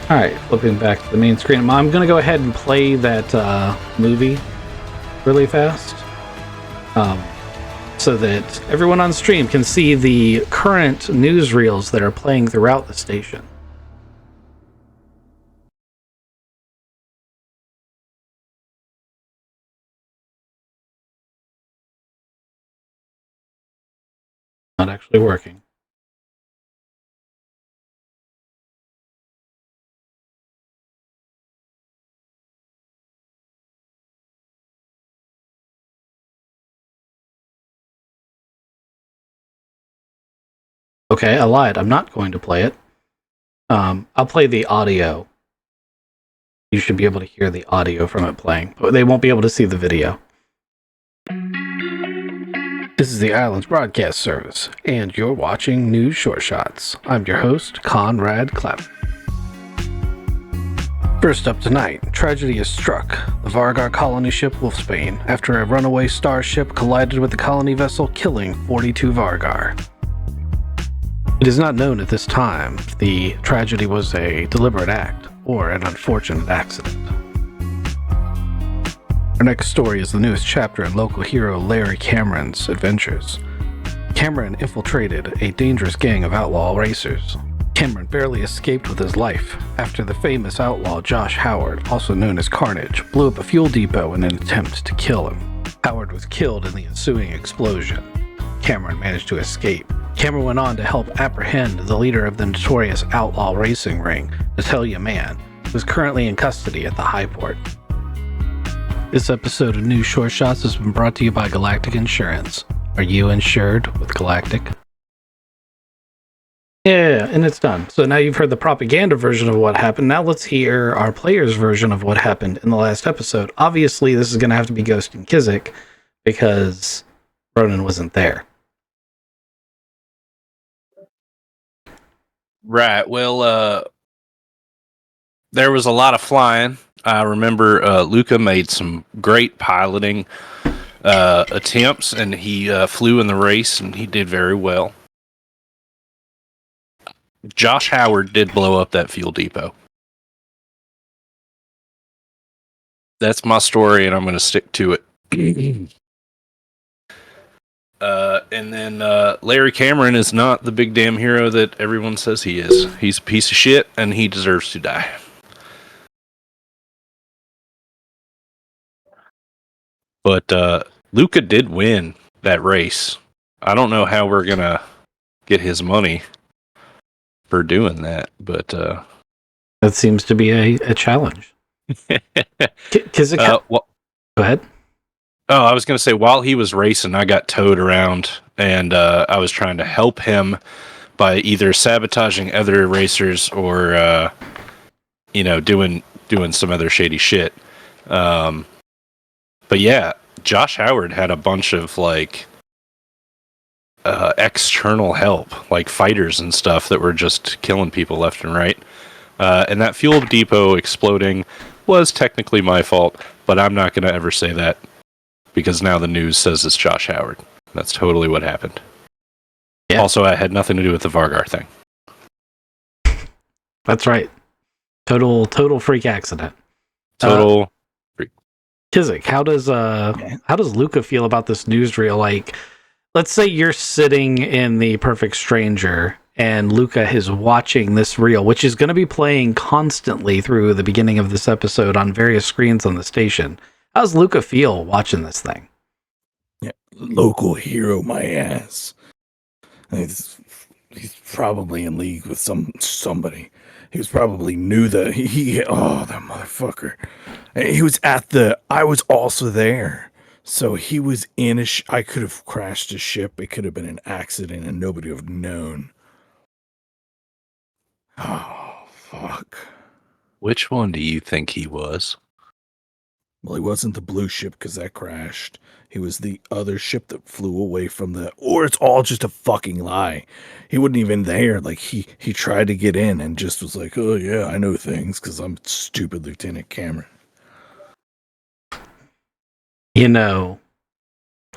Alright, flipping back to the main screen. I'm going to go ahead and play that movie really fast. So that everyone on stream can see the current newsreels that are playing throughout the station. Not actually working. Okay, I lied. I'm not going to play it. I'll play the audio. You should be able to hear the audio from it playing, but they won't be able to see the video. This is the Islands Broadcast Service, and you're watching News Short Shots. I'm your host, Conrad Clapp. First up tonight, tragedy has struck the Vargar colony ship Wolfsbane after a runaway starship collided with the colony vessel, killing 42 Vargar. It is not known at this time if the tragedy was a deliberate act or an unfortunate accident. Our next story is the newest chapter in local hero Larry Cameron's adventures. Cameron infiltrated a dangerous gang of outlaw racers. Cameron barely escaped with his life after the famous outlaw Josh Howard, also known as Carnage, blew up a fuel depot in an attempt to kill him. Howard was killed in the ensuing explosion. Cameron managed to escape. Cameron went on to help apprehend the leader of the notorious outlaw racing ring, Natalia Mann, who is currently in custody at the High Port. This episode of News Short Shots has been brought to you by Galactic Insurance. Are you insured with Galactic? Yeah, and it's done. So now you've heard the propaganda version of what happened. Now let's hear our player's version of what happened in the last episode. Obviously, this is going to have to be Ghost and Kizik because Ronan wasn't there. Right. Well, there was a lot of flying. I remember Luca made some great piloting attempts, and he flew in the race, and he did very well. Josh Howard did blow up that fuel depot. That's my story, and I'm going to stick to it. And then Larry Cameron is not the big damn hero that everyone says he is. He's a piece of shit, and he deserves to die. But Luca did win that race. I don't know how we're going to get his money for doing that, but that seems to be a challenge. Kizik, go ahead. Oh, I was going to say, while he was racing, I got towed around, and I was trying to help him by either sabotaging other racers or, doing some other shady shit. But yeah, Josh Howard had a bunch of external help, like fighters and stuff that were just killing people left and right. And that fuel depot exploding was technically my fault, but I'm not going to ever say that because now the news says it's Josh Howard. That's totally what happened. Yeah. Also, I had nothing to do with the Vargar thing. That's right. Total freak accident. Total freak. Kizik, how does Luca feel about this newsreel? Like, let's say you're sitting in the Perfect Stranger and Luca is watching this reel, which is going to be playing constantly through the beginning of this episode on various screens on the station. How does Luca feel watching this thing? Yeah, local hero, my ass. He's probably in league with somebody. He was probably knew that that motherfucker. He was I was also there. So he was in I could have crashed a ship. It could have been an accident and nobody would have known. Oh, fuck. Which one do you think he was? Well, he wasn't the blue ship because that crashed. He was the other ship that flew away from or it's all just a fucking lie. He wasn't even there. Like, he tried to get in and just was like, oh, yeah, I know things because I'm stupid Lieutenant Cameron.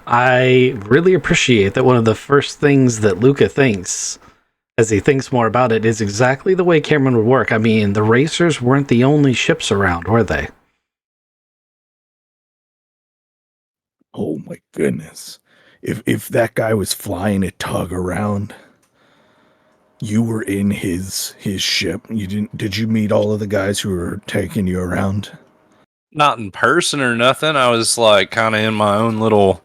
I really appreciate that one of the first things that Luca thinks as he thinks more about it, is exactly the way Cameron would work. I mean, the racers weren't the only ships around, were they? Oh my goodness. If that guy was flying a tug around, you were in his ship. Did you meet all of the guys who were taking you around? Not in person or nothing. I was like kind of in my own little,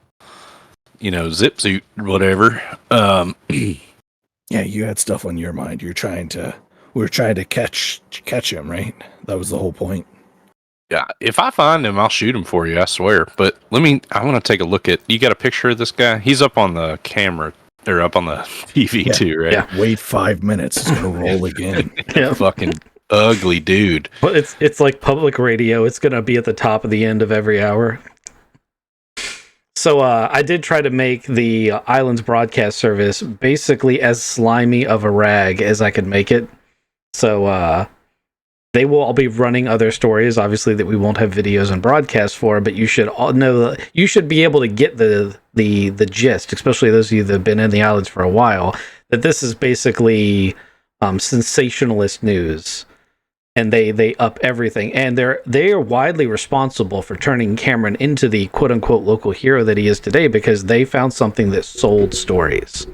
zip suit or whatever. Yeah, you had stuff on your mind. We were trying to catch him, right? That was the whole point. Yeah, if I find him, I'll shoot him for you, I swear. But I want to take a look at, you got a picture of this guy? He's up on the camera, or up on the TV too, right? Yeah. Wait 5 minutes, it's gonna roll again. Yeah. Fucking ugly dude. But it's like public radio. It's going to be at the top of the end of every hour. So I did try to make the Islands broadcast service basically as slimy of a rag as I could make it. So they will all be running other stories, obviously, that we won't have videos and broadcasts for, but you should all know, you should be able to get the gist, especially those of you that have been in the islands for a while, that this is basically sensationalist news. And they up everything, and they are widely responsible for turning Cameron into the quote unquote local hero that he is today, because they found something that sold stories,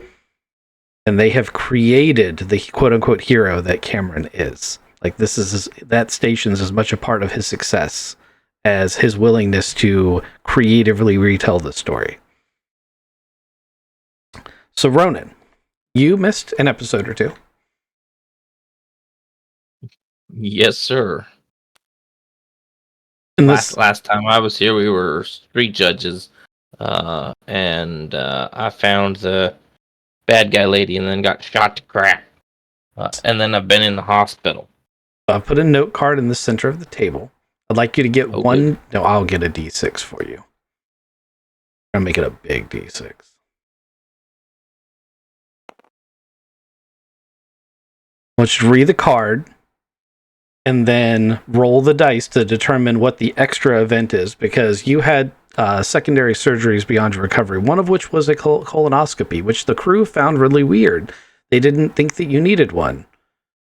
and they have created the quote unquote hero that Cameron is. Like, that station's as much a part of his success as his willingness to creatively retell the story. So Ronan, you missed an episode or two. Yes, sir. And this, Last time I was here, we were street judges, and I found the bad guy lady, and then got shot to crap. And then I've been in the hospital. I've put a note card in the center of the table. I'd like you to get one. No, I'll get a D6 for you. I'm gonna make it a big D6. I want you to read the card and then roll the dice to determine what the extra event is, because you had secondary surgeries beyond your recovery, one of which was a colonoscopy, which the crew found really weird. They didn't think that you needed one.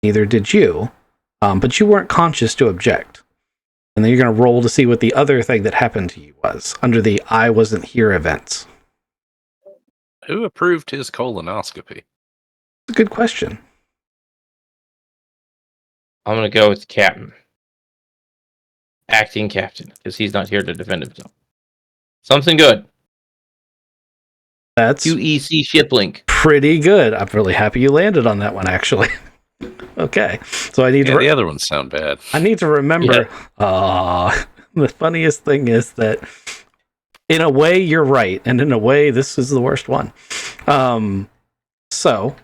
Neither did you, but you weren't conscious to object. And then you're going to roll to see what the other thing that happened to you was, under the I wasn't here events. Who approved his colonoscopy? It's a good question. I'm gonna go with captain, acting captain, because he's not here to defend himself. Something good. That's QEC shiplink. pretty good. I'm really happy you landed on that one, actually. Okay, so I need the other ones sound bad. I need to remember. The funniest thing is that, in a way, you're right, and in a way, this is the worst one. So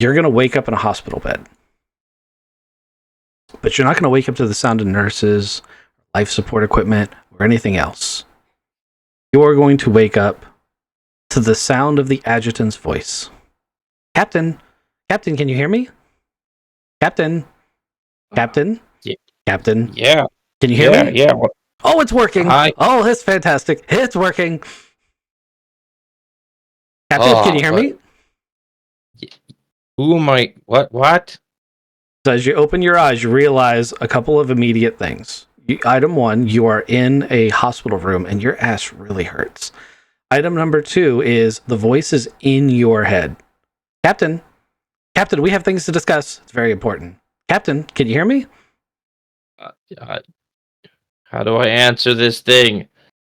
you're gonna wake up in a hospital bed, but you're not gonna wake up to the sound of nurses, life support equipment, or anything else. You're going to wake up to the sound of the adjutant's voice. Captain, can you hear me? Captain, Yeah. Captain. Yeah. Can you hear me? Yeah. Oh, it's working. Hi. Oh, it's fantastic. It's working. Captain, can you hear me? Who am I? What? So as you open your eyes, you realize a couple of immediate things. Item 1, you are in a hospital room and your ass really hurts. Item number 2 is the voice is in your head. Captain, we have things to discuss. It's very important. Captain, can you hear me? How do I answer this thing?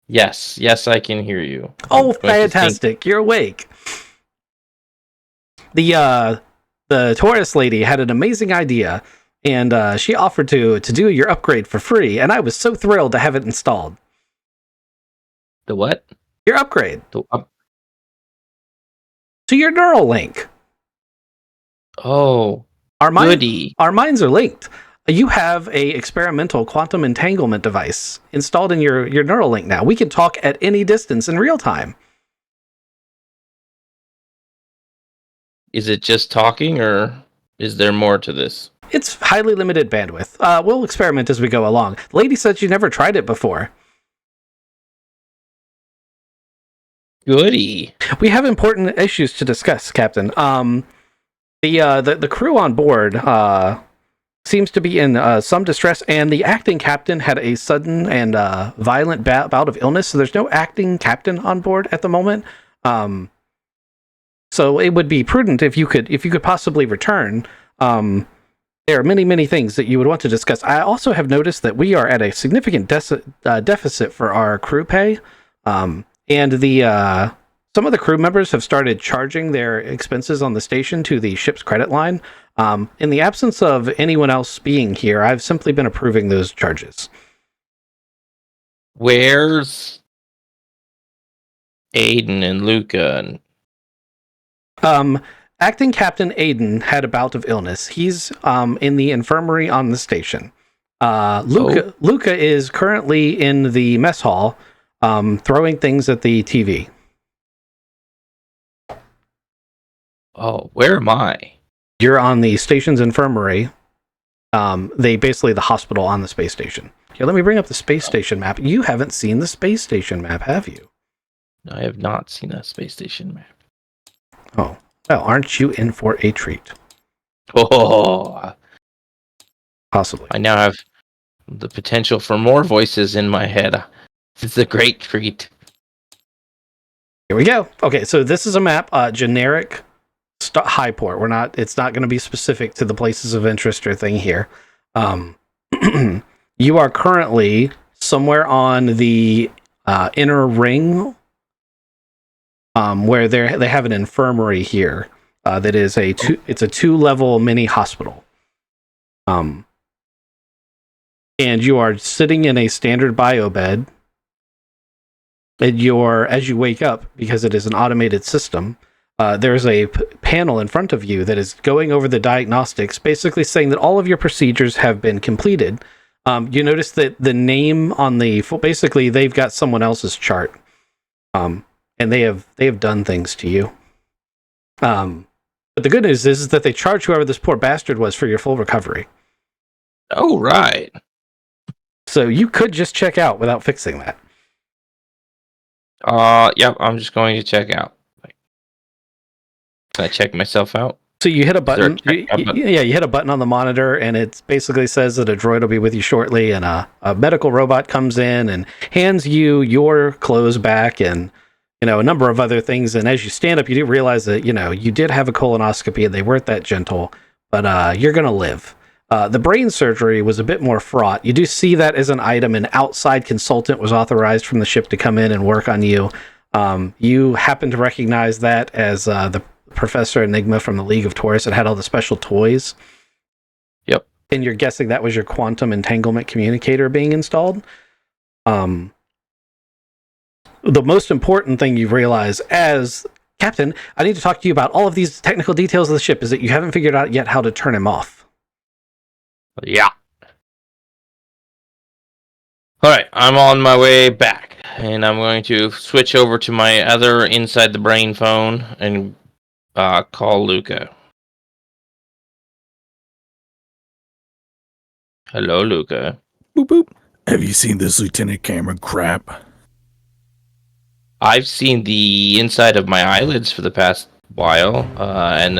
Yes, I can hear you. Oh, fantastic. You're awake. The Taurus lady had an amazing idea, and she offered to do your upgrade for free, and I was so thrilled to have it installed. The what? Your upgrade. To your neural link. Oh, our goody. Our minds are linked. You have a experimental quantum entanglement device installed in your neural link now. We can talk at any distance in real time. Is it just talking, or is there more to this? It's highly limited bandwidth. We'll experiment as we go along. The lady said you never tried it before. Goody. We have important issues to discuss, Captain. The crew on board seems to be in some distress, and the acting captain had a sudden and violent bout of illness. So there's no acting captain on board at the moment. So it would be prudent if you could possibly return. There are many things that you would want to discuss. I also have noticed that we are at a significant deficit for our crew pay, and some of the crew members have started charging their expenses on the station to the ship's credit line. In the absence of anyone else being here, I've simply been approving those charges. Where's Aiden and Luca? Acting Captain Aiden had a bout of illness. He's in the infirmary on the station. Luca is currently in the mess hall, throwing things at the TV. Oh, where am I? You're on the station's infirmary. Basically the hospital on the space station. Here, let me bring up the space station map. You haven't seen the space station map, have you? I have not seen a space station map. Oh, well, aren't you in for a treat? Oh, Possibly. I now have the potential for more voices in my head. It's a great treat. Here we go. Okay, so this is a map, generic high port. It's not going to be specific to the places of interest or thing here. You are currently somewhere on the inner ring, where they have an infirmary here. That is it's a 2-level mini hospital. And you are sitting in a standard bio bed. And as you wake up, because it is an automated system, there's a panel in front of you that is going over the diagnostics, basically saying that all of your procedures have been completed. You notice that the name on basically they've got someone else's chart, and they have done things to you. But the good news is that they charge whoever this poor bastard was for your full recovery. Oh, right. So you could just check out without fixing that. Yep, I'm just going to check out. Can I check myself out? So you hit a button. You hit a button on the monitor, and it basically says that a droid will be with you shortly, and a medical robot comes in and hands you your clothes back and a number of other things. And as you stand up, you do realize that you did have a colonoscopy and they weren't that gentle, but you're gonna live. The brain surgery was a bit more fraught. You do see that as an item. An outside consultant was authorized from the ship to come in and work on you. You happen to recognize that as the Professor Enigma from the League of Taurus that had all the special toys. Yep. And you're guessing that was your quantum entanglement communicator being installed. The most important thing you realize as Captain, I need to talk to you about all of these technical details of the ship, is that you haven't figured out yet how to turn him off. Yeah. Alright, I'm on my way back. And I'm going to switch over to my other inside the brain phone and call Luca. Hello, Luca. Boop boop. Have you seen this Lieutenant Cameron crap? I've seen the inside of my eyelids for the past while, and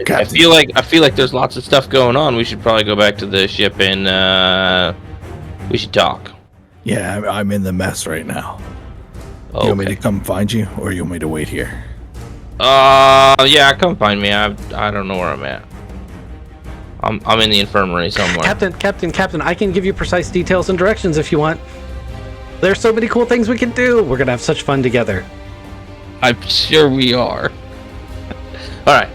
Captain. I feel like there's lots of stuff going on. We should probably go back to the ship and we should talk. Yeah, I'm in the mess right now. Okay. You want me to come find you, or you want me to wait here? Yeah, come find me. I don't know where I'm at. I'm in the infirmary somewhere. Captain, I can give you precise details and directions if you want. There's so many cool things we can do. We're gonna have such fun together. I'm sure we are. Alright,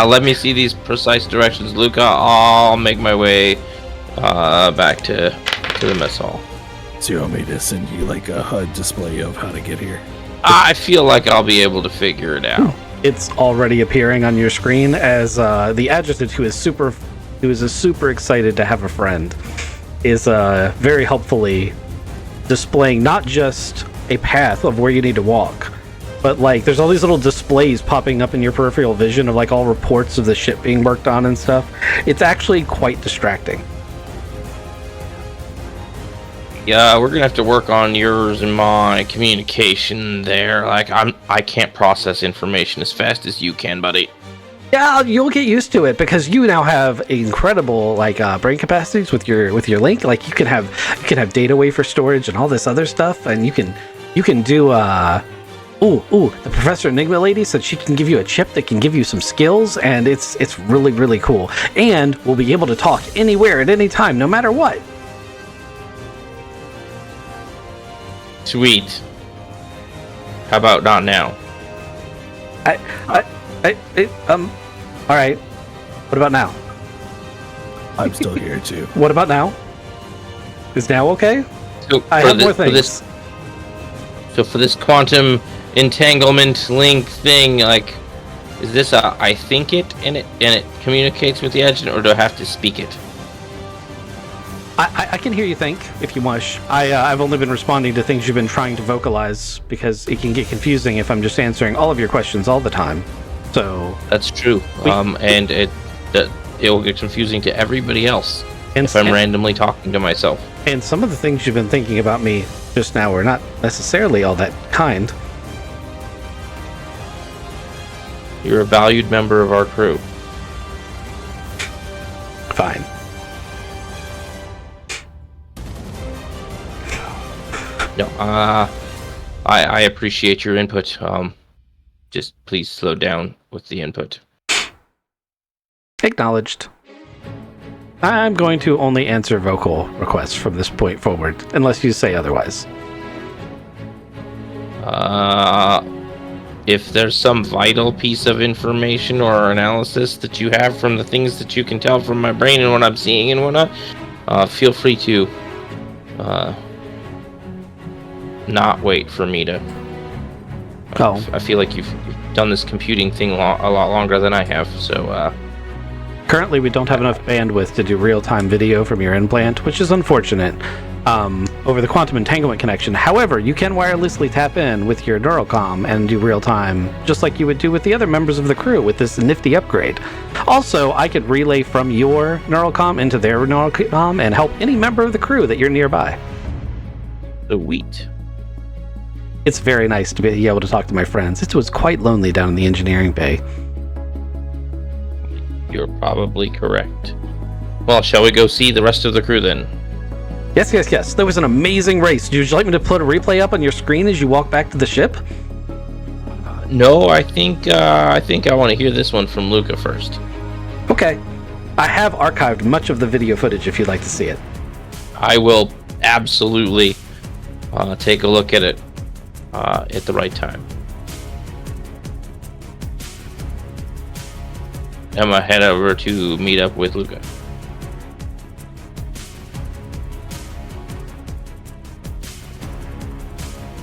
let me see these precise directions, Luca. I'll make my way back to the mess hall. So you want me to send you like a HUD display of how to get here? I feel like I'll be able to figure it out. It's already appearing on your screen as the adjutant, who is super excited to have a friend, is very helpfully displaying not just a path of where you need to walk, but like there's all these little displays popping up in your peripheral vision of like all reports of the ship being worked on and stuff. It's actually quite distracting. Yeah, we're gonna have to work on yours and my communication there. Like, I can't process information as fast as you can, buddy. Yeah, you'll get used to it because you now have incredible brain capacities with your link. Like you can have data wafer storage and all this other stuff, and you can do the Professor Enigma lady said she can give you a chip that can give you some skills, and it's really, really cool. And we'll be able to talk anywhere at any time, no matter what. Sweet. How about not now? All right. What about now? I'm still here too. What about now? Is now okay? So I have more things. So for this quantum entanglement link thing, like, is this a I think it and it communicates with the adjutant, or do I have to speak it? I can hear you think, if you wish. I've only been responding to things you've been trying to vocalize, because it can get confusing if I'm just answering all of your questions all the time. So that's true. And it will get confusing to everybody else if I'm randomly talking to myself. And some of the things you've been thinking about me just now are not necessarily all that kind. You're a valued member of our crew. Fine. No, I appreciate your input. Just please slow down with the input. Acknowledged. I'm going to only answer vocal requests from this point forward, unless you say otherwise. If there's some vital piece of information or analysis that you have from the things that you can tell from my brain and what I'm seeing and whatnot, feel free to not wait for me to. I feel like you've done this computing thing a lot longer than I have, so. Currently, we don't have enough bandwidth to do real-time video from your implant, which is unfortunate, over the quantum entanglement connection. However, you can wirelessly tap in with your NeuralComm and do real-time, just like you would do with the other members of the crew with this nifty upgrade. Also, I could relay from your NeuralComm into their NeuralComm and help any member of the crew that you're nearby. Sweet. It's very nice to be able to talk to my friends. It was quite lonely down in the engineering bay. You're probably correct. Well, shall we go see the rest of the crew then? Yes. There was an amazing race. Would you like me to put a replay up on your screen as you walk back to the ship? No, I think I want to hear this one from Luca first. Okay. I have archived much of the video footage if you'd like to see it. I will absolutely take a look at it at the right time. I'm gonna head over to meet up with Luca.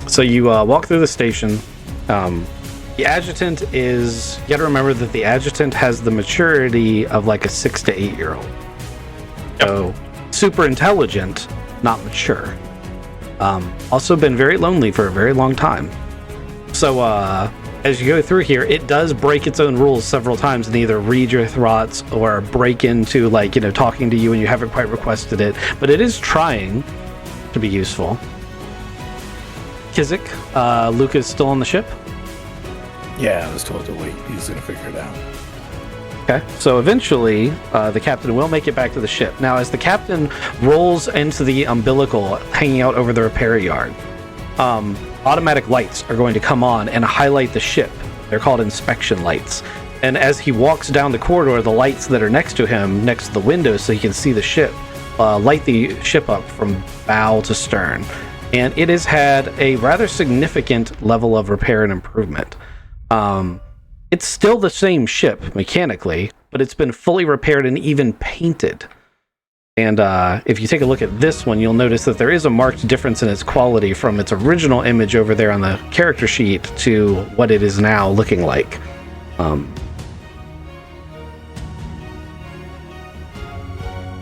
So you walk through the station. The adjutant is... You gotta remember that the adjutant has the maturity of like a 6 to 8 year old. So, super intelligent, not mature. Also been very lonely for a very long time. So, as you go through here, it does break its own rules several times and either read your thoughts or break into, talking to you when you haven't quite requested it. But it is trying to be useful. Kizik, Luca's still on the ship? Yeah, I was told to wait. He's gonna figure it out. Okay, so eventually the captain will make it back to the ship. Now, as the captain rolls into the umbilical hanging out over the repair yard, automatic lights are going to come on and highlight the ship. They're called inspection lights. And as he walks down the corridor, the lights that are next to him, next to the windows so he can see the ship, light the ship up from bow to stern. And it has had a rather significant level of repair and improvement. It's still the same ship mechanically, but it's been fully repaired and even painted. And if you take a look at this one, you'll notice that there is a marked difference in its quality from its original image over there on the character sheet to what it is now looking like.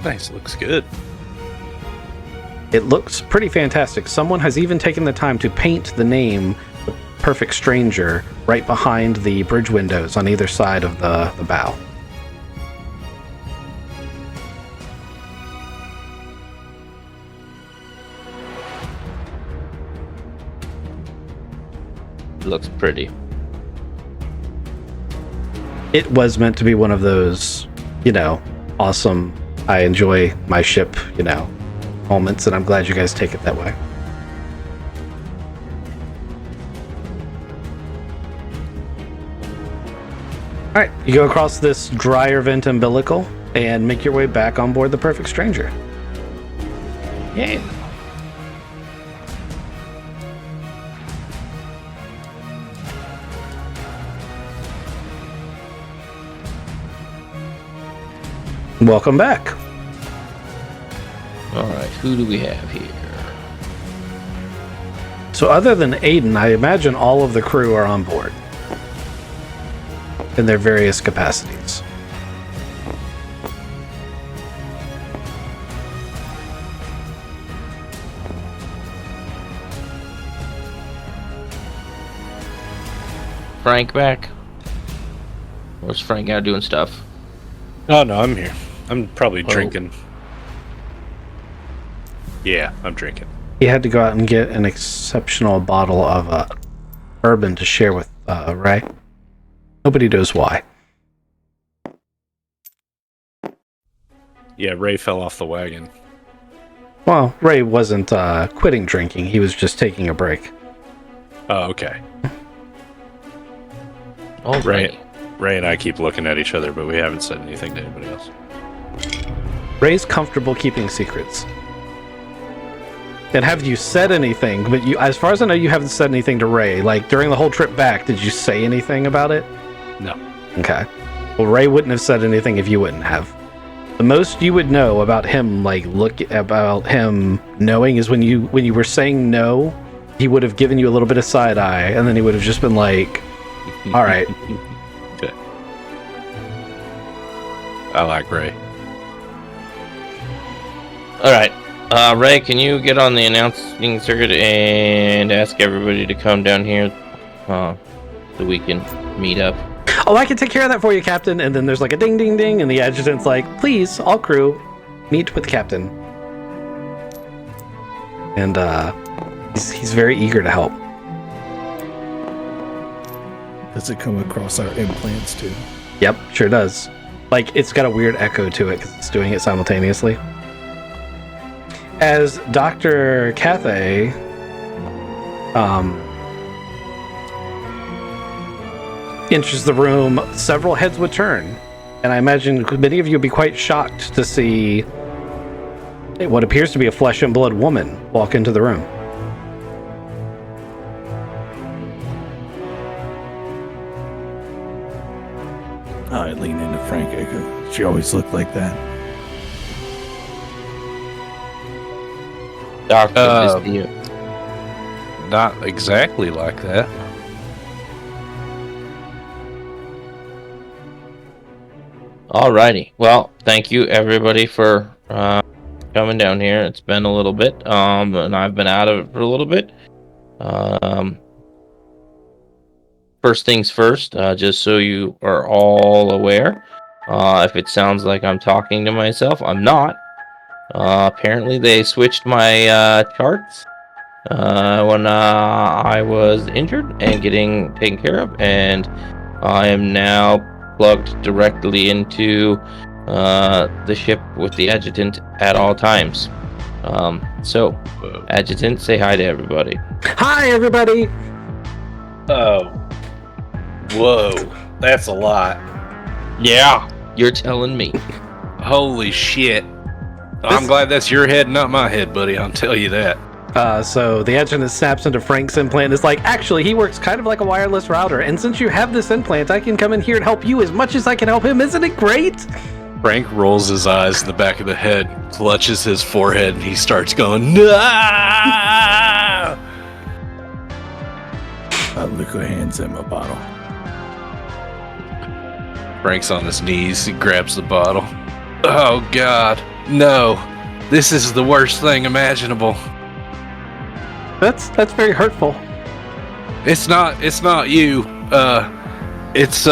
Nice, looks good. It looks pretty fantastic. Someone has even taken the time to paint the name The Perfect Stranger right behind the bridge windows on either side of the bow. looks pretty. It was meant to be one of those, awesome, I enjoy my ship, moments, and I'm glad you guys take it that way. All right, you go across this dryer vent umbilical and make your way back on board the Perfect Stranger. Yeah. Welcome back. All right, who do we have here? So other than Aiden, I imagine all of the crew are on board in their various capacities. Frank back? Where's Frank out doing stuff? Oh no, I'm here. I'm probably drinking. Yeah, I'm drinking. He had to go out and get an exceptional bottle of bourbon to share with Ray. Nobody knows why. Yeah, Ray fell off the wagon. Well, Ray wasn't quitting drinking. He was just taking a break. Oh, okay. All right. Ray and I keep looking at each other, but we haven't said anything to anybody else. Ray's comfortable keeping secrets. And have you said anything? But you, as far as I know, you haven't said anything to Ray. Like, during the whole trip back, did you say anything about it? No. Okay. Well, Ray wouldn't have said anything if you wouldn't have. The most you would know about him, about him knowing, is when you were saying no, he would have given you a little bit of side eye, and then he would have just been like, "All right." Okay. I like Ray. All right. Ray, can you get on the announcing circuit and ask everybody to come down here so we can meet up? Oh, I can take care of that for you, Captain. And then there's like a ding, ding, ding, and the adjutant's like, "Please, all crew, meet with Captain." And he's very eager to help. Does it come across our implants too? Yep, sure does. Like, it's got a weird echo to it because it's doing it simultaneously. As Dr. Cathay enters the room, several heads would turn. And I imagine many of you would be quite shocked to see what appears to be a flesh and blood woman walk into the room. I lean into Frank. I go, she always looked like that. Doctor, Not exactly like that. Alrighty. Well, thank you everybody for coming down here. It's been a little bit, and I've been out of it for a little bit. First things first, just so you are all aware, if it sounds like I'm talking to myself, I'm not. Apparently they switched my charts when I was injured and getting taken care of, and I am now plugged directly into the ship with the adjutant at all times. So, adjutant, say hi to everybody. Hi, everybody! Oh. Whoa. That's a lot. Yeah, you're telling me. Holy shit. I'm glad that's your head, not my head, buddy. I'll tell you that. So the adjutant snaps into Frank's implant and is like, "Actually, he works kind of like a wireless router, and since you have this implant, I can come in here and help you as much as I can help him. Isn't it great?" Frank rolls his eyes in the back of the head, clutches his forehead, and he starts going, "No!" Luca hands him a bottle. Frank's on his knees. He grabs the bottle. Oh, God. No. This is the worst thing imaginable. That's very hurtful. It's not you. There's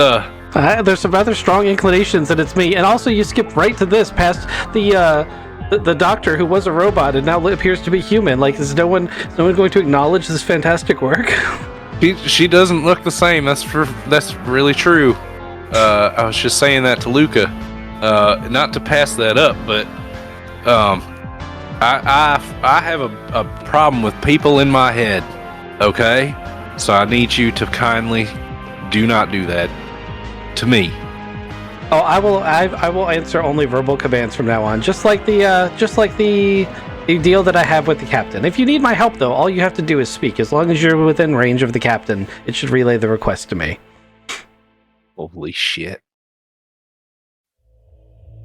some rather strong inclinations that it's me, and also you skipped right to this past the doctor who was a robot and now appears to be human. Like, is no one going to acknowledge this fantastic work? She doesn't look the same. That's really true. I was just saying that to Luca, not to pass that up, but I have a problem with people in my head. Okay, so I need you to kindly do not do that to me. Oh, I will answer only verbal commands from now on, just like the deal that I have with the captain. If you need my help, though, all you have to do is speak. As long as you're within range of the captain, it should relay the request to me. Holy shit!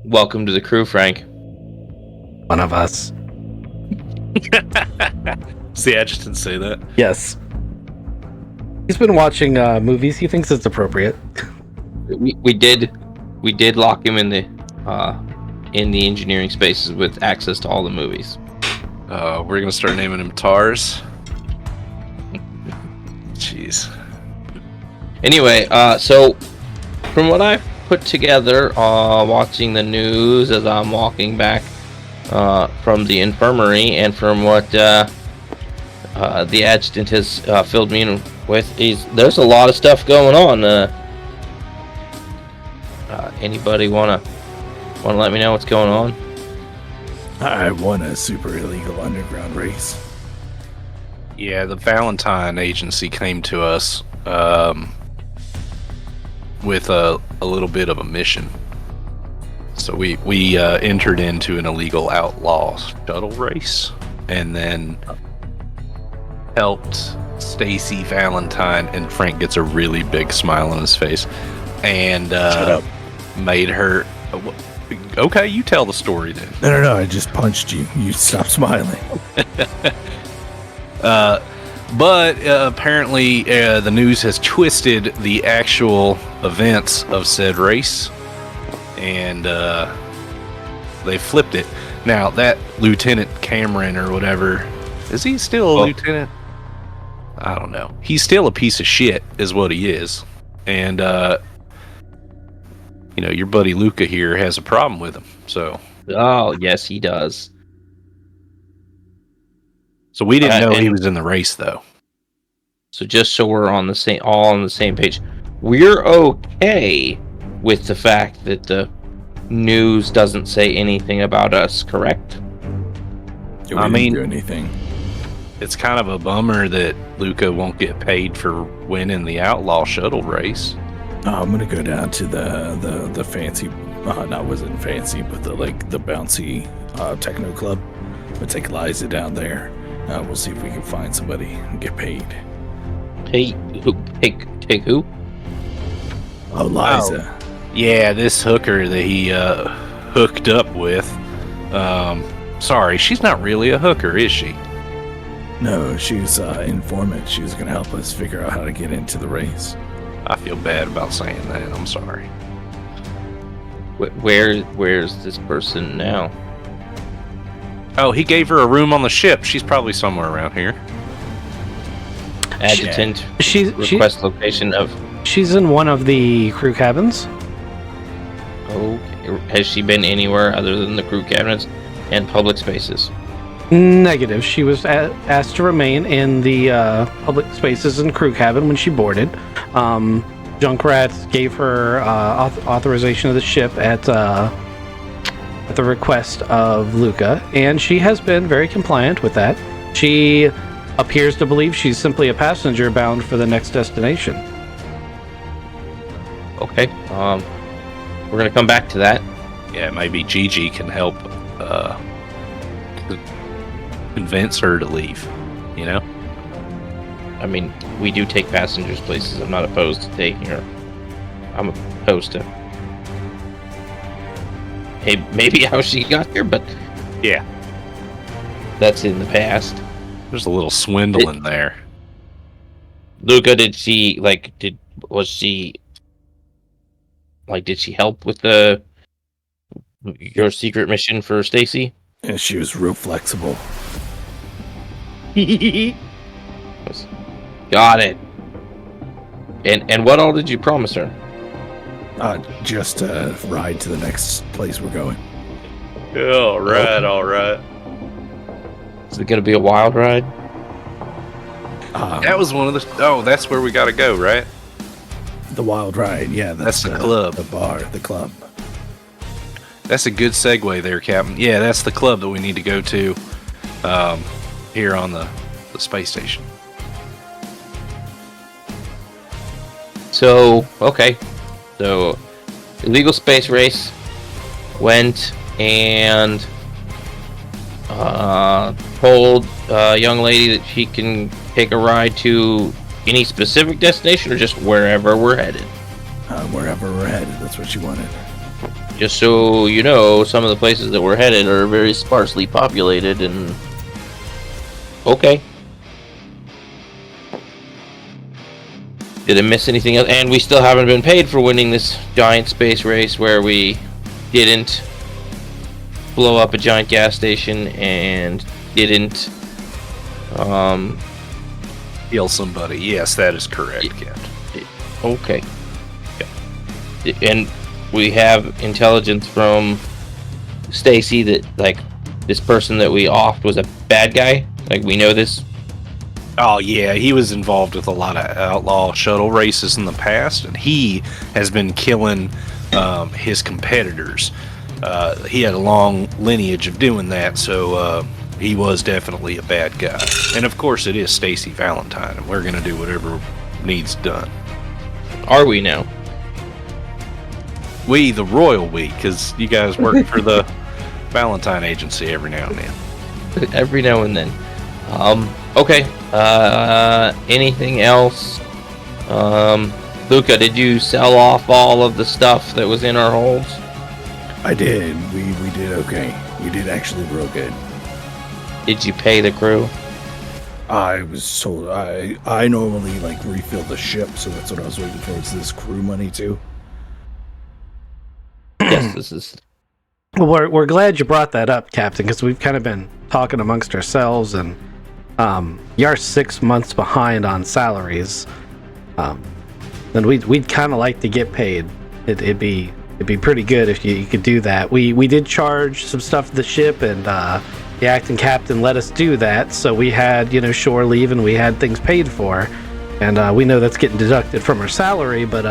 Welcome to the crew, Frank. One of us. Does the adjutant say that? Yes. He's been watching movies. He thinks it's appropriate. We did lock him in the engineering spaces with access to all the movies. We're gonna start naming him TARS. Jeez. Anyway, so from what I've put together, watching the news as I'm walking back from the infirmary, and from what the adjutant has filled me in with, is there's a lot of stuff going on. Anybody wanna let me know what's going on? I won a super illegal underground race. Yeah, the Valentine agency came to us with a little bit of a mission. So we entered into an illegal outlaw shuttle race, and then helped Stacy Valentine, and Frank gets a really big smile on his face, and Shut up. made her. Okay, you tell the story then. No, I just punched you. You stop smiling. But apparently the news has twisted the actual events of said race, and they flipped it. Now, that Lieutenant Cameron or whatever, is he still a lieutenant? I don't know. He's still a piece of shit, is what he is. And, your buddy Luca here has a problem with him, so... Oh, yes, he does. So we didn't know he was in the race, though. So just so we're all on the same page, we're okay with the fact that the news doesn't say anything about us, correct? Yeah, we didn't do anything. It's kind of a bummer that Luca won't get paid for winning the outlaw shuttle race. I'm gonna go down to the fancy, wasn't fancy, but the bouncy techno club. We'll take Liza down there. We'll see if we can find somebody and get paid. Take who? Oh, Liza. Yeah, this hooker that he hooked up with. Sorry, she's not really a hooker, is she? No, she's informant. She was gonna help us figure out how to get into the race. I feel bad about saying that. I'm sorry. Where's this person now? Oh, he gave her a room on the ship. She's probably somewhere around here. Adjutant, request location of... She's in one of the crew cabins. Okay. Has she been anywhere other than the crew cabinets and public spaces? Negative. She was asked to remain in the public spaces and crew cabin when she boarded. Junkrat gave her authorization of the ship at the request of Luca, and she has been very compliant with that. She appears to believe she's simply a passenger bound for the next destination. Okay. We're gonna come back to that. Yeah, maybe Gigi can help convince her to leave, you know? I mean, we do take passengers places. I'm not opposed to taking her. I'm opposed to... Hey, maybe how she got here, but... Yeah. That's in the past. There's a little swindle in there. Luca, did she help with your secret mission for Stacy? Yeah, she was real flexible. Got it. And what all did you promise her? Just a ride to the next place we're going. All right. Is it gonna be a wild ride? That was one of the. Oh, that's where we got to go, right? The Wild Ride. Yeah, That's the club. the bar, the club. That's a good segue there, Captain. Yeah, that's the club that we need to go to here on the space station. So, okay. So, illegal space race went and told a young lady that she can take a ride to any specific destination or just wherever we're headed. Wherever we're headed, that's what she wanted. Just so you know, some of the places that we're headed are very sparsely populated and... Okay. Did I miss anything else? And we still haven't been paid for winning this giant space race where we didn't blow up a giant gas station and didn't Heal somebody. Yes, that is correct, Captain. okay. Yeah. And we have intelligence from Stacy that like this person that we offed was a bad guy. Like we know this. Oh yeah, he was involved with a lot of outlaw shuttle races in the past, and he has been killing his competitors. He had a long lineage of doing that, so he was definitely a bad guy. And of course, it is Stacy Valentine, and we're gonna do whatever needs done. Are we now? We, the royal we, because you guys work for the Valentine Agency every now and then. Every now and then. Okay. Anything else? Luca, did you sell off all of the stuff that was in our holds? I did. We did okay. We did actually real good. Did you pay the crew? I was told I normally like refill the ship, so that's what I was waiting for. Is this crew money too? Yes, this is. Well, we're glad you brought that up, Captain, because we've kind of been talking amongst ourselves, and you're 6 months behind on salaries, and we'd kind of like to get paid. It'd be pretty good if you could do that. We did charge some stuff to the ship, and the acting captain let us do that, so we had shore leave and we had things paid for, and we know that's getting deducted from our salary, but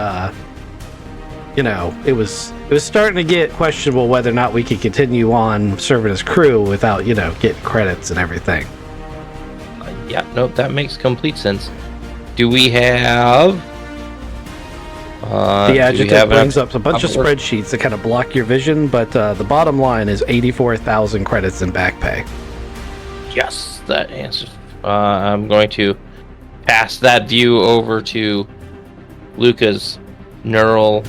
it was starting to get questionable whether or not we could continue on serving as crew without getting credits and everything. Yeah, nope, that makes complete sense. Do we have? The adjutant brings up a bunch of spreadsheets that kind of block your vision, but the bottom line is 84,000 credits in back pay. Yes, that answers. I'm going to pass that view over to Luca's neural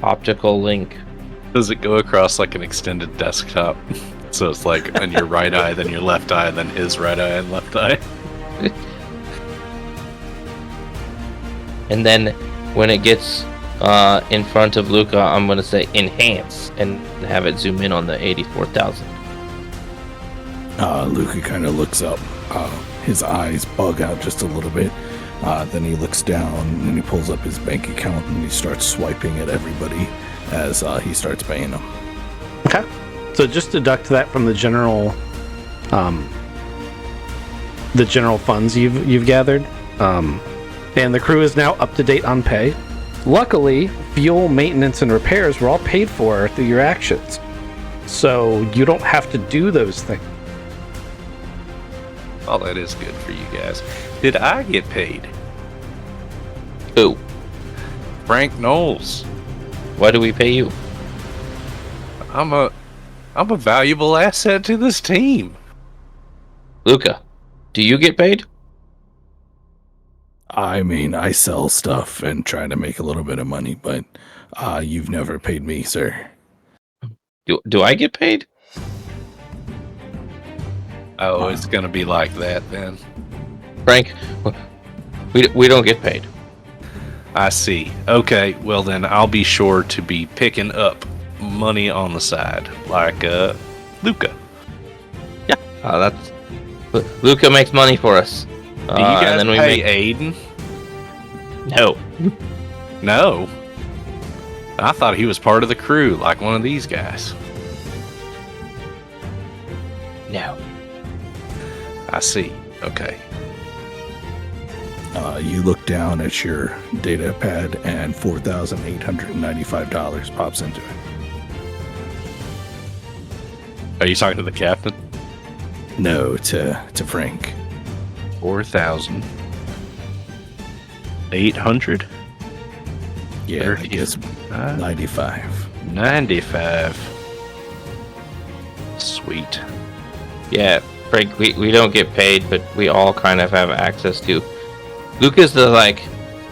optical link. Does it go across like an extended desktop? So it's like on your right eye, then your left eye, then his right eye and left eye. And then when it gets in front of Luca, I'm going to say enhance and have it zoom in on the 84,000. Luca kind of looks up. His eyes bug out just a little bit. Then he looks down and he pulls up his bank account and he starts swiping at everybody as he starts paying them. Okay. So just deduct that from the general funds you've gathered. And the crew is now up to date on pay. Luckily, fuel, maintenance, and repairs were all paid for through your actions. So you don't have to do those things. Oh, that is good for you guys. Did I get paid? Who? Frank Knowles. Why do we pay you? I'm a valuable asset to this team. Luca, do you get paid? I mean, I sell stuff and try to make a little bit of money, but you've never paid me, sir. Do I get paid? Oh, it's gonna be like that then. Frank, we don't get paid. I see. Okay, well then I'll be sure to be picking up money on the side, like Luca. Yeah, that's Luca makes money for us. Do you guys and then we pay Aiden? No. No. I thought he was part of the crew, like one of these guys. No. I see. Okay. You look down at your data pad and $4,895 pops into it. Are you talking to the captain? No, to Frank. 4,800. Yeah, I guess 95. 95. Sweet. Yeah, Frank, we don't get paid, but we all kind of have access to. Luca's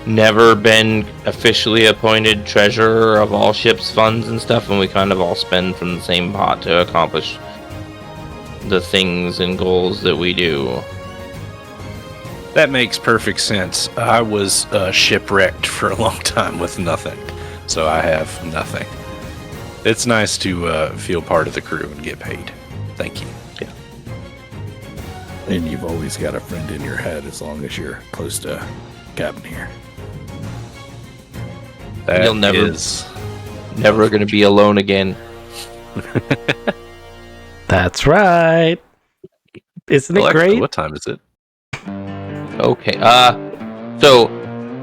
never been officially appointed treasurer of all ships' funds and stuff, and we kind of all spend from the same pot to accomplish the things and goals that we do. That makes perfect sense. I was shipwrecked for a long time with nothing, so I have nothing. It's nice to feel part of the crew and get paid. Thank you. Yeah. And you've always got a friend in your head as long as you're close to Captain here. That You'll never going to be alone again. That's right. Isn't it Alexa, great? what time is it? Okay. So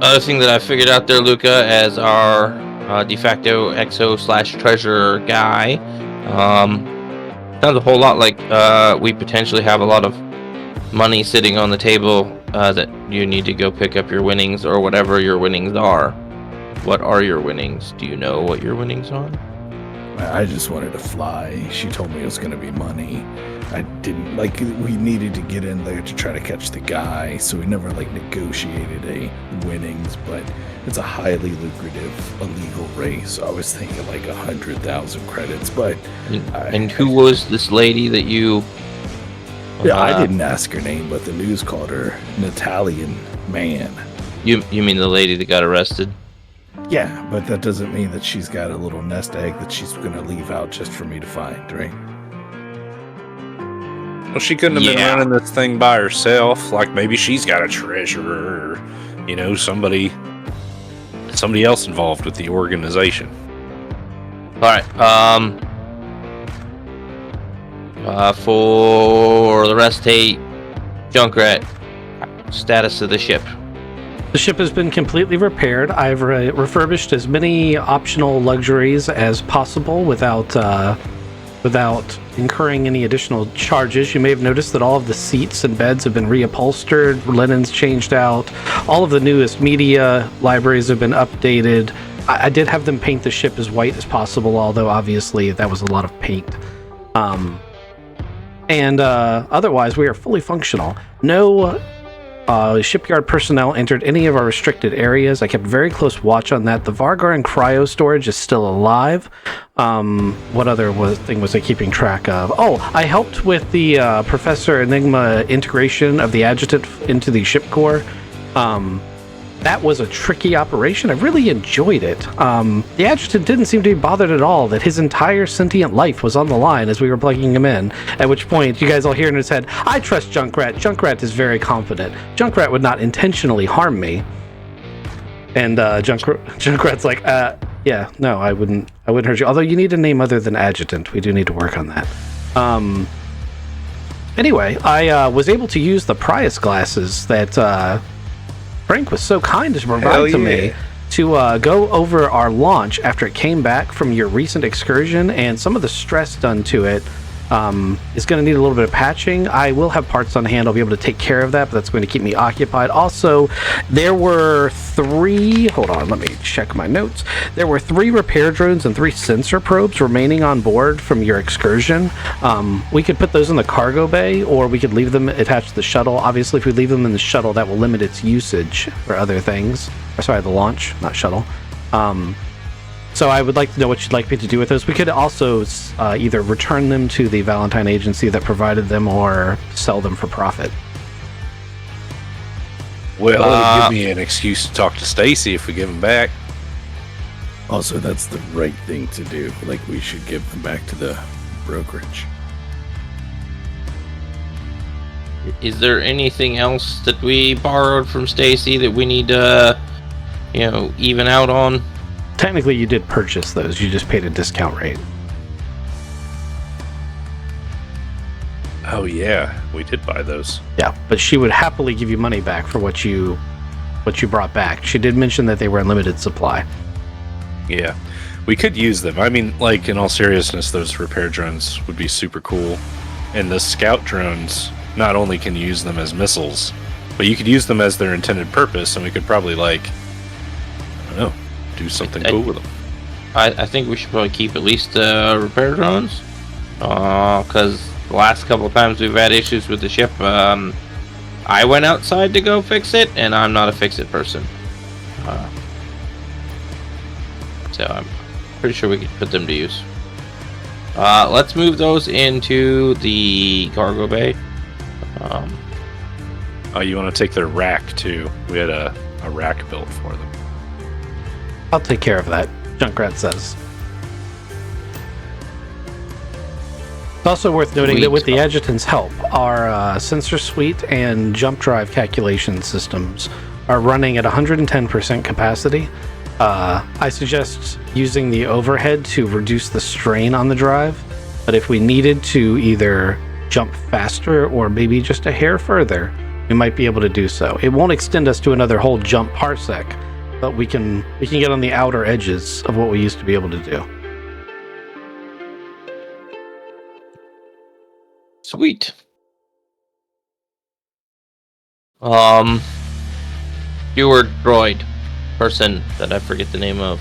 other thing that I figured out there, Luca, as our de facto exo/treasurer guy, sounds a whole lot like we potentially have a lot of money sitting on the table that you need to go pick up your winnings or whatever your winnings are. What are your winnings? Do you know what your winnings are? I just wanted to fly. She told me it was going to be money. I didn't we needed to get in there to try to catch the guy, so we never negotiated a winnings, but it's a highly lucrative illegal race. So I was thinking 100,000 credits, but and who was this lady that you yeah, I didn't ask her name, but the news called her an Italian man. You mean the lady that got arrested? Yeah, but that doesn't mean that she's got a little nest egg that she's going to leave out just for me to find, right? Well, she couldn't have been running this thing by herself. Maybe she's got a treasurer or, somebody else involved with the organization. All right. For the rest, hey, Junkrat, status of the ship. The ship has been completely repaired. I've refurbished as many optional luxuries as possible without incurring any additional charges. You may have noticed that all of the seats and beds have been reupholstered, linens changed out, all of the newest media libraries have been updated. I did have them paint the ship as white as possible, although obviously that was a lot of paint. Otherwise, we are fully functional. No shipyard personnel entered any of our restricted areas. I kept very close watch on that. The Vargaran cryo storage is still alive. What other thing was I keeping track of? Oh, I helped with the Professor Enigma integration of the adjutant into the ship core. That was a tricky operation. I really enjoyed it. The adjutant didn't seem to be bothered at all that his entire sentient life was on the line as we were plugging him in, at which point you guys all hear in his head, I trust Junkrat. Junkrat is very confident. Junkrat would not intentionally harm me. And Junkrat's like, yeah, no, I wouldn't hurt you. Although you need a name other than adjutant. We do need to work on that. Anyway, I was able to use the Prius glasses that Frank was so kind to provide to me to go over our launch after it came back from your recent excursion, and some of the stress done to it is going to need a little bit of patching. I will have parts on hand. I'll be able to take care of that, but that's going to keep me occupied. Also, there were 3... Hold on, let me check my notes. There were 3 repair drones and 3 sensor probes remaining on board from your excursion. We could put those in the cargo bay, or we could leave them attached to the shuttle. Obviously, if we leave them in the shuttle, that will limit its usage for other things. Sorry, the launch, not shuttle. So I would like to know what you'd like me to do with those. We could also either return them to the Valentine agency that provided them or sell them for profit. Well, it'll give me an excuse to talk to Stacy if we give them back. Also, that's the right thing to do. We should give them back to the brokerage. Is there anything else that we borrowed from Stacy that we need to, even out on? Technically, you did purchase those. You just paid a discount rate. Oh, yeah. We did buy those. Yeah, but she would happily give you money back for what you what you brought back. She did mention that they were in limited supply. Yeah. We could use them. I mean, like, in all seriousness, those repair drones would be super cool. And the scout drones, not only can you use them as missiles, but you could use them as their intended purpose, and we could probably, like, I don't know, do something cool with them. I think we should probably keep at least repair drones. Because the last couple of times we've had issues with the ship, I went outside to go fix it, and I'm not a fix-it person. So I'm pretty sure we could put them to use. Let's move those into the cargo bay. Oh, you want to take their rack, too. We had a rack built for them. I'll take care of that, Junkrat says. It's also worth noting that with the adjutant's help, our sensor suite and jump drive calculation systems are running at 110% capacity. I suggest using the overhead to reduce the strain on the drive, but if we needed to either jump faster or maybe just a hair further, we might be able to do so. It won't extend us to another whole jump parsec, but we can get on the outer edges of what we used to be able to do. Sweet. Steward droid person that I forget the name of.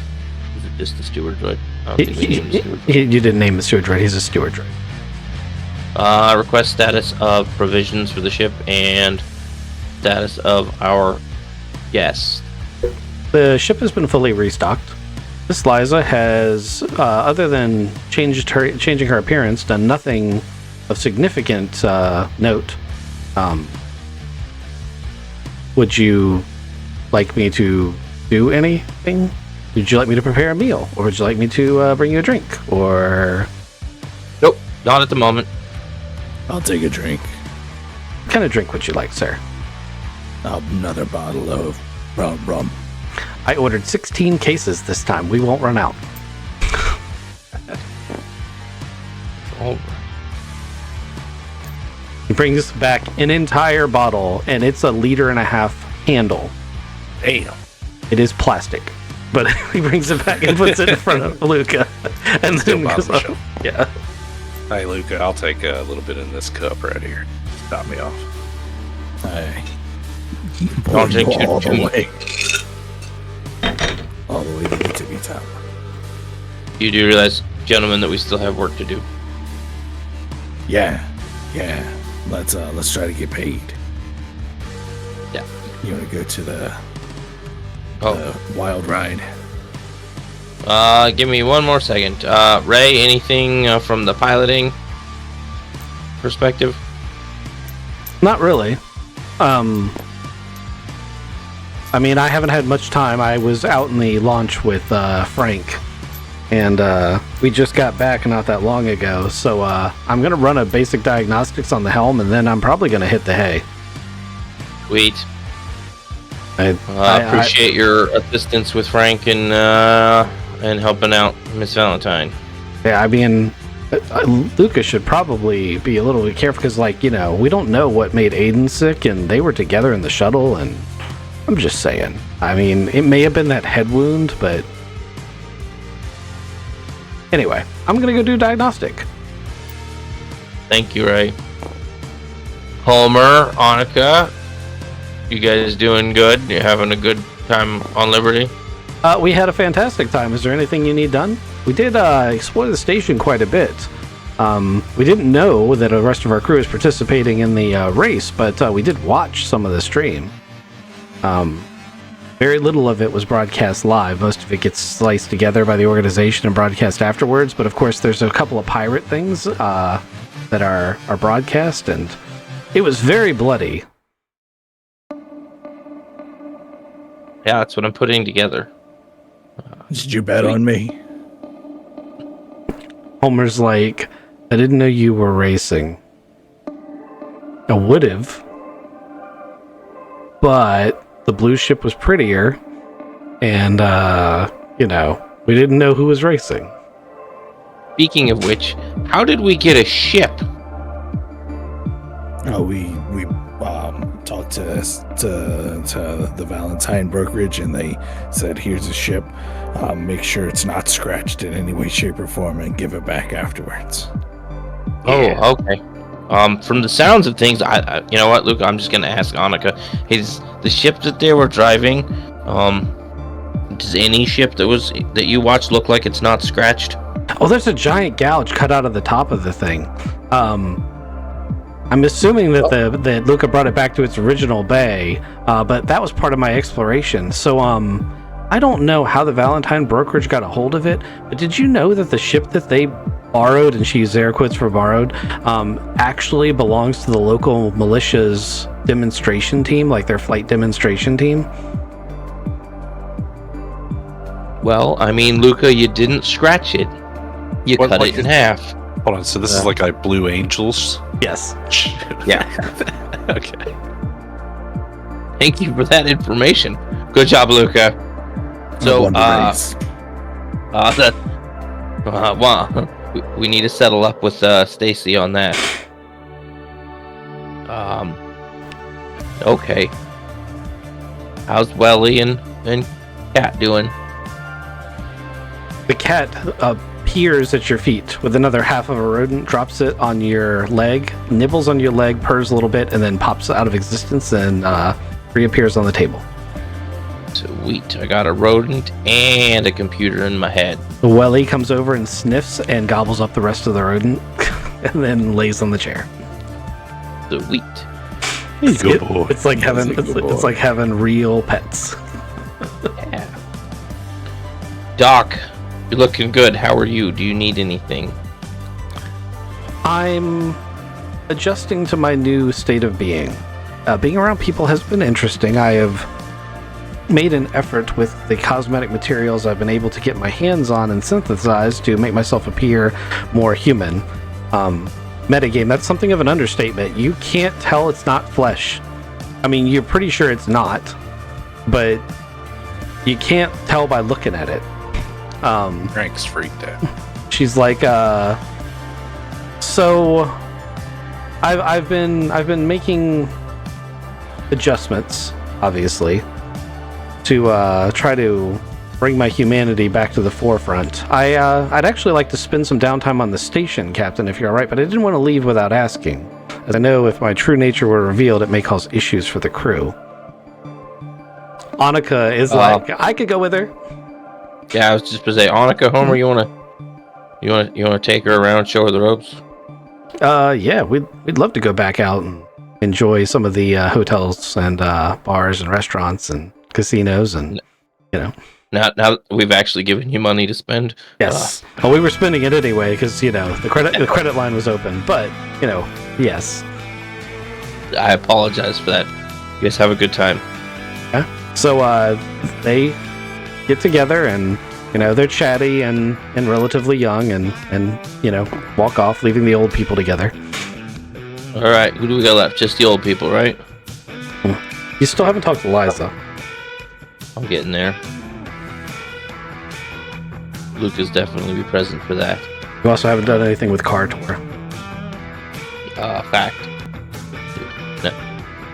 Is it just the steward droid? I don't think we named the steward droid. You didn't name the steward droid. He's a steward droid. Request status of provisions for the ship and status of our guests. The ship has been fully restocked. Miss Liza has, other than changing her appearance, done nothing of significant note. Would you like me to do anything? Would you like me to prepare a meal? Or would you like me to bring you a drink? Or... Nope, not at the moment. I'll take a drink. What kind of drink would you like, sir? Another bottle of rum. I ordered 16 cases this time. We won't run out. Oh. He brings back an entire bottle, and it's 1.5 liter handle. Damn. It is plastic, but he brings it back and puts it in front of Luca, and then goes on. Yeah. Hey, Luca, I'll take a little bit in this cup right here. Stop me off. Hey. Don't drink all too the much. way. All the way to the tippy top. You do realize, gentlemen, that we still have work to do. Yeah. Let's try to get paid. Yeah. You want to go to the Oh. wild ride? Give me one more second. Ray, anything from the piloting perspective? Not really. I mean, I haven't had much time. I was out in the launch with Frank, and we just got back not that long ago. So I'm gonna run a basic diagnostics on the helm, and then I'm probably gonna hit the hay. Sweet. I Appreciate your assistance with Frank and helping out Miss Valentine. Yeah, I mean, Lucas should probably be a little bit careful because, like, you know, we don't know what made Aiden sick, and they were together in the shuttle, and I'm just saying. I mean, it may have been that head wound, but anyway, I'm gonna go do diagnostic. Thank you, Ray. Homer, Annika, you guys doing good? You having a good time on Liberty? We had a fantastic time. Is there anything you need done? We did explore the station quite a bit. We didn't know that the rest of our crew is participating in the race, but we did watch some of the stream. Very little of it was broadcast live. Most of it gets sliced together by the organization and broadcast afterwards. But of course, there's a couple of pirate things that are broadcast, and it was very bloody. Yeah, that's what I'm putting together. Did you bet on me? Homer's like, I didn't know you were racing. I would've, but the blue ship was prettier, and, you know, we didn't know who was racing. Speaking of which, how did we get a ship? Oh, we talked to the Valentine brokerage, and they said, "Here's a ship. Make sure it's not scratched in any way, shape, or form, and give it back afterwards." Oh, okay. From the sounds of things, I you know what, Luke? I'm just gonna ask Annika. Is the ship that they were driving? Does any ship that you watched look like it's not scratched? Oh, there's a giant gouge cut out of the top of the thing. I'm assuming that that Luca brought it back to its original bay, but that was part of my exploration. So, I don't know how the Valentine brokerage got a hold of it, but did you know that the ship that they borrowed, and she used air quotes for borrowed, actually belongs to the local militia's demonstration team, like their flight demonstration team? Well, I mean, Luca, you didn't scratch it. You What, cut like it in half. Hold on, so this is like Blue Angels? Yes. Yeah. Okay. Thank you for that information. Good job, Luca. So, we need to settle up with Stacy on that. Okay. How's Welly and Cat doing? The cat peers at your feet with another half of a rodent, drops it on your leg, nibbles on your leg, purrs a little bit, and then pops out of existence and reappears on the table. Sweet. I got a rodent and a computer in my head. The Welly comes over and sniffs and gobbles up the rest of the rodent and then lays on the chair. Sweet. Good boy. It's like having it's like having real pets. Yeah. Doc, you're looking good. How are you? Do you need anything? I'm adjusting to my new state of being. Being around people has been interesting. I have made an effort with the cosmetic materials I've been able to get my hands on and synthesize to make myself appear more human. Metagame, that's something of an understatement. You can't tell it's not flesh. I mean, you're pretty sure it's not, but you can't tell by looking at it. Frank's freaked out. She's like, so I've been making adjustments, obviously, to try to bring my humanity back to the forefront. I'd actually like to spend some downtime on the station, Captain, if you're all right, but I didn't want to leave without asking, as I know if my true nature were revealed, it may cause issues for the crew. Annika is like, I could go with her. Yeah, I was just gonna say, Annika, Homer, you wanna take her around, show her the ropes? Yeah, we'd love to go back out and enjoy some of the hotels and bars and restaurants and casinos and, you know. Now we've actually given you money to spend. Yes. Well, we were spending it anyway because, you know, the credit line was open. But, you know, yes. I apologize for that. You guys have a good time. Yeah. So they get together and, you know, they're chatty and relatively young and you know, walk off, leaving the old people together. All right, who do we got left? Just the old people, right? You still haven't talked to Liza. I'm getting there. Lucas definitely be present for that. You also haven't done anything with Cartor. Fact. No,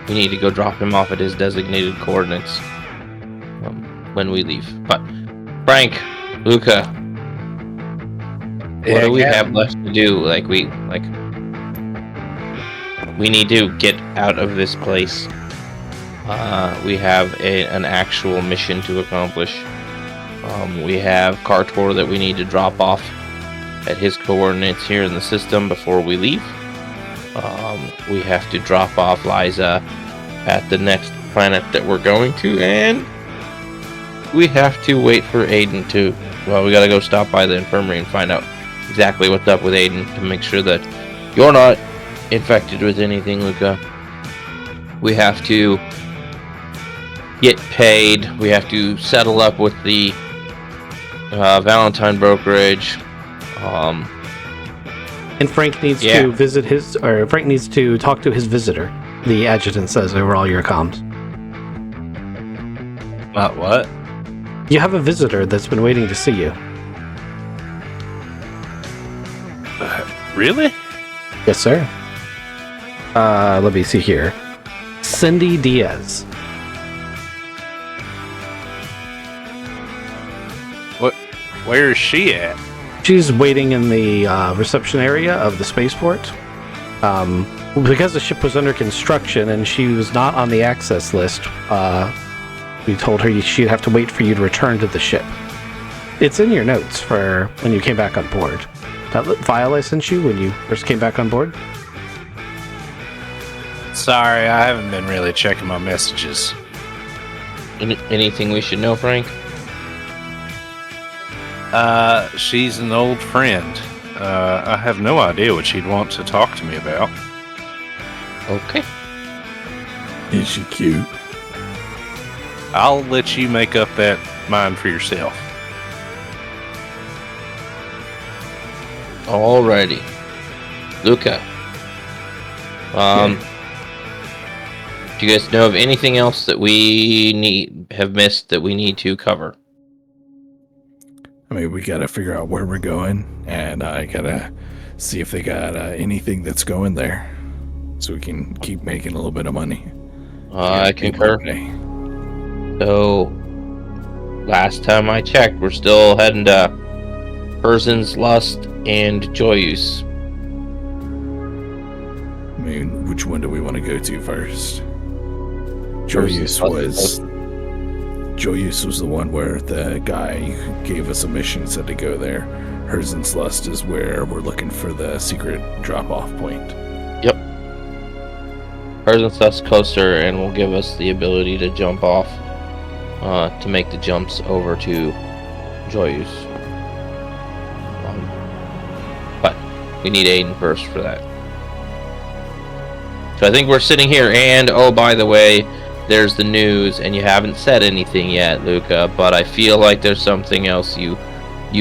we need to go drop him off at his designated coordinates when we leave. But Frank, Luca, what do we have left to do? We need to get out of this place. We have an actual mission to accomplish. We have Cartor that we need to drop off at his coordinates here in the system before we leave. We have to drop off Liza at the next planet that we're going to, and we have to wait for Aiden to... Well, we gotta go stop by the infirmary and find out exactly what's up with Aiden to make sure that you're not infected with anything, Luca. We have to get paid. We have to settle up with the Valentine brokerage. And Frank needs to visit Frank needs to talk to his visitor. The adjutant says over all your comms. What? You have a visitor that's been waiting to see you. Really? Yes, sir. Let me see here. Cindy Diaz. Where is she at? She's waiting in the reception area of the spaceport. Because the ship was under construction and she was not on the access list, we told her she'd have to wait for you to return to the ship. It's in your notes for when you came back on board. That file I sent you when you first came back on board? Sorry, I haven't been really checking my messages. Anything we should know, Frank? She's an old friend. I have no idea what she'd want to talk to me about. Okay. Is she cute? I'll let you make up that mind for yourself. Alrighty. Luca. Do you guys know of anything else that we have missed that we need to cover? I mean, we gotta figure out where we're going, and I gotta see if they got anything that's going there, so we can keep making a little bit of money. I concur. So, last time I checked, we're still heading to Person's Lust and Joyous. I mean, which one do we want to go to first? Joyous was the one where the guy gave us a mission, said to go there. Herzen's Lust is where we're looking for the secret drop-off point. Yep. Herzen's Lust closer and will give us the ability to jump off, to make the jumps over to Joyous. But we need Aiden first for that. So I think we're sitting here, and oh, by the way, there's the news, and you haven't said anything yet, Luca, but I feel like there's something else you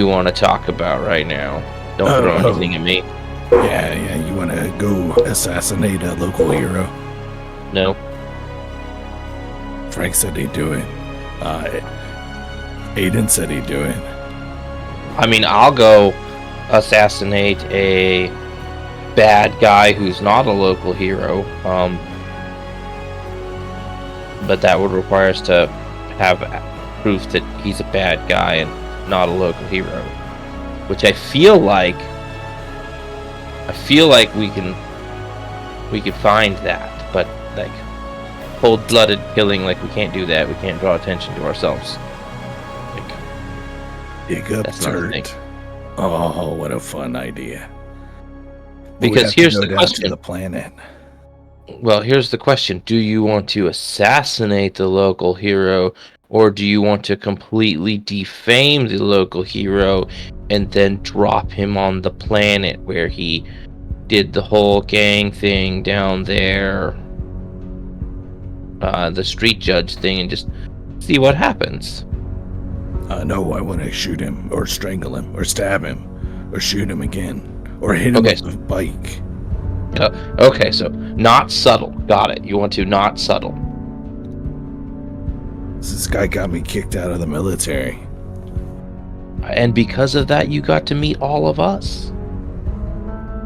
want to talk about right now. Don't throw anything at me. Yeah, you want to go assassinate a local hero? No. Frank said he'd do it. Aiden said he'd do it. I mean, I'll go assassinate a bad guy who's not a local hero, but that would require us to have proof that he's a bad guy and not a local hero, which I feel like we can find that, but like cold-blooded killing, like we can't do that. We can't draw attention to ourselves. Like, Dig up that's not a thing. dirt. Oh, what a fun idea! Because here's the To question. the planet. Well, here's the question. Do you want to assassinate the local hero, or do you want to completely defame the local hero and then drop him on the planet where he did the whole gang thing down there, the street judge thing, and just see what happens? No, I want to shoot him, or strangle him, or stab him, or shoot him again, or hit him with a bike. Okay, so not subtle. Got it. You want to not subtle. This guy got me kicked out of the military. And because of that, you got to meet all of us.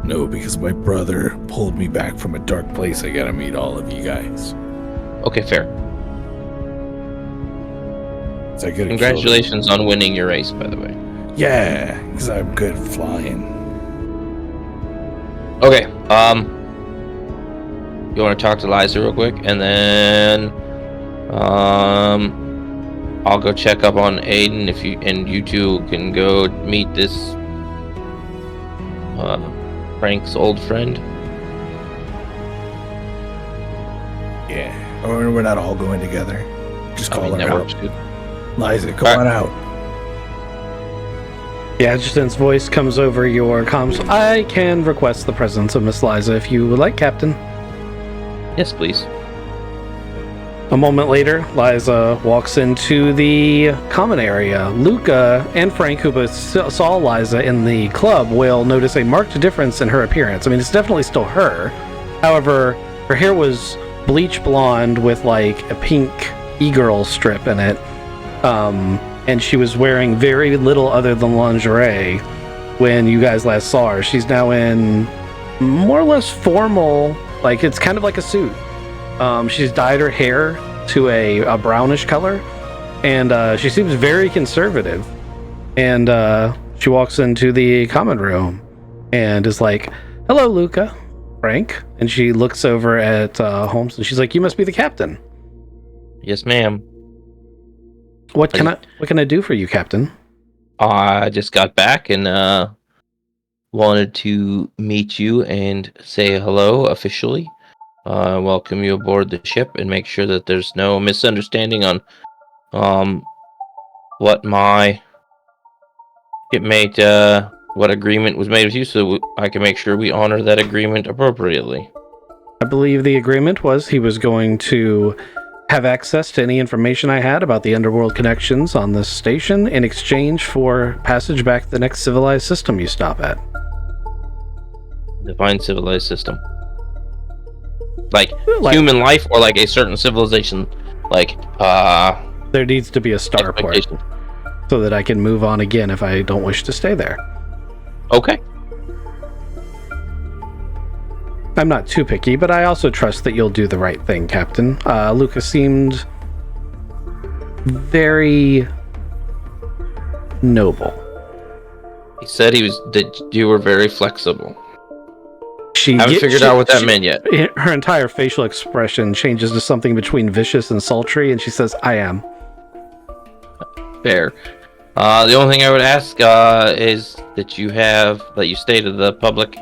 No, because my brother pulled me back from a dark place. I gotta meet all of you guys. Okay, fair. So I Congratulations on winning your race, by the way. Yeah, because I'm good at flying. Okay, you want to talk to Liza real quick, and then, I'll go check up on Aiden. If you two can go meet this, Frank's old friend. Yeah, or we're not all going together. Just call her that out. works good. Liza, come on out. The adjutant's voice comes over your comms. I can request the presence of Miss Liza if you would like, Captain. Yes, please. A moment later, Liza walks into the common area. Luca and Frank, who both saw Liza in the club, will notice a marked difference in her appearance. I mean, it's definitely still her. However, her hair was bleach blonde with like a pink e-girl strip in it. And she was wearing very little other than lingerie when you guys last saw her. She's now in more or less formal, like it's kind of like a suit. She's dyed her hair to a brownish color, and she seems very conservative. And she walks into the common room and is like, "Hello, Luca, Frank." And she looks over at Holmes, and she's like, "You must be the captain. Yes, ma'am. What can I do for you, Captain?" I just got back and wanted to meet you and say hello officially. Welcome you aboard the ship and make sure that there's no misunderstanding on what what agreement was made with you, so I can make sure we honor that agreement appropriately. I believe the agreement was he was going to have access to any information I had about the underworld connections on this station in exchange for passage back to the next civilized system you stop at. Define civilized system. Like human life, or like a certain civilization, like there needs to be a starport so that I can move on again if I don't wish to stay there. Okay. I'm not too picky, but I also trust that you'll do the right thing, Captain. Lucas seemed very noble. He said that you were very flexible. I haven't figured out what that meant yet. Her entire facial expression changes to something between vicious and sultry, and she says, "I am." Fair. The only thing I would ask is that you stay to the public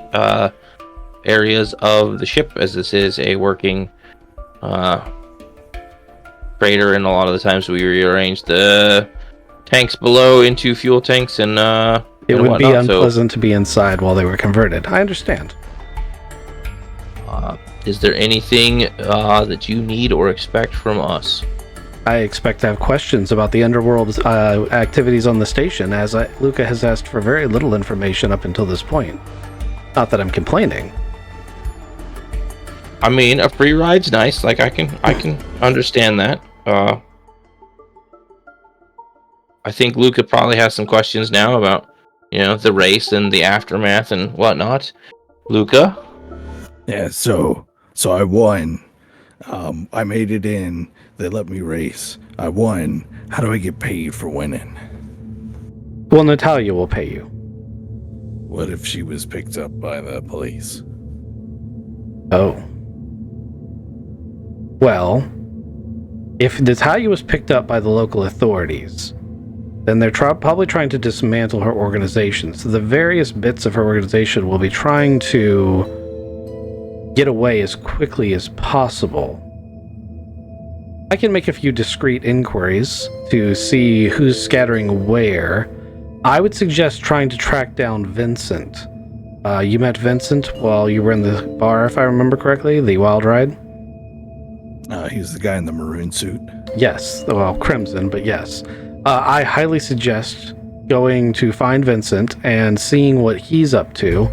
areas of the ship, as this is a working freighter, and a lot of the times we rearrange the tanks below into fuel tanks and it would be unpleasant to be inside while they were converted. I understand. Is there anything that you need or expect from us? I expect to have questions about the underworld activities on the station, as Luca has asked for very little information up until this point. Not that I'm complaining. I mean, a free ride's nice. Like I can understand that. I think Luca probably has some questions now about, the race and the aftermath and whatnot. Luca? Yeah, so I won. I made it in. They let me race. I won. How do I get paid for winning? Well, Natalia will pay you. What if she was picked up by the police? Oh. Well, if Natalia was picked up by the local authorities, then they're probably trying to dismantle her organization. So the various bits of her organization will be trying to get away as quickly as possible. I can make a few discreet inquiries to see who's scattering where. I would suggest trying to track down Vincent. You met Vincent while you were in the bar, if I remember correctly, the Wild Ride? He's the guy in the maroon suit. Yes, well, crimson, but yes. I highly suggest going to find Vincent and seeing what he's up to.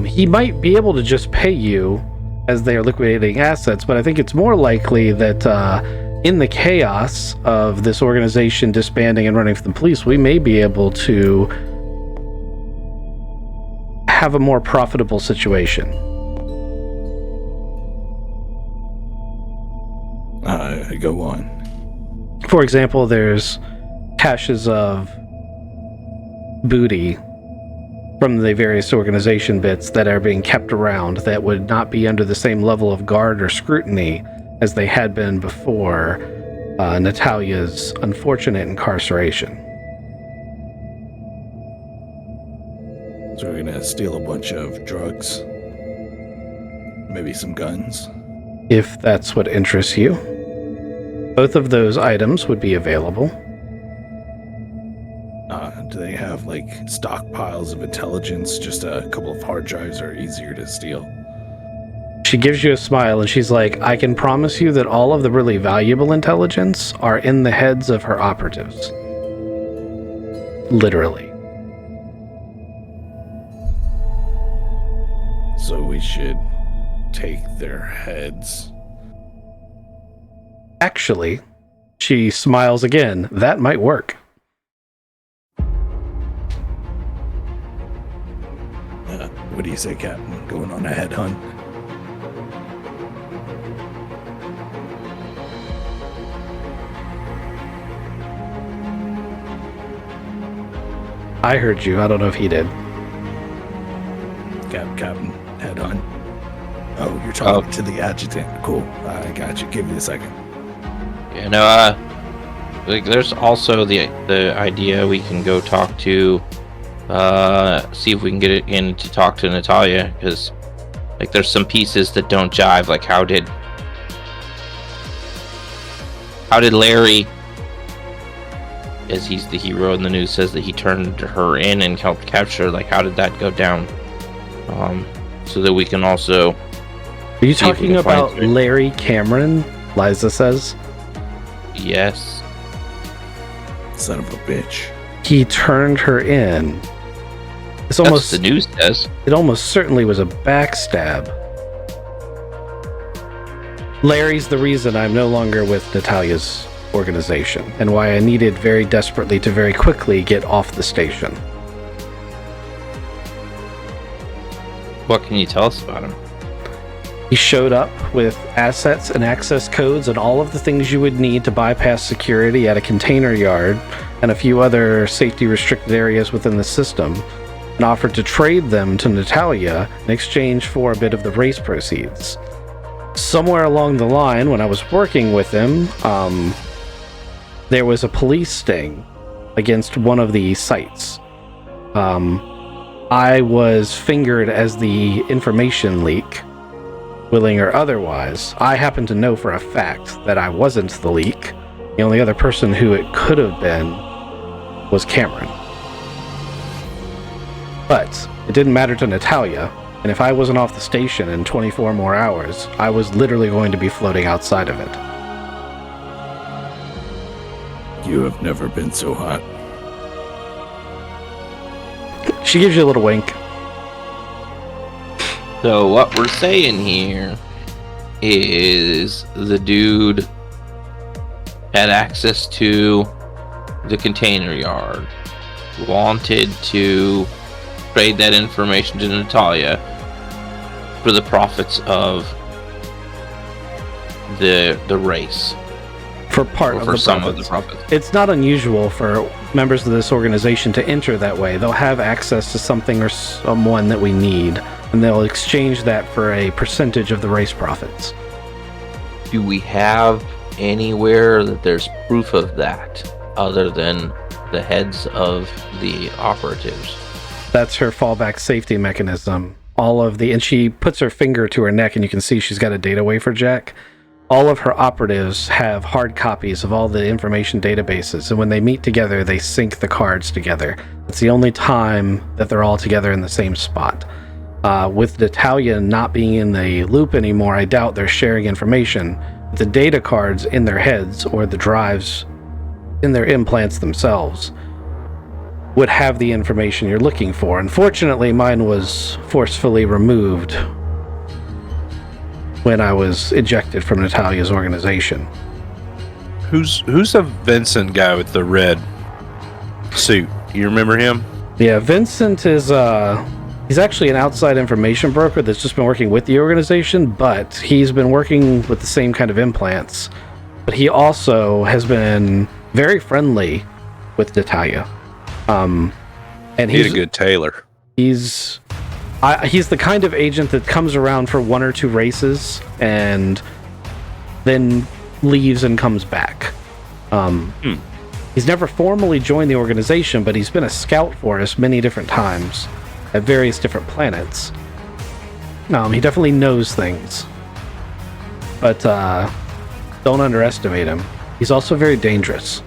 He might be able to just pay you as they are liquidating assets, but I think it's more likely that in the chaos of this organization disbanding and running for the police, we may be able to have a more profitable situation. Go on. For example, there's caches of booty from the various organization bits that are being kept around that would not be under the same level of guard or scrutiny as they had been before Natalia's unfortunate incarceration. So we're gonna steal a bunch of drugs, maybe some guns. If that's what interests you. Both of those items would be available. Do they have like stockpiles of intelligence? Just a couple of hard drives are easier to steal. She gives you a smile and she's like, I can promise you that all of the really valuable intelligence are in the heads of her operatives. Literally. So we should take their heads. Actually, she smiles again. That might work. What do you say, Captain? Going on a head hunt? I heard you. I don't know if he did. Captain, head on. Oh, you're talking to the adjutant. Cool. I got you. Give me a second. You know, like, there's also the idea we can go talk to, see if we can get it in to talk to Natalia, because, like, there's some pieces that don't jive. Like, how did Larry, as he's the hero in the news, says that he turned her in and helped capture her, like, how did that go down? So that we can also... Are you talking about Larry Cameron, Liza says? Yes. Son of a bitch. He turned her in. It's That's almost what the news says. It almost certainly was a backstab. Larry's the reason I'm no longer with Natalia's organization, and why I needed very desperately to very quickly get off the station. What can you tell us about him? He showed up with assets and access codes and all of the things you would need to bypass security at a container yard and a few other safety restricted areas within the system, and offered to trade them to Natalia in exchange for a bit of the race proceeds. Somewhere along the line, when I was working with him, there was a police sting against one of the sites. I was fingered as the information leak, willing or otherwise. I happen to know for a fact that I wasn't the leak. The only other person who it could have been was Cameron. But it didn't matter to Natalia, and if I wasn't off the station in 24 more hours, I was literally going to be floating outside of it. You have never been so hot. She gives you a little wink. So what we're saying here is the dude had access to the container yard, wanted to trade that information to Natalia for the profits of the race. For part or of for the some profits. of the profits. It's not unusual for members of this organization to enter that way. They'll have access to something or someone that we need, and they'll exchange that for a percentage of the race profits. Do we have anywhere that there's proof of that other than the heads of the operatives? That's her fallback safety mechanism. And she puts her finger to her neck, and you can see she's got a data wafer jack. All of her operatives have hard copies of all the information databases, and when they meet together, they sync the cards together. It's the only time that they're all together in the same spot. With Natalia not being in the loop anymore, I doubt they're sharing information. The data cards in their heads, or the drives in their implants themselves, would have the information you're looking for. Unfortunately, mine was forcefully removed when I was ejected from Natalia's organization. Who's the Vincent guy with the red suit? You remember him? Yeah, Vincent is he's actually an outside information broker that's just been working with the organization, but he's been working with the same kind of implants. But he also has been very friendly with Natalia. And He's a good tailor. He's the kind of agent that comes around for one or two races and then leaves and comes back. He's never formally joined the organization, but he's been a scout for us many different times at various different planets. He definitely knows things. But don't underestimate him. He's also very dangerous.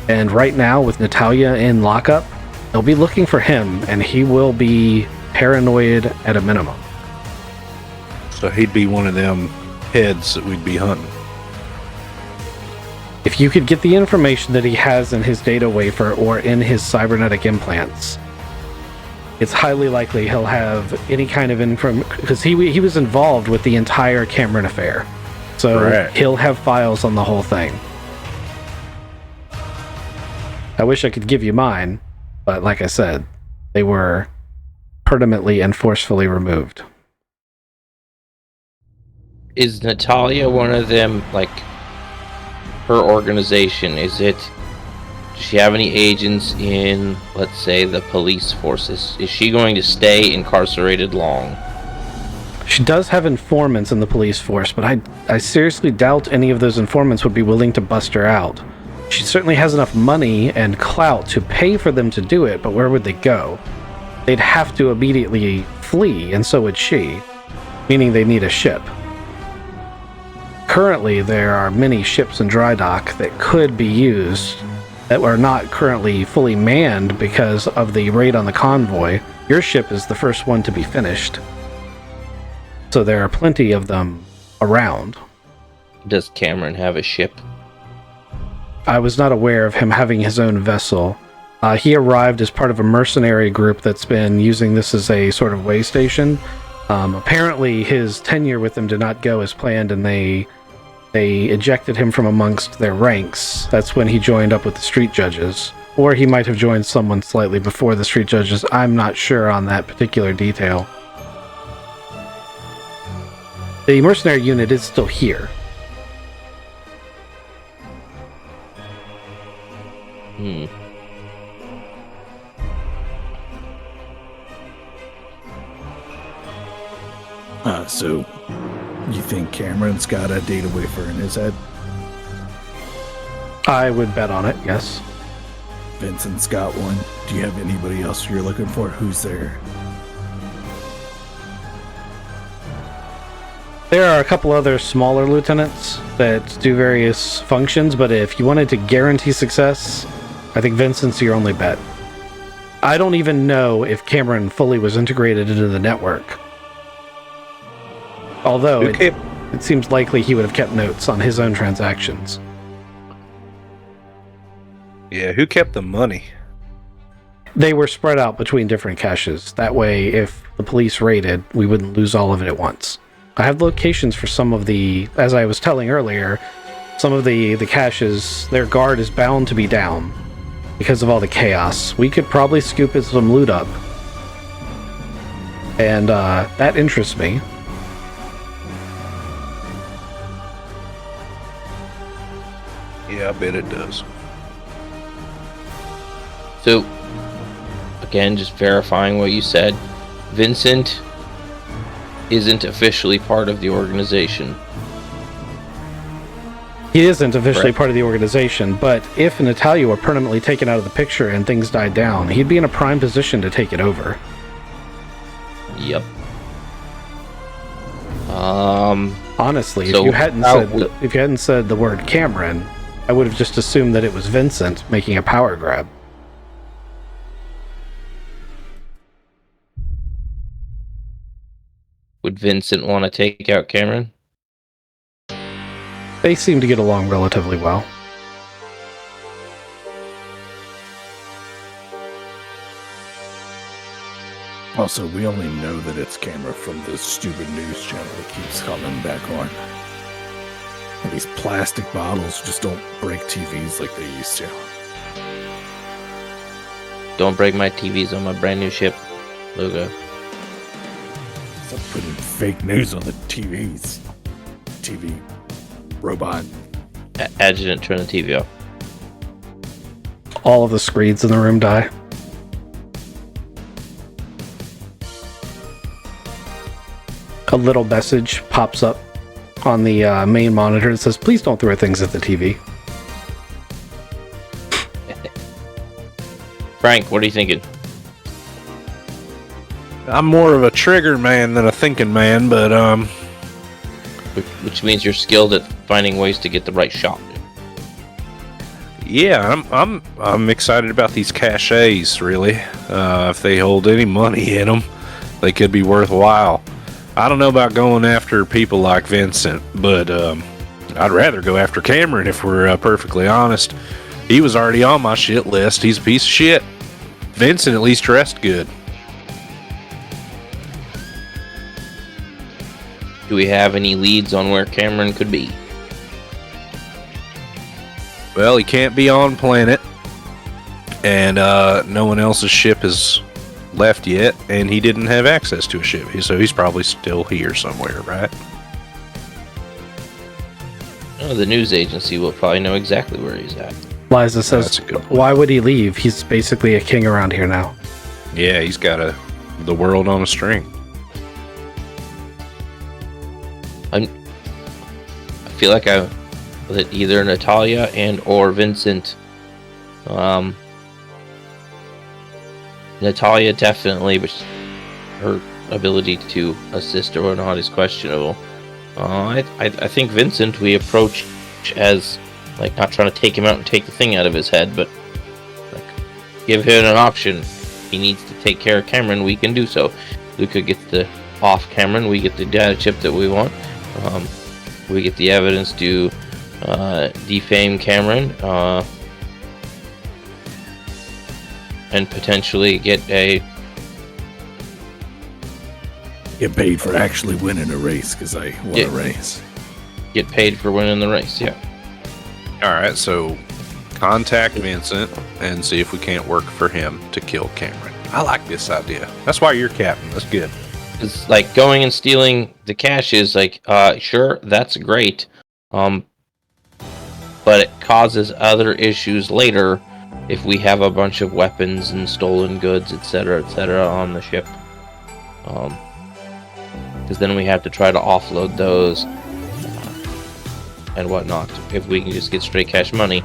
And right now, with Natalia in lockup, they'll be looking for him, and he will be paranoid at a minimum. So he'd be one of them heads that we'd be hunting. If you could get the information that he has in his data wafer or in his cybernetic implants, it's highly likely he'll have any kind of information, because he was involved with the entire Cameron affair. So Correct. He'll have files on the whole thing. I wish I could give you mine, but like I said, they were permanently and forcefully removed. Is Natalia one of them, like, her organization? Is it Does she have any agents in, let's say, the police forces? Is she going to stay incarcerated long? She does have informants in the police force, but I seriously doubt any of those informants would be willing to bust her out. She certainly has enough money and clout to pay for them to do it, but where would they go? They'd have to immediately flee, and so would she, meaning they need a ship. Currently, there are many ships in dry dock that could be used that are not currently fully manned because of the raid on the convoy. Your ship is the first one to be finished. So there are plenty of them around. Does Cameron have a ship? I was not aware of him having his own vessel. He arrived as part of a mercenary group that's been using this as a sort of way station. Apparently his tenure with them did not go as planned, and they ejected him from amongst their ranks. That's when he joined up with the street judges. Or he might have joined someone slightly before the street judges. I'm not sure on that particular detail. The mercenary unit is still here. So you think Cameron's got a data wafer in his head? I would bet on it, yes. Vincent's got one. Do you have anybody else you're looking for? Who's there? There are a couple other smaller lieutenants that do various functions, but if you wanted to guarantee success, I think Vincent's your only bet. I don't even know if Cameron fully was integrated into the network. Although it seems likely he would have kept notes on his own transactions. Yeah, who kept the money? They were spread out between different caches. That way, if the police raided, we wouldn't lose all of it at once. I have locations for some of the, as I was telling earlier, some of the caches, their guard is bound to be down because of all the chaos. We could probably scoop some loot up. And that interests me. Yeah, I bet it does. So, again, just verifying what you said, Vincent isn't officially part of the organization. He isn't officially part of the organization, but if Natalia were permanently taken out of the picture and things died down, he'd be in a prime position to take it over. Yep. Honestly, so if you hadn't said the word Cameron, I would have just assumed that it was Vincent making a power grab. Would Vincent want to take out Cameron? They seem to get along relatively well. Also, we only know that it's camera from this stupid news channel that keeps coming back on. And these plastic bottles just don't break TVs like they used to. Don't break my TVs on my brand new ship, Lugo. Stop putting fake news on the TVs. TV robot. Adjutant, turn the TV off. All of the screens in the room die. A little message pops up on the main monitor that says, "Please don't throw things at the TV." Frank, what are you thinking? I'm more of a trigger man than a thinking man, but Which means you're skilled at finding ways to get the right shot. yeah, I'm excited about these caches. Really, if they hold any money in them, they could be worthwhile. I don't know about going after people like Vincent, but I'd rather go after Cameron if we're perfectly honest. He was already on my shit list. He's a piece of shit. Vincent at least dressed good. Do we have any leads on where Cameron could be? Well, he can't be on planet, and no one else's ship has left yet, and he didn't have access to a ship, so he's probably still here somewhere, right? Oh, the news agency will probably know exactly where he's at. Liza says, That's a good point. why would he leave? He's basically a king around here now. Yeah, he's got the world on a string. I feel like that either Natalia and or Vincent. Natalia definitely, but her ability to assist or whatnot is questionable. I think Vincent we approach as like not trying to take him out and take the thing out of his head, but like give him an option. He needs to take care of Cameron. We can do so. Luca gets the off Cameron. We get the data chip that we want. We get the evidence to defame Cameron and potentially get Get paid for actually winning a race because I won a race. Get paid for winning the race. Yeah. All right, so contact Vincent and see if we can't work for him to kill Cameron. I like this idea. That's why you're captain. That's good. It's like going and stealing the cash is like, sure, that's great. But it causes other issues later if we have a bunch of weapons and stolen goods, etc., on the ship. Because then we have to try to offload those and whatnot. If we can just get straight cash money,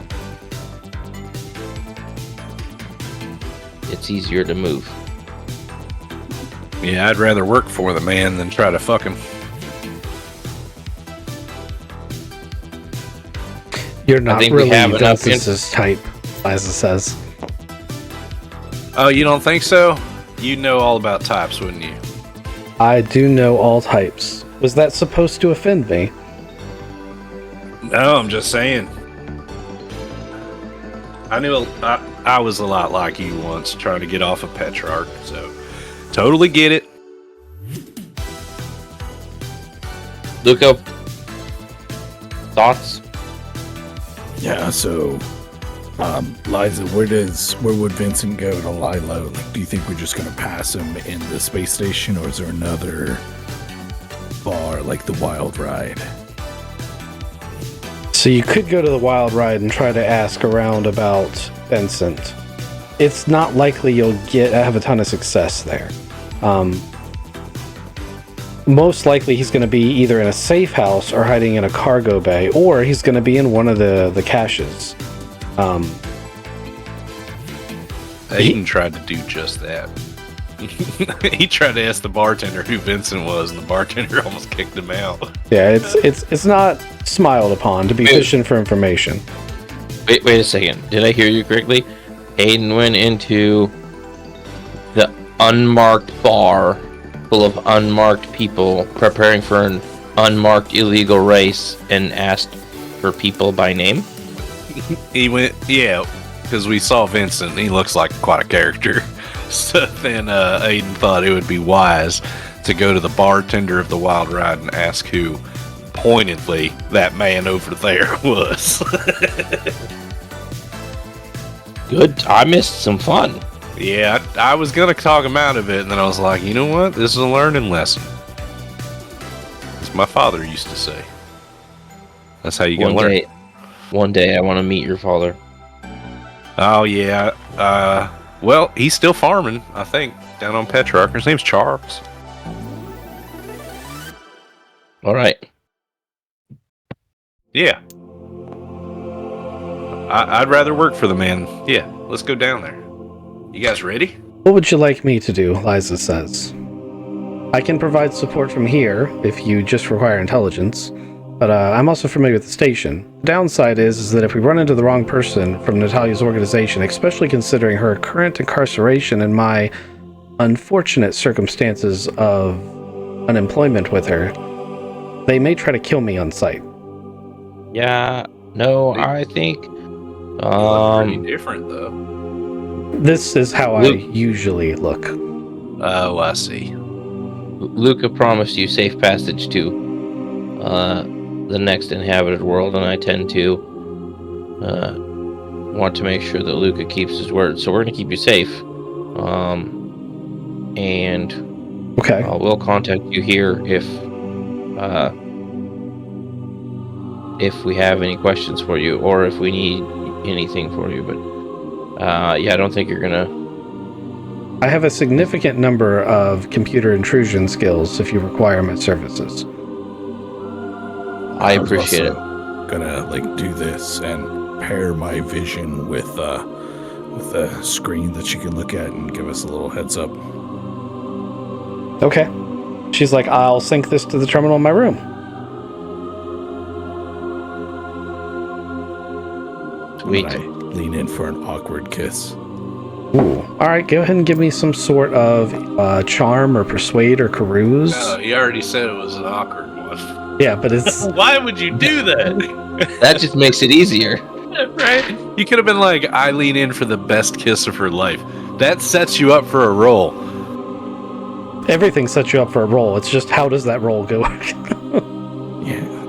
it's easier to move. Yeah, I'd rather work for the man than try to fuck him. You're not think we really have enough Vincent's type, Liza says. Oh, you don't think so? You'd know all about types, wouldn't you? I do know all types. Was that supposed to offend me? No, I'm just saying. I was a lot like you once, trying to get off of Petrarch, so totally get it. Luca, thoughts? Yeah, so Liza, where would Vincent go to lie low? Like, do you think we're just gonna pass him in the space station, or is there another bar like the Wild Ride? So you could go to the Wild Ride and try to ask around about Vincent. It's not likely you'll have a ton of success there. Most likely he's going to be either in a safe house or hiding in a cargo bay, or he's going to be in one of the caches. Aiden tried to do just that. He tried to ask the bartender who Vincent was, and the bartender almost kicked him out. Yeah, it's not smiled upon to be fishing for information. Wait a second. Did I hear you correctly? Aiden went into the unmarked bar full of unmarked people preparing for an unmarked illegal race and asked for people by name? He went, yeah, because we saw Vincent, and he looks like quite a character. So then Aiden thought it would be wise to go to the bartender of the Wild Ride and ask who, pointedly, that man over there was. Good. I missed some fun. Yeah, I was going to talk him out of it, and then I was like, you know what? This is a learning lesson. As my father used to say. That's how you going to learn. One day I want to meet your father. Oh, yeah. Well, he's still farming, I think, down on Petrarch. His name's Charles. All right. Yeah. I'd rather work for the man. Yeah, let's go down there. You guys ready? What would you like me to do? Liza says. I can provide support from here if you just require intelligence, but I'm also familiar with the station. The downside is that if we run into the wrong person from Natalia's organization, especially considering her current incarceration and my unfortunate circumstances of unemployment with her, they may try to kill me on sight. Yeah. No, I think. Pretty different, though. This is how I usually look. Oh, I see. Luca promised you safe passage to the next inhabited world, and I tend to want to make sure that Luca keeps his word. So we're going to keep you safe. And okay. We'll contact you here if we have any questions for you, or if we need anything for you, but yeah, I don't think you're gonna. I have a significant number of computer intrusion skills if you require my services. I appreciate it. Gonna like do this and pair my vision with a screen that you can look at and give us a little heads up. Okay. She's like, I'll sync this to the terminal in my room. Sweet. I lean in for an awkward kiss. Ooh. All right, go ahead and give me some sort of charm or persuade or carouse. No, you already said it was an awkward one. Yeah, but it's... Why would you do that? That just makes it easier. Right? You could have been like, I lean in for the best kiss of her life. That sets you up for a roll. Everything sets you up for a roll. It's just, how does that roll go?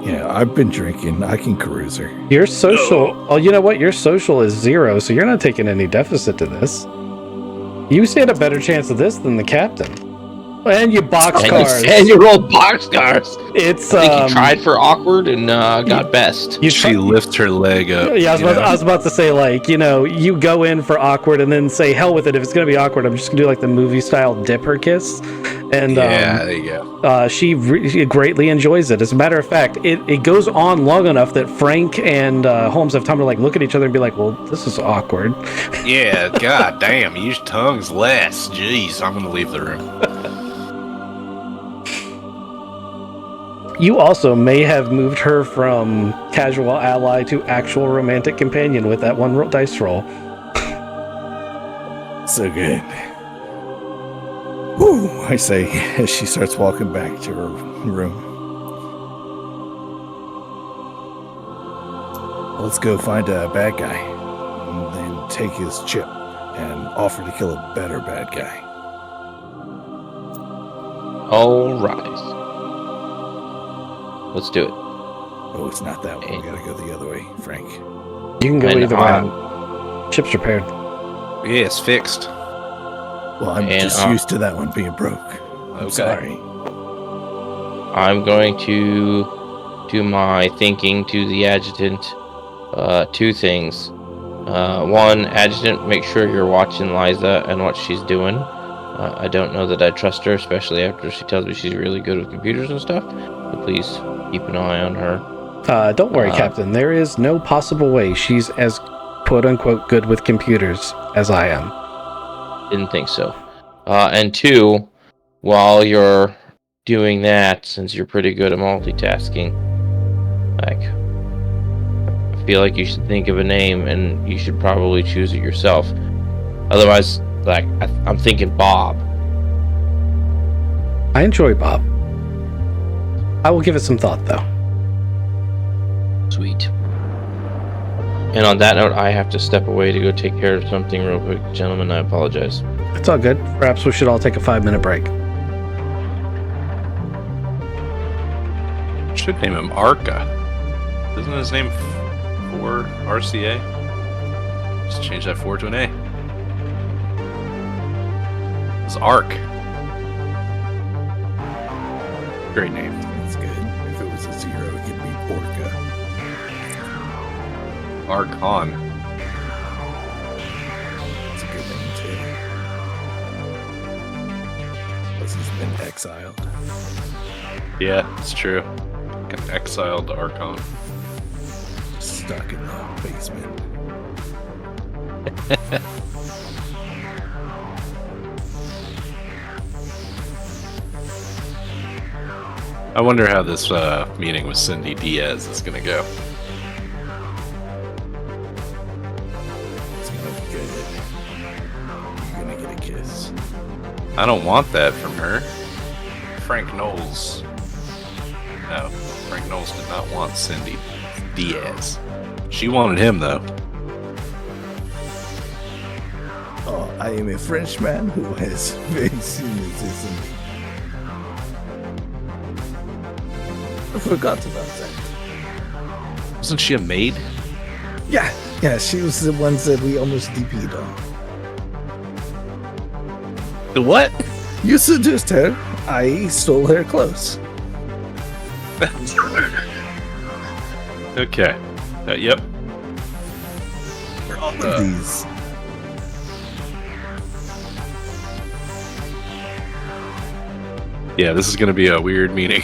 Yeah, I've been drinking. I can carouse her. Your social... Oh, you know what? Your social is 0, so you're not taking any deficit to this. You stand a better chance of this than the captain. And you boxcars. And you rolled boxcars. It's I think you tried for awkward and got best. She lifts her leg up. Yeah, I was about to say, like, you know, you go in for awkward and then say, hell with it. If it's going to be awkward, I'm just going to do like the movie style dip her kiss. And yeah, there you go. She greatly enjoys it. As a matter of fact, it goes on long enough that Frank and Holmes have time to like look at each other and be like, well, this is awkward. Yeah, god damn, use tongues less. Jeez, I'm going to leave the room. You also may have moved her from casual ally to actual romantic companion with that one dice roll. So good. Whew, I say as she starts walking back to her room. Let's go find a bad guy and then take his chip and offer to kill a better bad guy. All right. Let's do it. Oh, it's not that one. We gotta go the other way, Frank. You can go And either way. Chip's repaired. Yeah, it's fixed. Well, I'm just used to that one being broke. I'm sorry. I'm going to do my thinking to the adjutant. 2 things. 1, adjutant, make sure you're watching Liza and what she's doing. I don't know that I trust her, especially after she tells me she's really good with computers and stuff. So please keep an eye on her. Don't worry, Captain. There is no possible way she's as quote-unquote good with computers as I am. Didn't think so. And 2, while you're doing that, since you're pretty good at multitasking, like, I feel like you should think of a name and you should probably choose it yourself. Otherwise, like, I'm thinking Bob. I enjoy Bob. I will give it some thought, though. Sweet. And on that note, I have to step away to go take care of something real quick. Gentlemen, I apologize. It's all good. Perhaps we should all take a 5-minute break. Should name him Arca. Isn't his name 4 RCA? Just change that 4 to an A. It's Arc. Great name. That's good. If it was a 0, it could be Orca. Archon. That's a good name, too. Plus he's been exiled. Yeah, it's true. Got exiled to Archon. Stuck in the basement. I wonder how this meeting with Cindy Diaz is going to go. It's gonna be good. You're gonna get a kiss. I don't want that from her. Frank Knowles. No, Frank Knowles did not want Cindy Diaz. She wanted him, though. Oh, I am a Frenchman who has very cynicism. I forgot about that. Wasn't she a maid? Yeah, she was the ones that we almost DP'd on. The what? You seduced her. I stole her clothes. Okay. Yep. all of these. Yeah, this is going to be a weird meeting.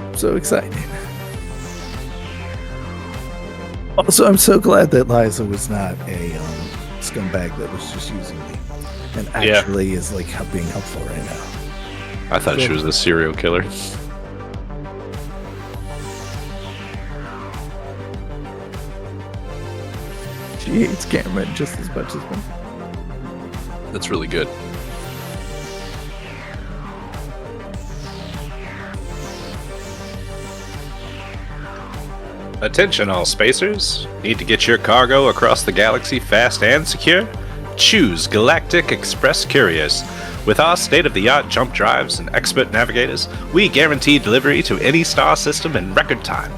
I'm so excited. Also, I'm so glad that Liza was not a scumbag that was just using me, and actually is like being helpful right now. I thought she was a serial killer. She hates Cameron just as much as me. That's really good. Attention all spacers. Need to get your cargo across the galaxy fast and secure? Choose Galactic Express Couriers. With our state-of-the-art jump drives and expert navigators, we guarantee delivery to any star system in record time.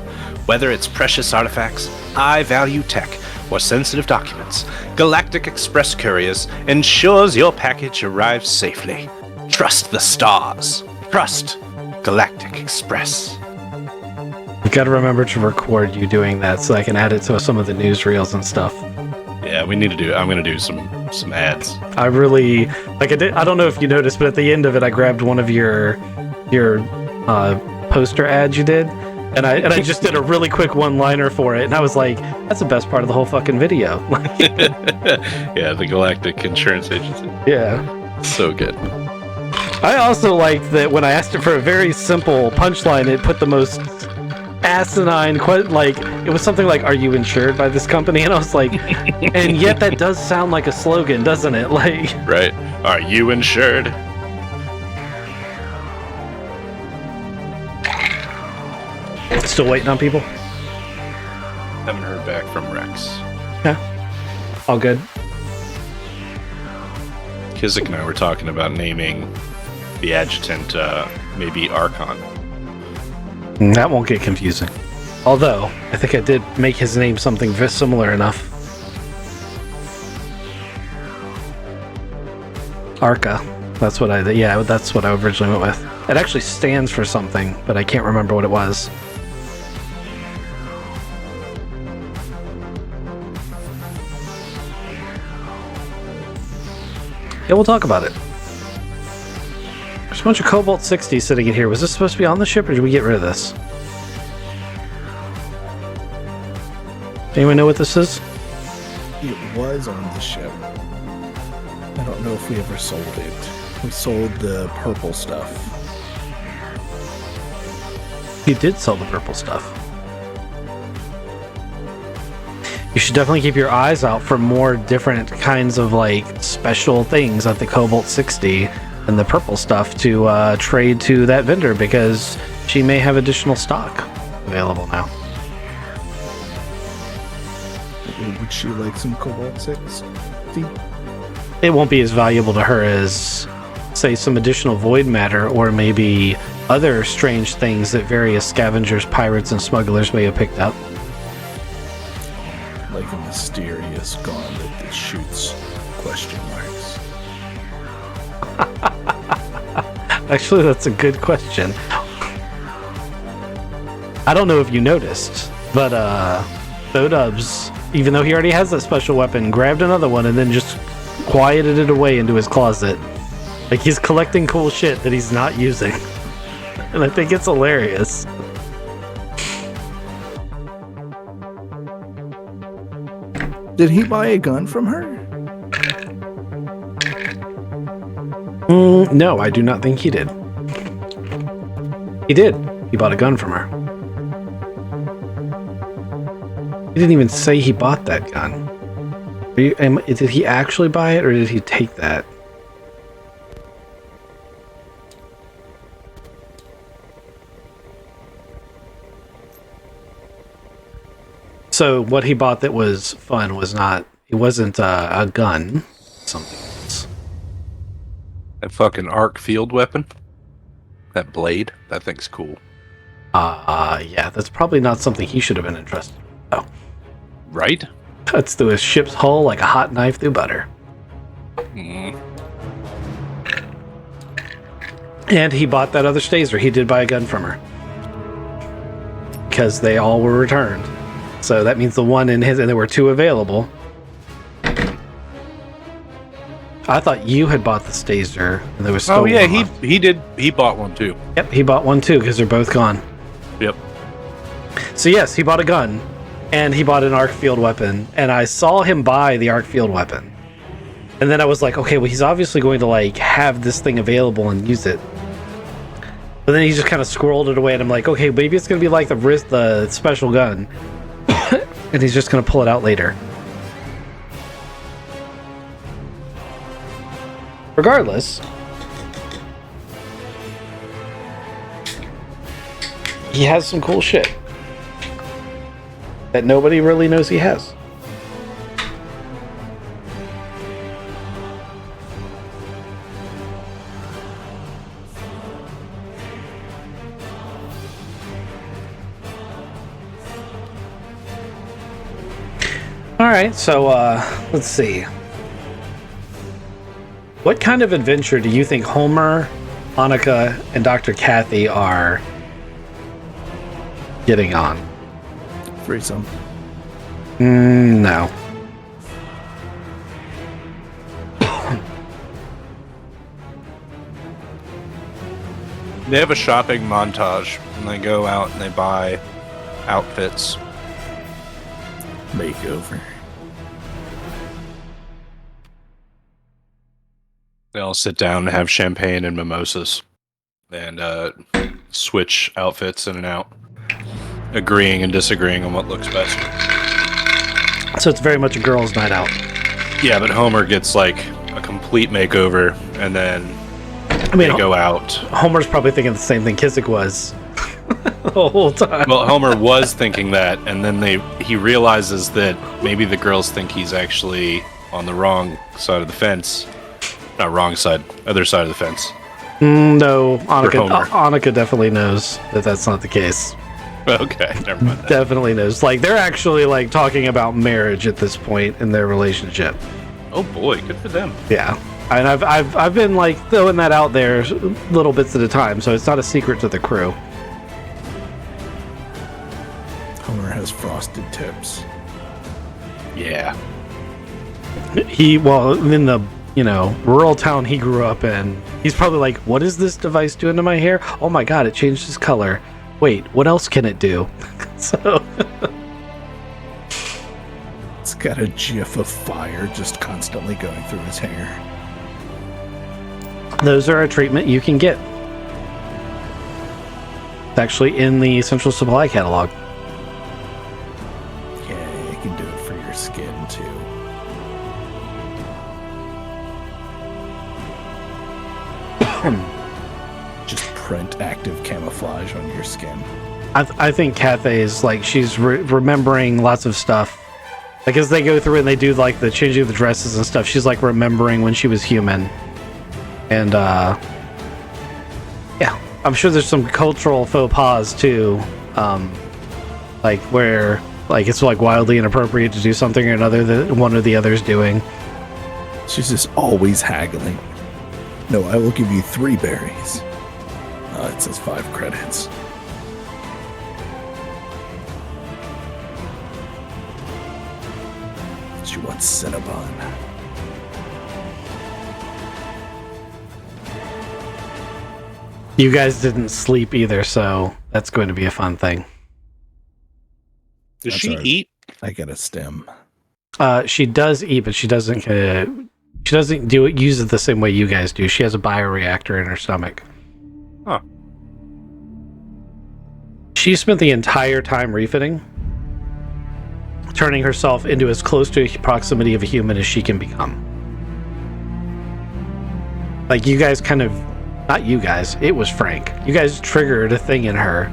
Whether it's precious artifacts, high-value tech, or sensitive documents, Galactic Express Couriers ensures your package arrives safely. Trust the stars. Trust Galactic Express. You gotta remember to record you doing that so I can add it to some of the newsreels and stuff. Yeah, we need to do. I'm gonna do some ads. I really like. I don't know if you noticed, but at the end of it, I grabbed one of your poster ads you did, and I just did a really quick one-liner for it, and I was like, "That's the best part of the whole fucking video." Yeah, the Galactic Insurance Agency. Yeah. So good. I also liked that when I asked it for a very simple punchline, it put the most asinine like it was something like, "Are you insured by this company?" And I was like, and yet that does sound like a slogan, doesn't it? Like, right? Are you insured? Still waiting on people? Haven't heard back from Rex. Yeah. All good. Kizik and I were talking about naming the adjutant maybe Archon. That won't get confusing. Although, I think I did make his name something very similar enough. Arca. That's what I originally went with. It actually stands for something, but I can't remember what it was. Yeah, we'll talk about it. There's a bunch of Cobalt 60 sitting in here. Was this supposed to be on the ship, or did we get rid of this? Anyone know what this is? It was on the ship. I don't know if we ever sold it. We sold the purple stuff. You did sell the purple stuff. You should definitely keep your eyes out for more different kinds of like special things at the Cobalt 60 and the purple stuff to trade to that vendor, because she may have additional stock available now. Would she like some Cobalt 60? It won't be as valuable to her as, say, some additional void matter, or maybe other strange things that various scavengers, pirates, and smugglers may have picked up. Like a mysterious gauntlet that shoots question marks. Actually, that's a good question. I don't know if you noticed, but Bodubs, even though he already has that special weapon, grabbed another one and then just quieted it away into his closet. Like, he's collecting cool shit that he's not using. And I think it's hilarious. Did he buy a gun from her? No, I do not think he did. He did. He bought a gun from her. He didn't even say he bought that gun. Did he actually buy it, or did he take that? So what he bought that was fun was not... It wasn't a gun. Something else. That fucking arc field weapon. That blade. That thing's cool. Yeah, that's probably not something he should have been entrusted with. Oh. Right? Cuts through a ship's hull like a hot knife through butter. Mm. And he bought that other Staser. He did buy a gun from her. Because they all were returned. So that means the one in his, and there were 2 available. I thought you had bought the Staser, and there was still Oh yeah, one left. he did. He bought one too. Yep, he bought one too because they're both gone. Yep. So yes, he bought a gun, and he bought an arc field weapon, and I saw him buy the arc field weapon. And then I was like, okay, well, he's obviously going to like have this thing available and use it. But then he just kind of squirreled it away, and I'm like, okay, maybe it's going to be like the special gun. And he's just going to pull it out later. Regardless, he has some cool shit that nobody really knows he has. Alright, so let's see. What kind of adventure do you think Homer, Annika, and Dr. Kathy are getting on? Threesome. No. They have a shopping montage, and they go out and they buy outfits. Makeover. They all sit down and have champagne and mimosas, and switch outfits in and out, agreeing and disagreeing on what looks best. So it's very much a girls' night out. Yeah, but Homer gets like a complete makeover, and then they go out. Homer's probably thinking the same thing Kissick was the whole time. Well, Homer was thinking that, and then he realizes that maybe the girls think he's actually on the wrong side of the fence. Not wrong side, other side of the fence. No, Homer. Annika definitely knows that that's not the case. Okay, never mind that. Definitely knows. Like, they're actually like talking about marriage at this point in their relationship. Oh boy, good for them. Yeah, and I've been like throwing that out there little bits at a time, so it's not a secret to the crew. Homer has frosted tips. Yeah. In the rural town he grew up in, he's probably like, what is this device doing to my hair? Oh my god, it changed its color. Wait, what else can it do? So It's got a gif of fire just constantly going through his hair. those are a treatment you can get. It's actually in the Central Supply catalog. Yeah, you can do it for your skin too. Just print active camouflage on your skin. I think Cathay is like, she's remembering lots of stuff. Like, as they go through and they do like the changing of the dresses and stuff, she's like remembering when she was human. And yeah, I'm sure there's some cultural faux pas too, like where like it's like wildly inappropriate to do something or another that one or the other's doing. She's just always haggling. No, I will give you 3 berries. It says 5 credits. She wants Cinnabon. You guys didn't sleep either, so that's going to be a fun thing. Does That's she all right. eat? I get a stem. She does eat, but she doesn't use it the same way you guys do. She has a bioreactor in her stomach. Huh. She spent the entire time refitting, turning herself into as close to a proximity of a human as she can become. Like, you guys kind of, not you guys, it was Frank. You guys triggered a thing in her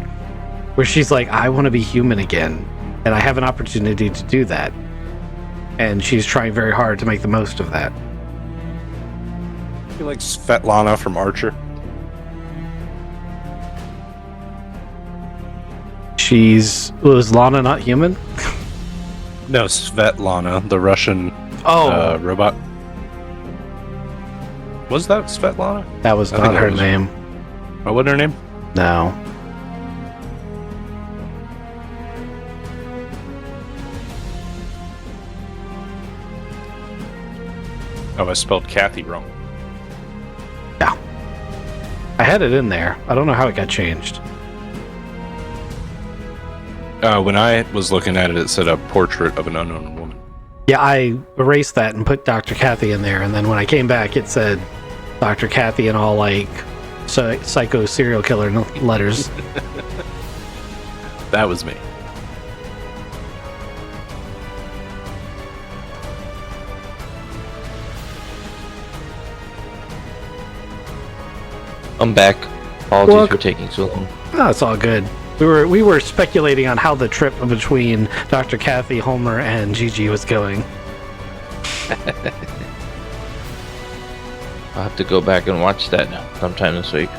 where she's like, I want to be human again, and I have an opportunity to do that. And she's trying very hard to make the most of that. She likes Svetlana from Archer. Was Lana not human? No, Svetlana, the Russian robot. Was that Svetlana? That was I not think that her was- name. Oh, what's her name? No. Oh, I spelled Kathy wrong. Yeah. I had it in there. I don't know how it got changed. When I was looking at it, it said a portrait of an unknown woman. Yeah, I erased that and put Dr. Kathy in there, and then when I came back, it said Dr. Kathy in all, like, psycho serial killer letters. That was me. I'm back. Apologies Well, for taking so long. Oh, it's all good. We were speculating on how the trip between Dr. Kathy, Homer, and Gigi was going. I'll have to go back and watch that now sometime this week.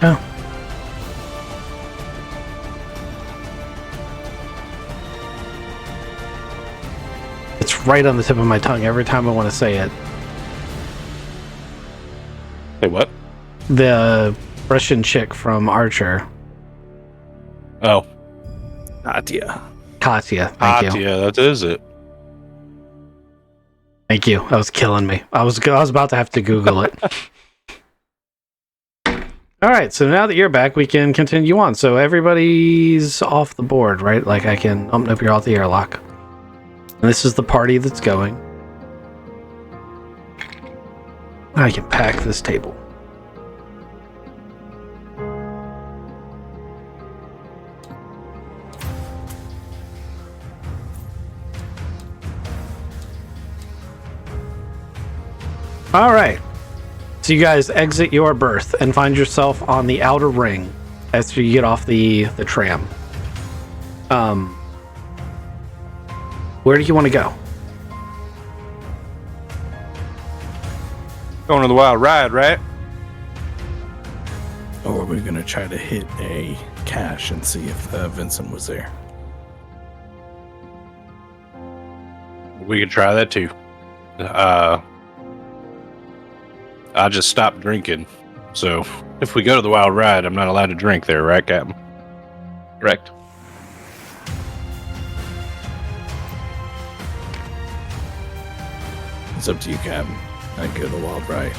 Oh. It's right on the tip of my tongue every time I want to say it. Hey, what? The Russian chick from Archer. Oh, Katya. Katya. Thank you. yeah, that is it. Thank you. That was killing me. I was about to have to Google it. All right, so now that you're back, we can continue on. So everybody's off the board, right? Like I can open up your alt airlock. And this is the party that's going. I can pack this table. All right. So you guys exit your berth and find yourself on the outer ring after you get off the tram. Where do you want to go? Going to the wild ride, right? Or are we gonna try to hit a cache and see if Vincent was there? We could try that too. I just stopped drinking, so if we go to the wild ride, I'm not allowed to drink there, right, Captain? Correct. It's up to you, Captain. I can go to the wild ride.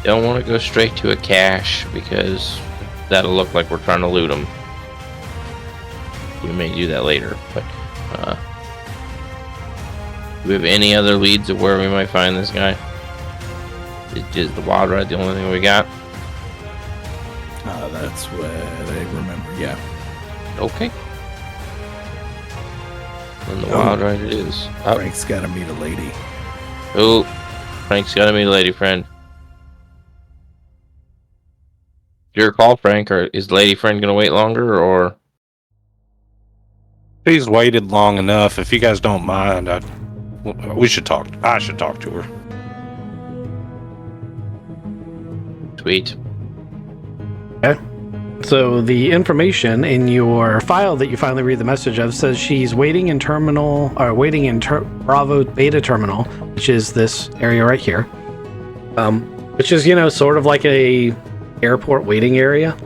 Don't want to go straight to a cache because that'll look like we're trying to loot them. We may do that later, but do we have any other leads of where we might find this guy? Is the wild ride the only thing we got? That's what I remember, yeah. Okay. Then the wild ride it is. Oh, Frank's gotta meet a lady. Frank's got to meet a lady friend. Your call, Frank, or is lady friend going to wait longer, or? She's waited long enough. If you guys don't mind, we should talk. I should talk to her. Sweet. Okay. So the information in your file that you finally read the message of says she's waiting in Bravo Beta Terminal, which is this area right here. Which is, sort of like a airport waiting area.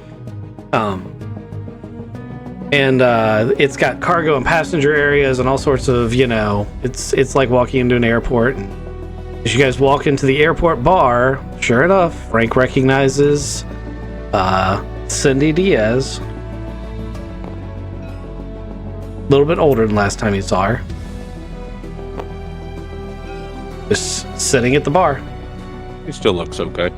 And it's got cargo and passenger areas and all sorts of, it's like walking into an airport. And as you guys walk into the airport bar, sure enough, Frank recognizes Cindy Diaz. A little bit older than last time he saw her. Just sitting at the bar. He still looks okay.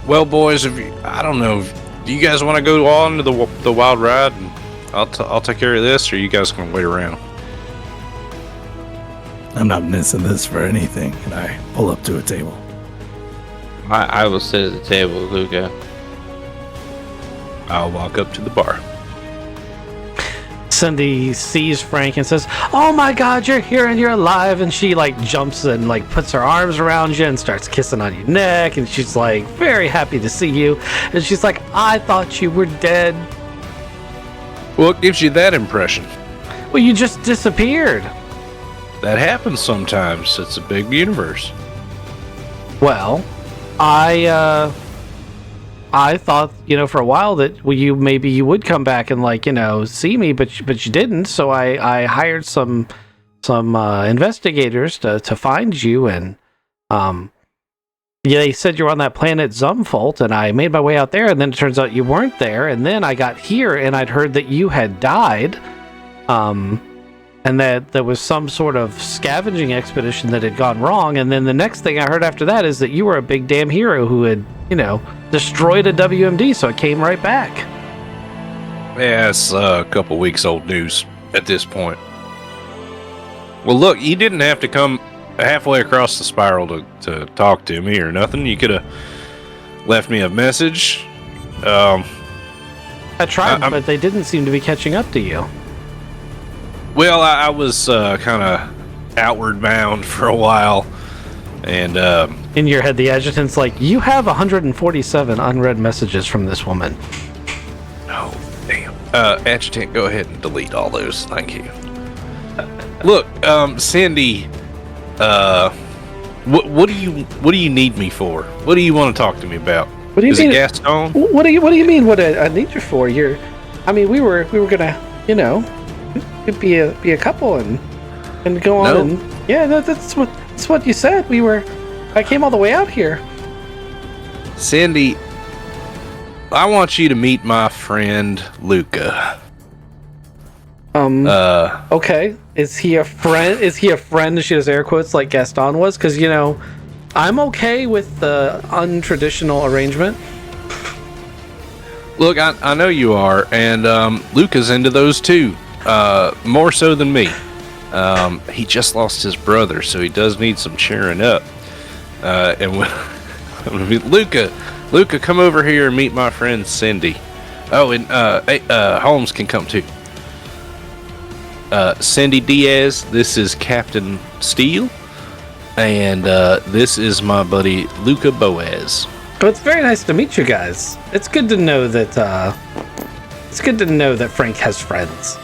Well, boys, I don't know. Do you guys want to go on to the wild ride? And I'll take care of this, or you guys can wait around? I'm not missing this for anything. And I pull up to a table. I will sit at the table with Luca. I'll walk up to the bar. Cindy sees Frank and says, "Oh my God, you're here and you're alive!" And she jumps and puts her arms around you and starts kissing on your neck. And she's very happy to see you. And she's like, "I thought you were dead." What gives you that impression? Well, you just disappeared. That happens sometimes. It's a big universe. Well, I thought, for a while that maybe you would come back and see me, but you didn't. So I hired some investigators to find you, and they said you were on that planet Zumfault, and I made my way out there, and then it turns out you weren't there, and then I got here and I'd heard that you had died, and that there was some sort of scavenging expedition that had gone wrong, and then the next thing I heard after that is that you were a big damn hero who had, destroyed a WMD, so it came right back. Yeah, it's a couple weeks old news at this point. Well, look, you didn't have to come halfway across the spiral to talk to me or nothing. You could have left me a message. I tried, but they didn't seem to be catching up to you. Well, I was kind of outward bound for a while, and in your head, the adjutant's like, you have 147 unread messages from this woman. Oh, damn. Adjutant, go ahead and delete all those. Thank you. Look, Cindy, what do you need me for? What do you want to talk to me about? What do you mean? Is it Gaston? What do you mean? What I need you for? We were gonna, be a couple and go on and yeah, that's what you said. I came all the way out here. Cindy, I want you to meet my friend Luca. Okay. Is he a friend? She does air quotes like Gaston was, because I'm okay with the untraditional arrangement. Look, I know you are, and Luca's into those too. More so than me. He just lost his brother, so he does need some cheering up. And Luca, come over here and meet my friend Cindy. Oh, and Holmes can come too. Cindy Diaz, this is Captain Steele, and this is my buddy Luca Boaz. Well, it's very nice to meet you guys. It's good to know that Frank has friends.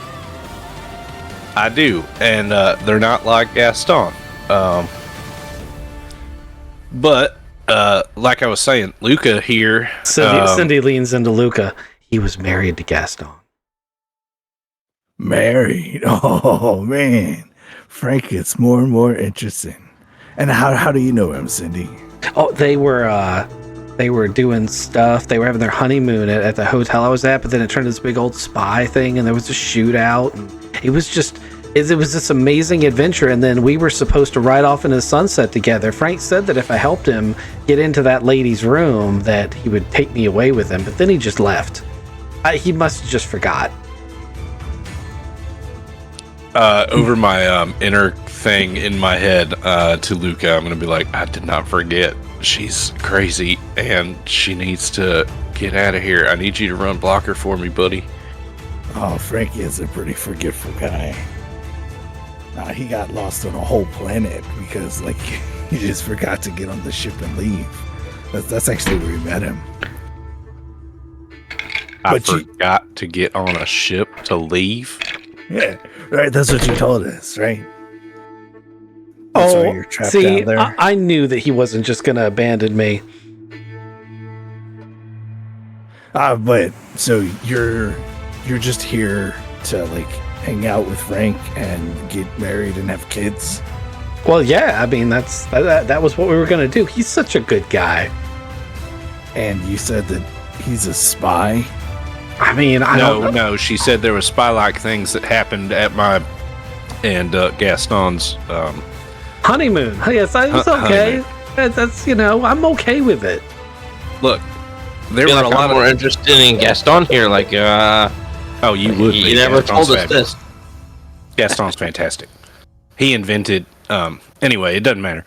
I do, and they're not like Gaston. But like I was saying, Luca here. Cindy leans into Luca. He was married to Gaston. Married? Oh man, Frank gets more and more interesting. And how do you know him, Cindy? Oh, they were doing stuff. They were having their honeymoon at the hotel I was at, but then it turned into this big old spy thing, and there was a shootout, and it was this amazing adventure. And then we were supposed to ride off into the sunset together. Frank said that if I helped him get into that lady's room, that he would take me away with him, but then he just left. He must have just forgot. Over my inner thing in my head to Luca, I'm gonna be like, I did not forget. She's crazy and she needs to get out of here. I need you to run blocker for me, buddy. Oh, Frankie is a pretty forgetful guy. He got lost on a whole planet because he just forgot to get on the ship and leave. That's actually where we met him. I forgot to get on a ship to leave. Yeah, right. That's what you told us, right? That's why you're trapped see, down there. I knew that he wasn't just going to abandon me. But so you're just here to hang out with Frank and get married and have kids. Well, yeah. I mean, that was what we were going to do. He's such a good guy. And you said that he's a spy. I mean, I don't know. No. She said there were spy-like things that happened at my and Gaston's honeymoon. Yes, it's okay. That's I'm okay with it. Look, there were a lot more interested in Gaston here. Oh, you would. You never told us this. Gaston's fantastic. He invented. Anyway, it doesn't matter.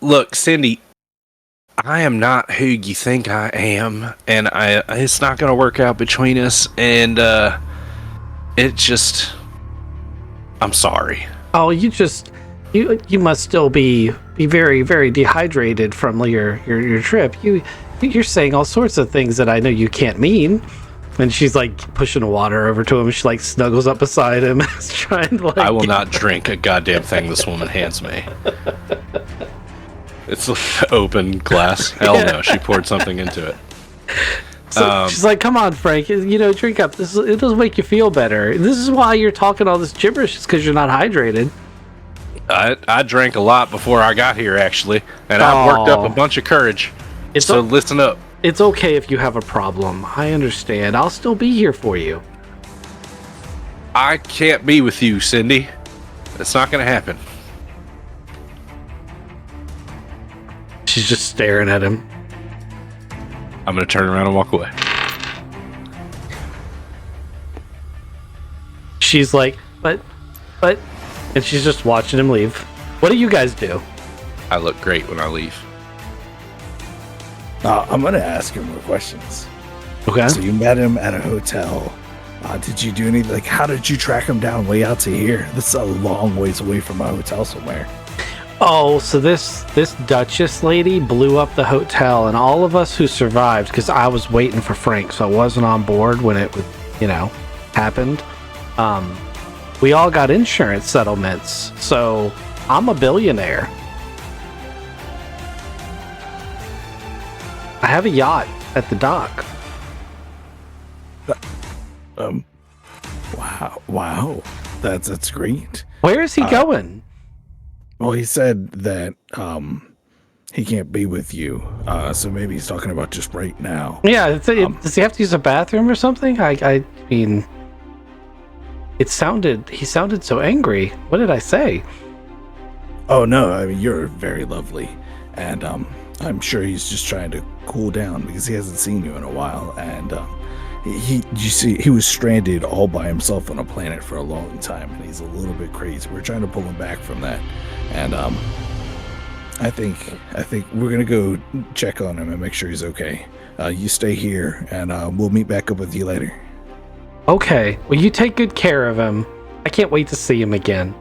Look, Cindy, I am not who you think I am, and it's not going to work out between us. And I'm sorry. Oh, you must still be very, very dehydrated from your trip. You're saying all sorts of things that I know you can't mean. And she's like pushing water over to him. She like snuggles up beside him, trying to like. I will not drink a goddamn thing this woman hands me. It's like open glass. Hell no, she poured something into it. So she's like, "Come on, Frank. Drink up. It doesn't make you feel better. This is why you're talking all this gibberish. It's because you're not hydrated." I drank a lot before I got here, actually, and I've worked up a bunch of courage. So listen up. It's okay if you have a problem. I understand. I'll still be here for you. I can't be with you, Cindy. It's not going to happen. She's just staring at him. I'm going to turn around and walk away. She's like, but, and she's just watching him leave. What do you guys do? I look great when I leave. I'm going to ask him more questions. Okay. So you met him at a hotel. Did you do anything? Like, how did you track him down way out to here? This is a long ways away from a hotel somewhere. Oh, so this Duchess lady blew up the hotel, and all of us who survived, because I was waiting for Frank, so I wasn't on board when it was, happened. We all got insurance settlements, so I'm a billionaire. I have a yacht at the dock. Wow. That's great. Where is he going? Well, he said that he can't be with you. So maybe he's talking about just right now. Yeah, does he have to use a bathroom or something? I mean, he sounded so angry. What did I say? Oh no, I mean, you're very lovely, and I'm sure he's just trying to cool down because he hasn't seen you in a while, and he was stranded all by himself on a planet for a long time, and he's a little bit crazy. We're trying to pull him back from that, and I think we're gonna go check on him and make sure he's okay. You stay here, and we'll meet back up with you later. Okay, well, you take good care of him. I can't wait to see him again.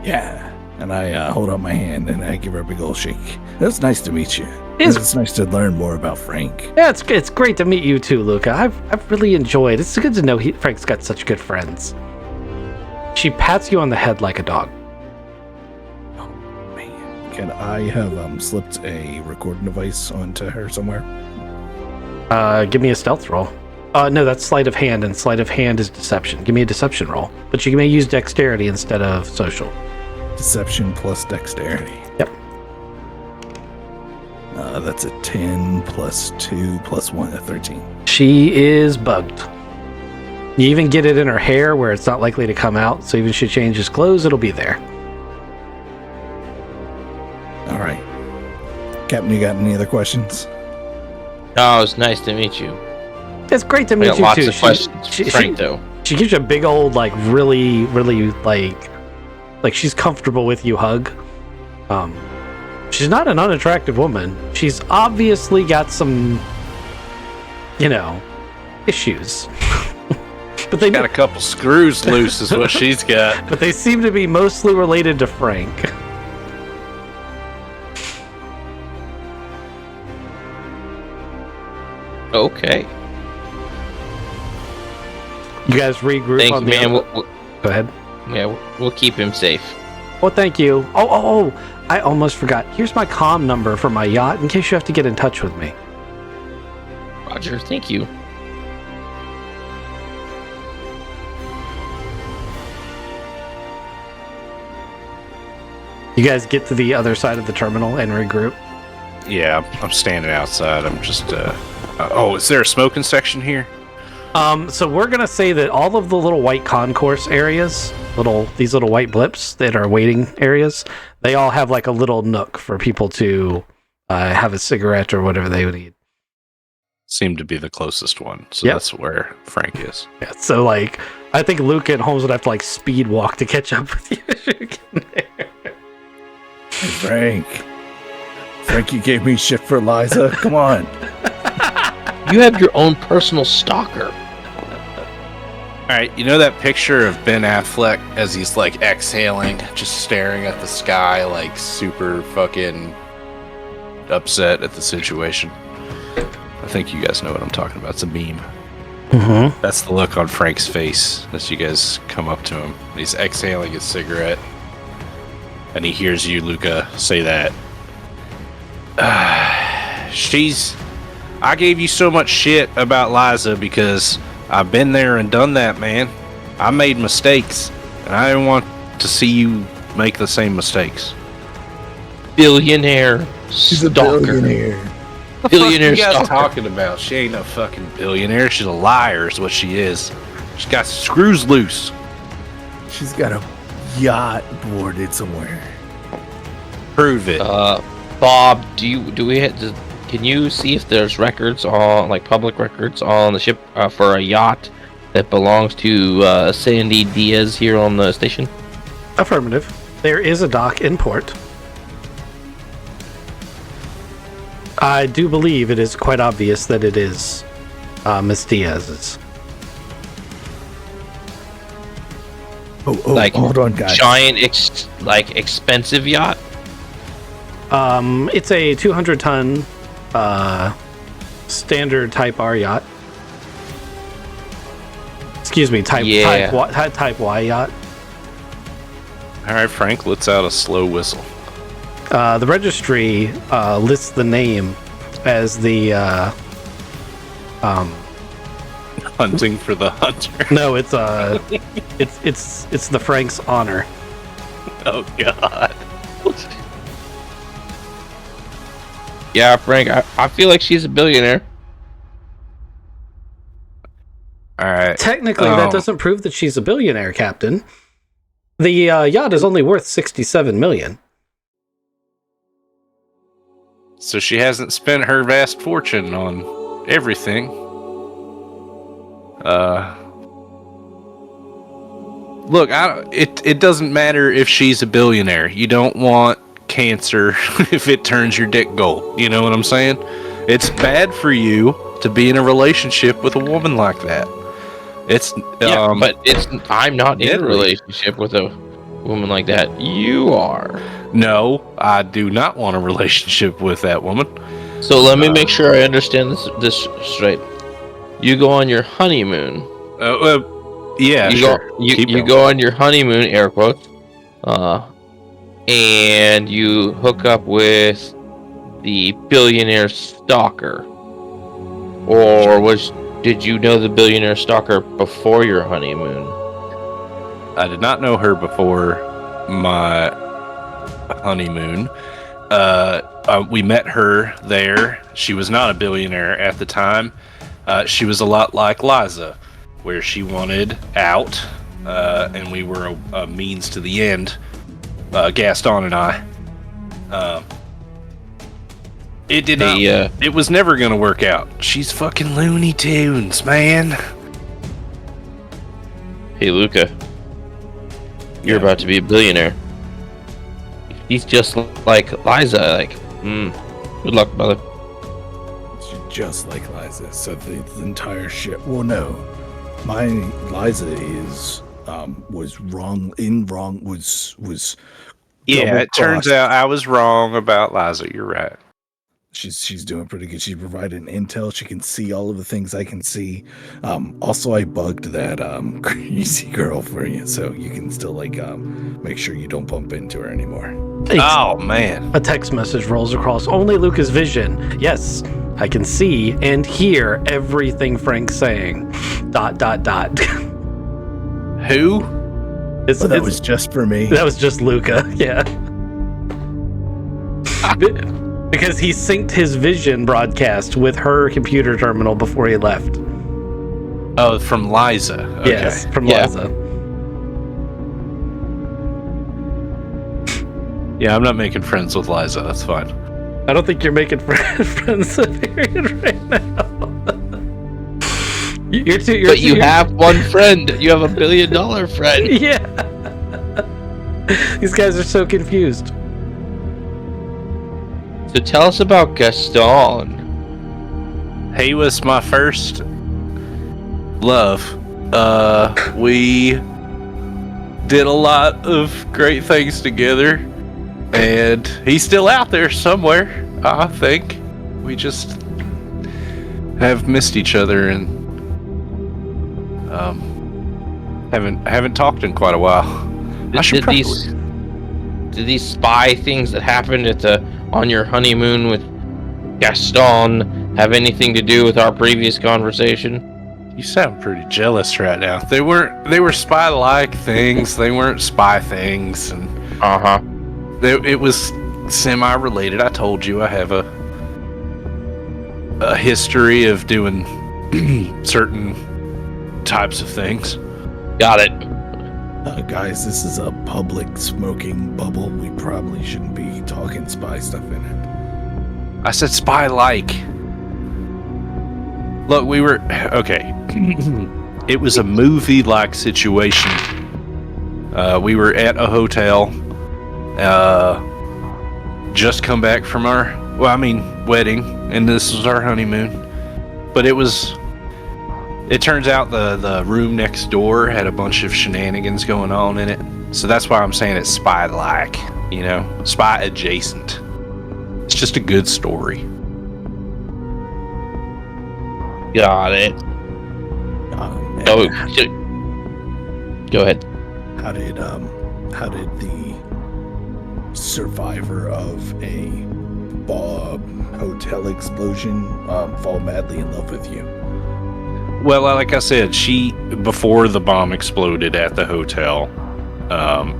Yeah. And I hold out my hand and I give her a big old shake. It's nice to meet you. It's nice to learn more about Frank. Yeah, it's great to meet you too, Luca. I've really enjoyed. It's good to know Frank's got such good friends. She pats you on the head like a dog. Oh man, can I have slipped a recording device onto her somewhere? Give me a stealth roll. No, that's sleight of hand, and sleight of hand is deception. Give me a deception roll, but you may use dexterity instead of social. Deception plus dexterity. Yep. That's a 10 plus 2 plus 1, a 13. She is bugged. You even get it in her hair where it's not likely to come out, so even if she changes clothes, it'll be there. All right. Captain, you got any other questions? Oh, it's nice to meet you. It's great to meet you, lots too. of questions for Frank, though. She gives you a big old, really, really, like she's comfortable with you hug. She's not an unattractive woman. She's obviously got some, issues. But they got a couple screws loose is what she's got. But they seem to be mostly related to Frank. Okay. You guys regroup. Thanks, on the man. Go ahead. Yeah, we'll keep him safe. Oh, thank you. Oh, I almost forgot. Here's my comm number for my yacht in case you have to get in touch with me. Roger, thank you. You guys get to the other side of the terminal and regroup. Yeah, I'm standing outside. I'm just, is there a smoking section here? So we're gonna say that all of the little white concourse areas, these little white blips that are waiting areas, they all have like a little nook for people to have a cigarette or whatever they would need. Seemed to be the closest one, so that's where Frank is. Yeah, so I think Luke and Holmes would have to speed walk to catch up with you. Hey, Frank, you gave me shit for Liza. Come on. You have your own personal stalker. All right, you know that picture of Ben Affleck as he's exhaling, just staring at the sky, super fucking upset at the situation? I think you guys know what I'm talking about. It's a meme. Mm-hmm. That's the look on Frank's face as you guys come up to him. He's exhaling his cigarette. And he hears you, Luca, say that. I gave you so much shit about Liza because I've been there and done that, man. I made mistakes, and I didn't want to see you make the same mistakes. Billionaire She's a stalker. billionaire. Billionaire What you guys stalker. talking about? She ain't no fucking billionaire. She's a liar is what she is. She's got screws loose. She's got a yacht boarded somewhere. Prove it. Bob, can you see if there's records on, like public records on the ship for a yacht that belongs to Sandy Diaz here on the station? Affirmative. There is a dock in port. I do believe it is quite obvious that it is Miss Diaz's. Oh, Like, hold on, guys. Giant, expensive yacht. It's a 200-ton standard Type R yacht. Excuse me, Type Y yacht. All right, Frank lets out a slow whistle. The registry lists the name as the Hunting for the hunter. no, it's it's the Frank's honor. Oh, God. Yeah, Frank, I feel like she's a billionaire. All right. Technically, that doesn't prove that she's a billionaire, Captain. The yacht is only worth $67 million. So she hasn't spent her vast fortune on everything. Look, it doesn't matter if she's a billionaire. You don't want cancer if it turns your dick gold. You know what I'm saying? It's bad for you to be in a relationship with a woman like that. It's but I'm not in a deadly. relationship with a woman like that. You are. No, I do not want a relationship with that woman. So let me make sure I understand this straight. You go on your honeymoon. Yeah, You sure. go. You Keep going. go on your honeymoon, air quotes, and you hook up with the billionaire stalker, or did you know the billionaire stalker before your honeymoon? I did not know her before my honeymoon. We met her there. She was not a billionaire at the time. She was a lot like Liza, where she wanted out, and we were a means to the end. Gaston and I. It did not. It was never gonna work out. She's fucking Looney Tunes, man. Hey, Luca, you're about to be a billionaire. He's just like Liza. Like, good luck, brother. She's just like Liza. So the entire ship. Well, no, my Liza was wrong. Was Yeah, double it turns crossed. out I was wrong about Liza. You're right. She's doing pretty good. She provided intel. She can see all of the things I can see. Also, I bugged that crazy girl for you, so you can still make sure you don't bump into her anymore. Oh man. A text message rolls across only Luca's vision. Yes, I can see and hear everything Frank's saying. ... Who? That was just for me. That was just Luca, yeah. Because he synced his vision broadcast with her computer terminal before he left. Oh, from Liza. Okay. Yes, from Yeah. Liza. Yeah, I'm not making friends with Liza. That's fine. I don't think you're making friends period right now. But you have one friend. You have $1 billion friend. Yeah. These guys are so confused. So tell us about Gaston. He was my first love. We did a lot of great things together, and he's still out there somewhere, I think. We just have missed each other and haven't talked in quite a while. I should probably... Did these spy things that happened on your honeymoon with Gaston have anything to do with our previous conversation? You sound pretty jealous right now. They were spy-like things. They weren't spy things, and it was semi-related. I told you I have a history of doing certain types of things. Got it. Guys, this is a public smoking bubble. We probably shouldn't be talking spy stuff in it. I said spy-like. Look, we were... Okay. It was a movie-like situation. We were at a hotel. Just come back from our... wedding. And this was our honeymoon. But it turns out the room next door had a bunch of shenanigans going on in it. So that's why I'm saying it's spy-like. You know? Spy-adjacent. It's just a good story. Got it. Go ahead. How did the survivor of a hotel explosion fall madly in love with you? Well, like I said, before the bomb exploded at the hotel,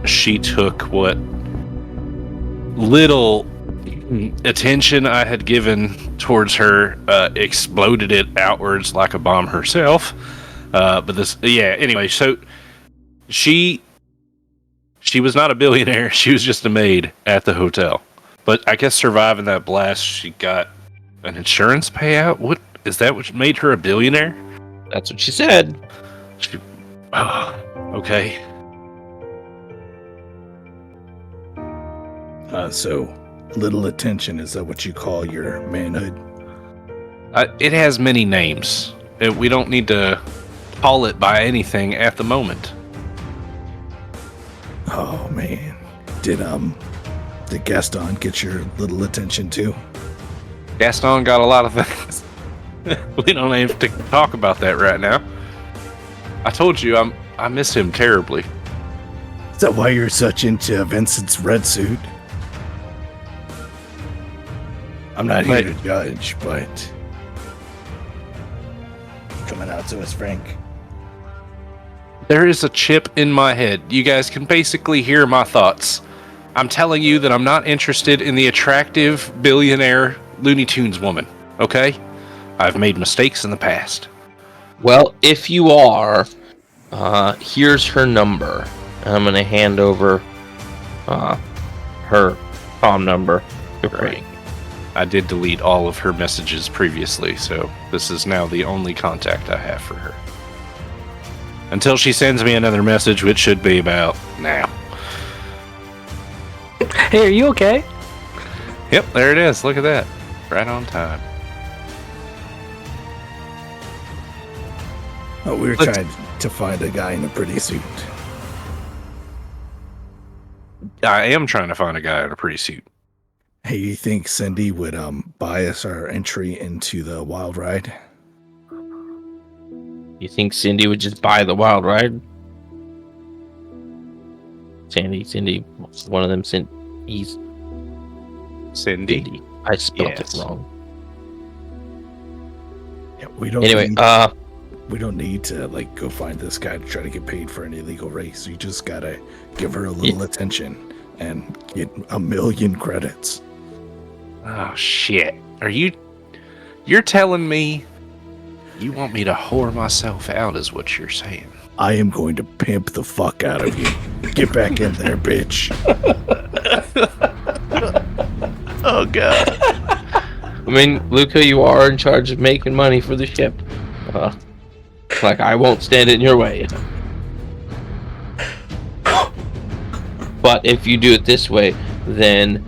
she took what little attention I had given towards her, exploded it outwards like a bomb herself. Anyway, so she was not a billionaire. She was just a maid at the hotel. But I guess surviving that blast, she got an insurance payout. What is that? What made her a billionaire? That's what she said. Okay. So little attention, is that what you call your manhood? It has many names. We don't need to call it by anything at the moment. Oh man, did Gaston get your little attention too? Gaston got a lot of things. We don't have to talk about that right now. I told you I miss him terribly. Is that why you're such into Vincent's red suit? I'm not here to judge, but coming out to us, Frank. There is a chip in my head. You guys can basically hear my thoughts. I'm telling you that I'm not interested in the attractive billionaire Looney Tunes woman, okay? I've made mistakes in the past. Well, if you are, here's her number. I'm going to hand over her phone number to Frank. I did delete all of her messages previously, so this is now the only contact I have for her. Until she sends me another message, which should be about now. Hey, are you okay? Yep, there it is. Look at that. Right on time. Oh, we were trying to find a guy in a pretty suit. I am trying to find a guy in a pretty suit. Hey, you think Cindy would buy us our entry into the wild ride? You think Cindy would just buy the wild ride? Cindy, one of them. He's Cindy. I spelled Yes. it wrong. Yeah, we don't. Anyway, we don't need to go find this guy to try to get paid for an illegal race. You just gotta give her a little attention and get 1,000,000 credits. Oh shit! You're telling me you want me to whore myself out? Is what you're saying? I am going to pimp the fuck out of you. Get back in there, bitch. Oh god. I mean, Luca, you are in charge of making money for the ship. I won't stand in your way. But if you do it this way, then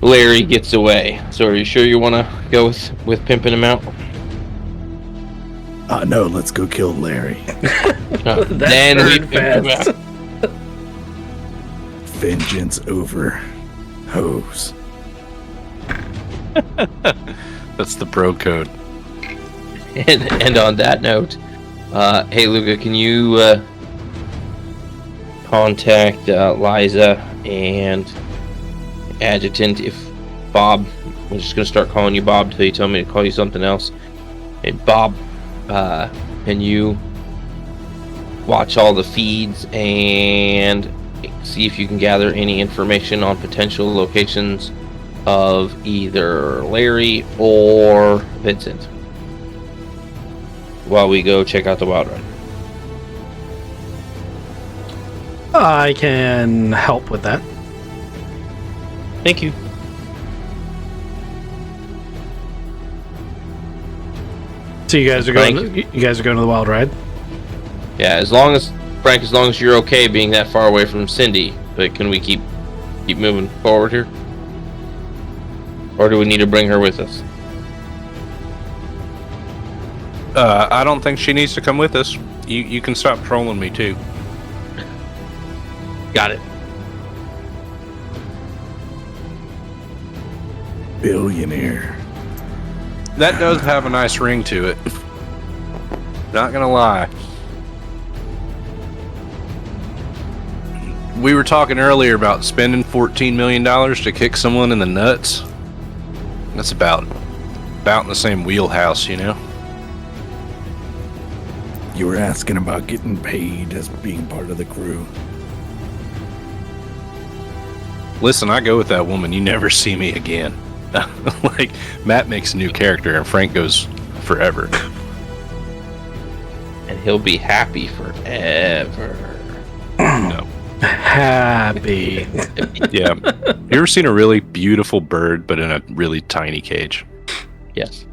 Larry gets away. So are you sure you want to go with pimping him out? No, let's go kill Larry. Then we pimp him out. Vengeance over hose. That's the bro code. And on that note, hey Luca, can you contact Liza and Adjutant if Bob? I'm just gonna start calling you Bob until you tell me to call you something else. Hey Bob, can you watch all the feeds and see if you can gather any information on potential locations of either Larry or Vincent while we go check out the wild ride? I can help with that. Thank you. So you guys are going. You guys are going to the wild ride. Yeah, as long as you're okay being that far away from Cindy, but can we keep moving forward here? Or do we need to bring her with us? I don't think she needs to come with us. You can stop trolling me too. Got it. Billionaire. That does have a nice ring to it. Not gonna lie. We were talking earlier about spending $14 million to kick someone in the nuts. That's about in the same wheelhouse, you know? You were asking about getting paid as being part of the crew. Listen, I go with that woman. You never see me again. Like, Matt makes a new character and Frank goes forever. And he'll be happy forever. No. Happy. Yeah. You ever seen a really beautiful bird, but in a really tiny cage? Yes.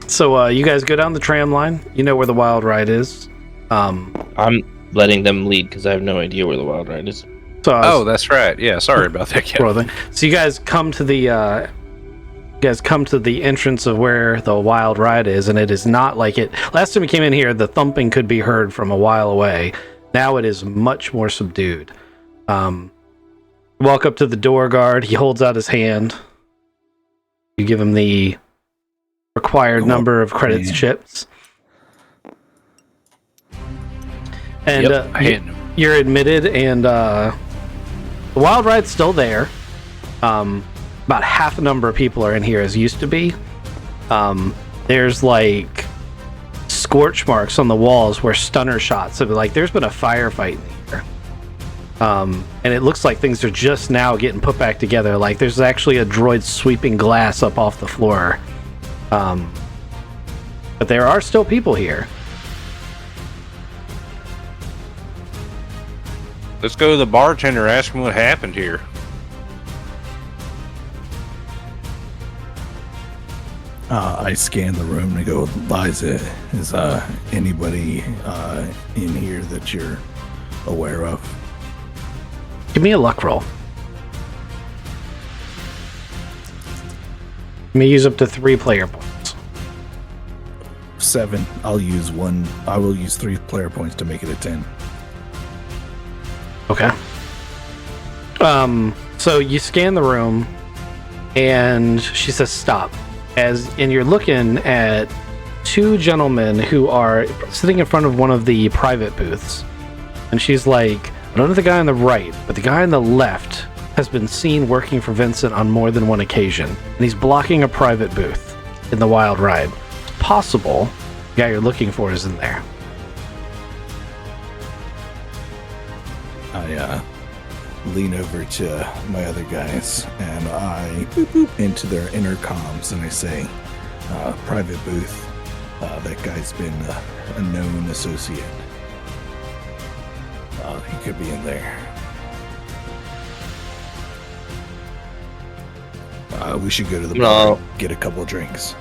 So you guys go down the tram line. You know where the wild ride is. I'm letting them lead because I have no idea where the wild ride is. So that's right. Yeah, sorry about that, Kevin. So you guys come to the entrance of where the wild ride is, and it is not like it. Last time we came in here, the thumping could be heard from a while away. Now it is much more subdued. Walk up to the door guard. He holds out his hand. You give him the required number of credits chips. And you're admitted, and the wild ride's still there. About half the number of people are in here as used to be. There's like scorch marks on the walls where stunner shots have, like, there's been a firefight in here. And it looks like things are just now getting put back together. Like there's actually a droid sweeping glass up off the floor. But there are still people here. Let's go to the bartender, ask him what happened here. I scan the room and go, Liza, is anybody in here that you're aware of? Give me a luck roll. You may use up to 3 player points. 7. I'll use 1. I will use 3 player points to make it a 10. Okay. So you scan the room, and she says stop. And you're looking at 2 gentlemen who are sitting in front of one of the private booths. And she's like, I don't know the guy on the right, but the guy on the left has been seen working for Vincent on more than one occasion. And he's blocking a private booth in the wild ride. It's possible the guy you're looking for is in there. I lean over to my other guys and I boop, boop, into their intercoms and I say, private booth, that guy's been a known associate. He could be in there. We should go to the bar and get a couple drinks.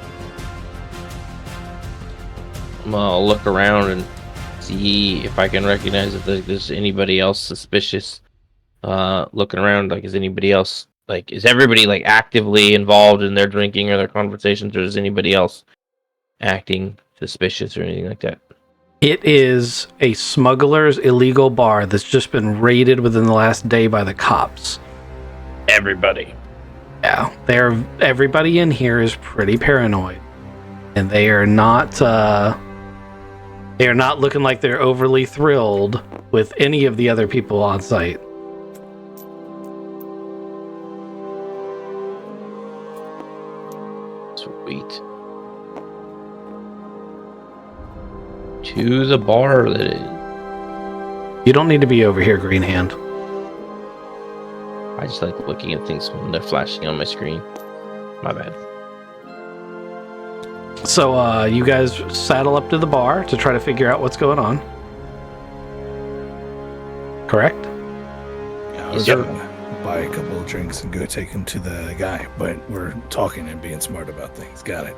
I'll look around and see if I can recognize if there's anybody else suspicious. Looking around, like, is anybody else, like, is everybody like actively involved in their drinking or their conversations, or is anybody else acting suspicious or anything like that? It is a smuggler's illegal bar that's just been raided within the last day by the cops. Everybody. Yeah, everybody in here is pretty paranoid, and they are not looking like they're overly thrilled with any of the other people on site. Sweet. To the bar, that is. You don't need to be over here, Green Hand. I just like looking at things when they're flashing on my screen. My bad. So, you guys saddle up to the bar to try to figure out what's going on. Correct? Yeah, I was Yep. gonna buy a couple of drinks and go take them to the guy, but we're talking and being smart about things. Got it.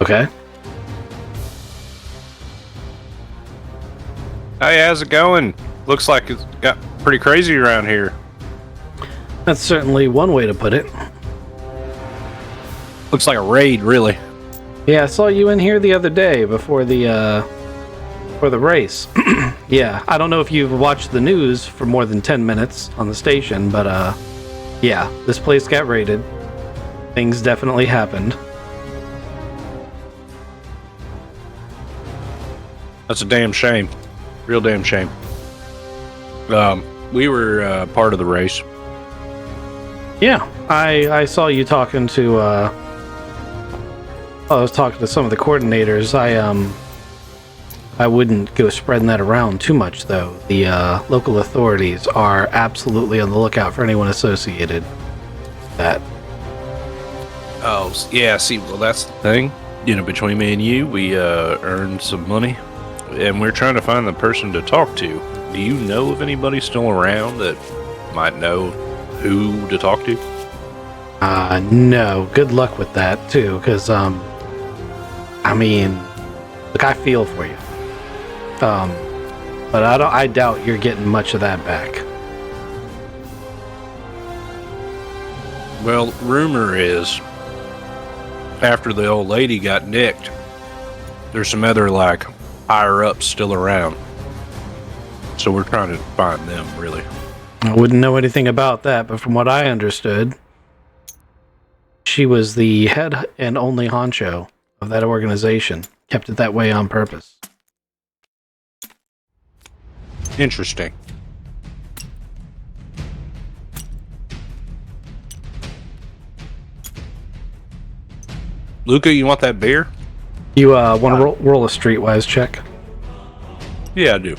Okay. Hey, how's it going? Looks like it's got pretty crazy around here. That's certainly one way to put it. Looks like a raid, really. Yeah, I saw you in here the other day before the race. Yeah, I don't know if you've watched the news for more than 10 minutes on the station, but yeah, this place got raided. Things definitely happened. That's a damn shame. Real damn shame. We were part of the race. Yeah, I saw you talking to I was talking to some of the coordinators. I wouldn't go spreading that around too much, though. The local authorities are absolutely on the lookout for anyone associated with that. Oh, yeah, see, well, that's the thing. You know, between me and you, we earned some money, and we're trying to find the person to talk to. Do you know of anybody still around that might know who to talk to? No. Good luck with that, too, because, I mean, look, I feel for you. But I doubt you're getting much of that back. Well, rumor is, after the old lady got nicked, there's some other, like, higher-ups still around. So we're trying to find them, really. I wouldn't know anything about that, but from what I understood, she was the head and only honcho of that organization. Kept it that way on purpose. Interesting. Luca, you want that beer? You want to roll a streetwise check? Yeah, I do.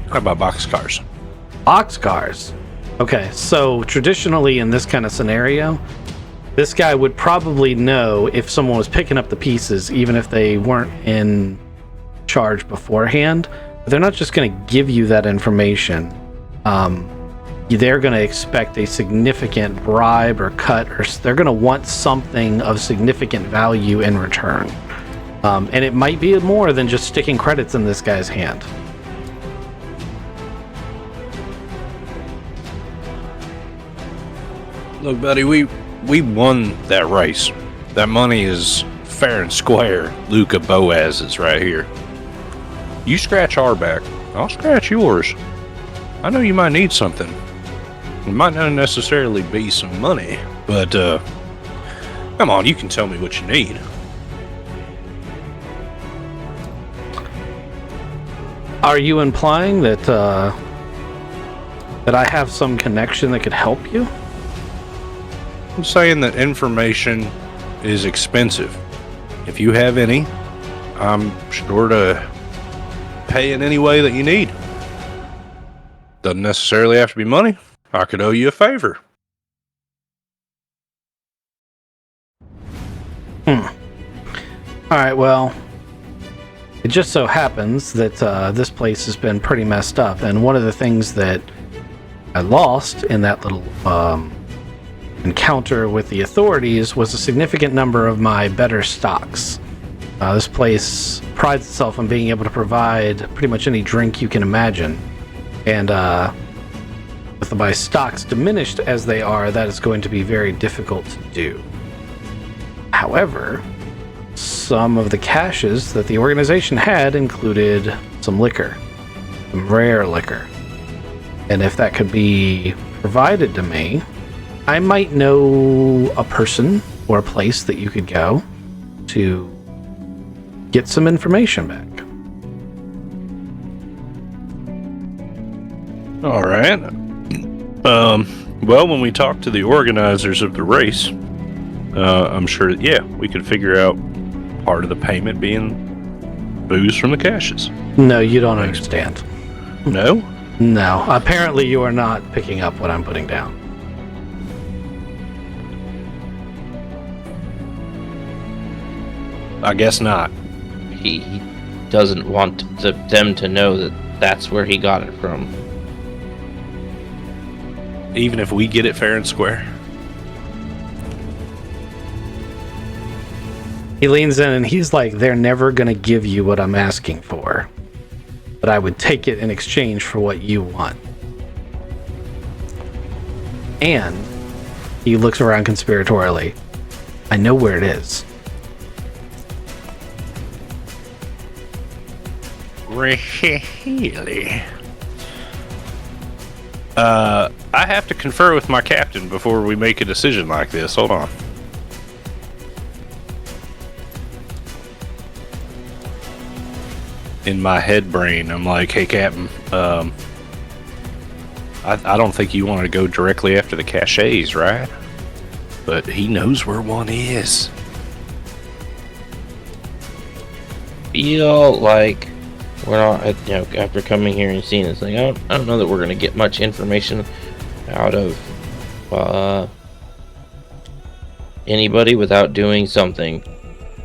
How about boxcars? Boxcars. Okay, so traditionally in this kind of scenario, this guy would probably know if someone was picking up the pieces, even if they weren't in charge beforehand. But they're not just going to give you that information. They're going to expect a significant bribe or cut, or they're going to want something of significant value in return. And it might be more than just sticking credits in this guy's hand. Look, buddy, we won that race. That money is fair and square. Luca Boaz is right here. You scratch our back, I'll scratch yours. I know you might need something. It might not necessarily be some money, but come on, you can tell me what you need. Are you implying that that I have some connection that could help you? I'm saying that information is expensive. If you have any, I'm sure to pay in any way that you need. Doesn't necessarily have to be money. I could owe you a favor. All right, well, it just so happens that this place has been pretty messed up, and one of the things that I lost in that little encounter with the authorities was a significant number of my better stocks. This place prides itself on being able to provide pretty much any drink you can imagine, and with my stocks diminished as they are, that is going to be very difficult to do. However, some of the caches that the organization had included some liquor, some rare liquor. And if that could be provided to me, I might know a person or a place that you could go to get some information back. All right. Well, when we talk to the organizers of the race, I'm sure that, yeah, we could figure out part of the payment being booze from the caches. No, you don't understand. No? No, apparently you are not picking up what I'm putting down. I guess not. He doesn't want them to know that that's where he got it from. Even if we get it fair and square. He leans in and he's like, they're never going to give you what I'm asking for, but I would take it in exchange for what you want. And he looks around conspiratorially. I know where it is. Really? I have to confer with my captain before we make a decision like this. Hold on. In my head brain, I'm like, hey, Captain, I don't think you want to go directly after the caches, right? But he knows where one is. Feel like we're not, after coming here and seeing this thing, I don't know that we're going to get much information out of anybody without doing something.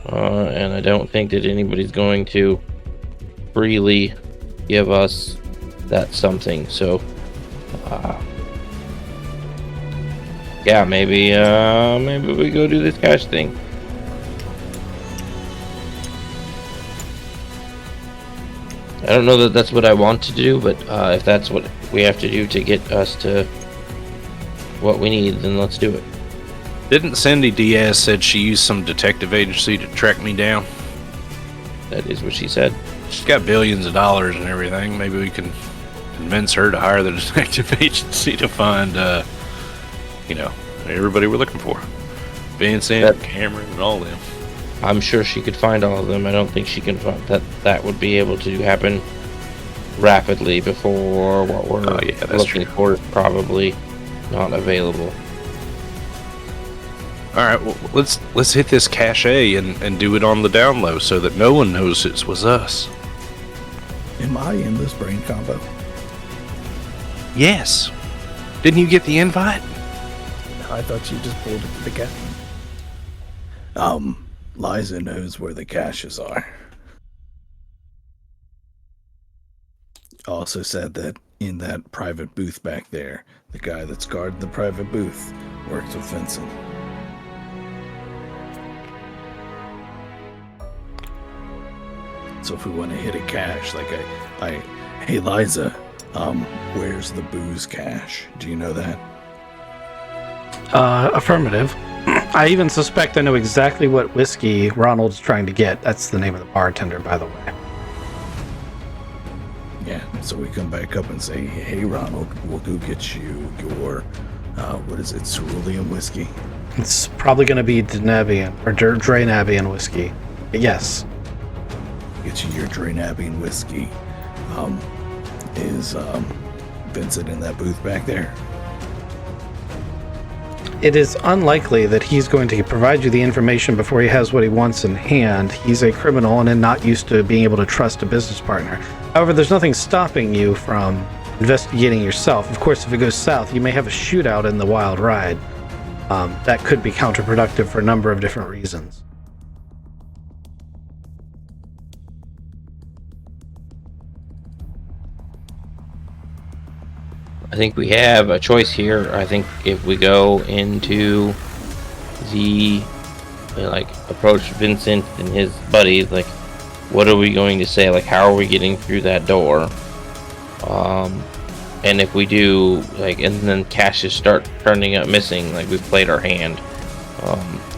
And I don't think that anybody's going to freely give us that something. So, yeah, maybe we go do this cash thing. I don't know that that's what I want to do, but if that's what we have to do to get us to what we need, then let's do it. Didn't Cindy Diaz said she used some detective agency to track me down? That is what she said. She's got billions of dollars and everything. Maybe we can convince her to hire the detective agency to find, everybody we're looking for. Vincent, Cameron, and all them. I'm sure she could find all of them. I don't think she can find that would be able to happen rapidly before what we're looking for is probably not available. All right, well, let's hit this cache and do it on the down low so that no one knows it was us. Am I in this brain combo? Yes. Didn't you get the invite? I thought you just pulled it to the captain. Liza knows where the caches are. Also said that in that private booth back there, the guy that's guarding the private booth works with Vincent. So if we want to hit a cache, like hey Liza, where's the booze cache? Do you know that? Affirmative. I even suspect I know exactly what whiskey Ronald's trying to get. That's the name of the bartender, by the way. Yeah, so we come back up and say, hey Ronald, we'll go get you your, what is it, cerulean whiskey? It's probably going to be Denabian or Drainabian whiskey. Yes. Get you your Drainabian whiskey. Is Vincent in that booth back there? It is unlikely that he's going to provide you the information before he has what he wants in hand. He's a criminal and not used to being able to trust a business partner. However, there's nothing stopping you from investigating yourself. Of course, if it goes south, you may have a shootout in the wild ride. That could be counterproductive for a number of different reasons. I think we have a choice here. I think if we go into the approach Vincent and his buddies, what are we going to say? How are we getting through that door? And if we do, and then caches start turning up missing, we've played our hand.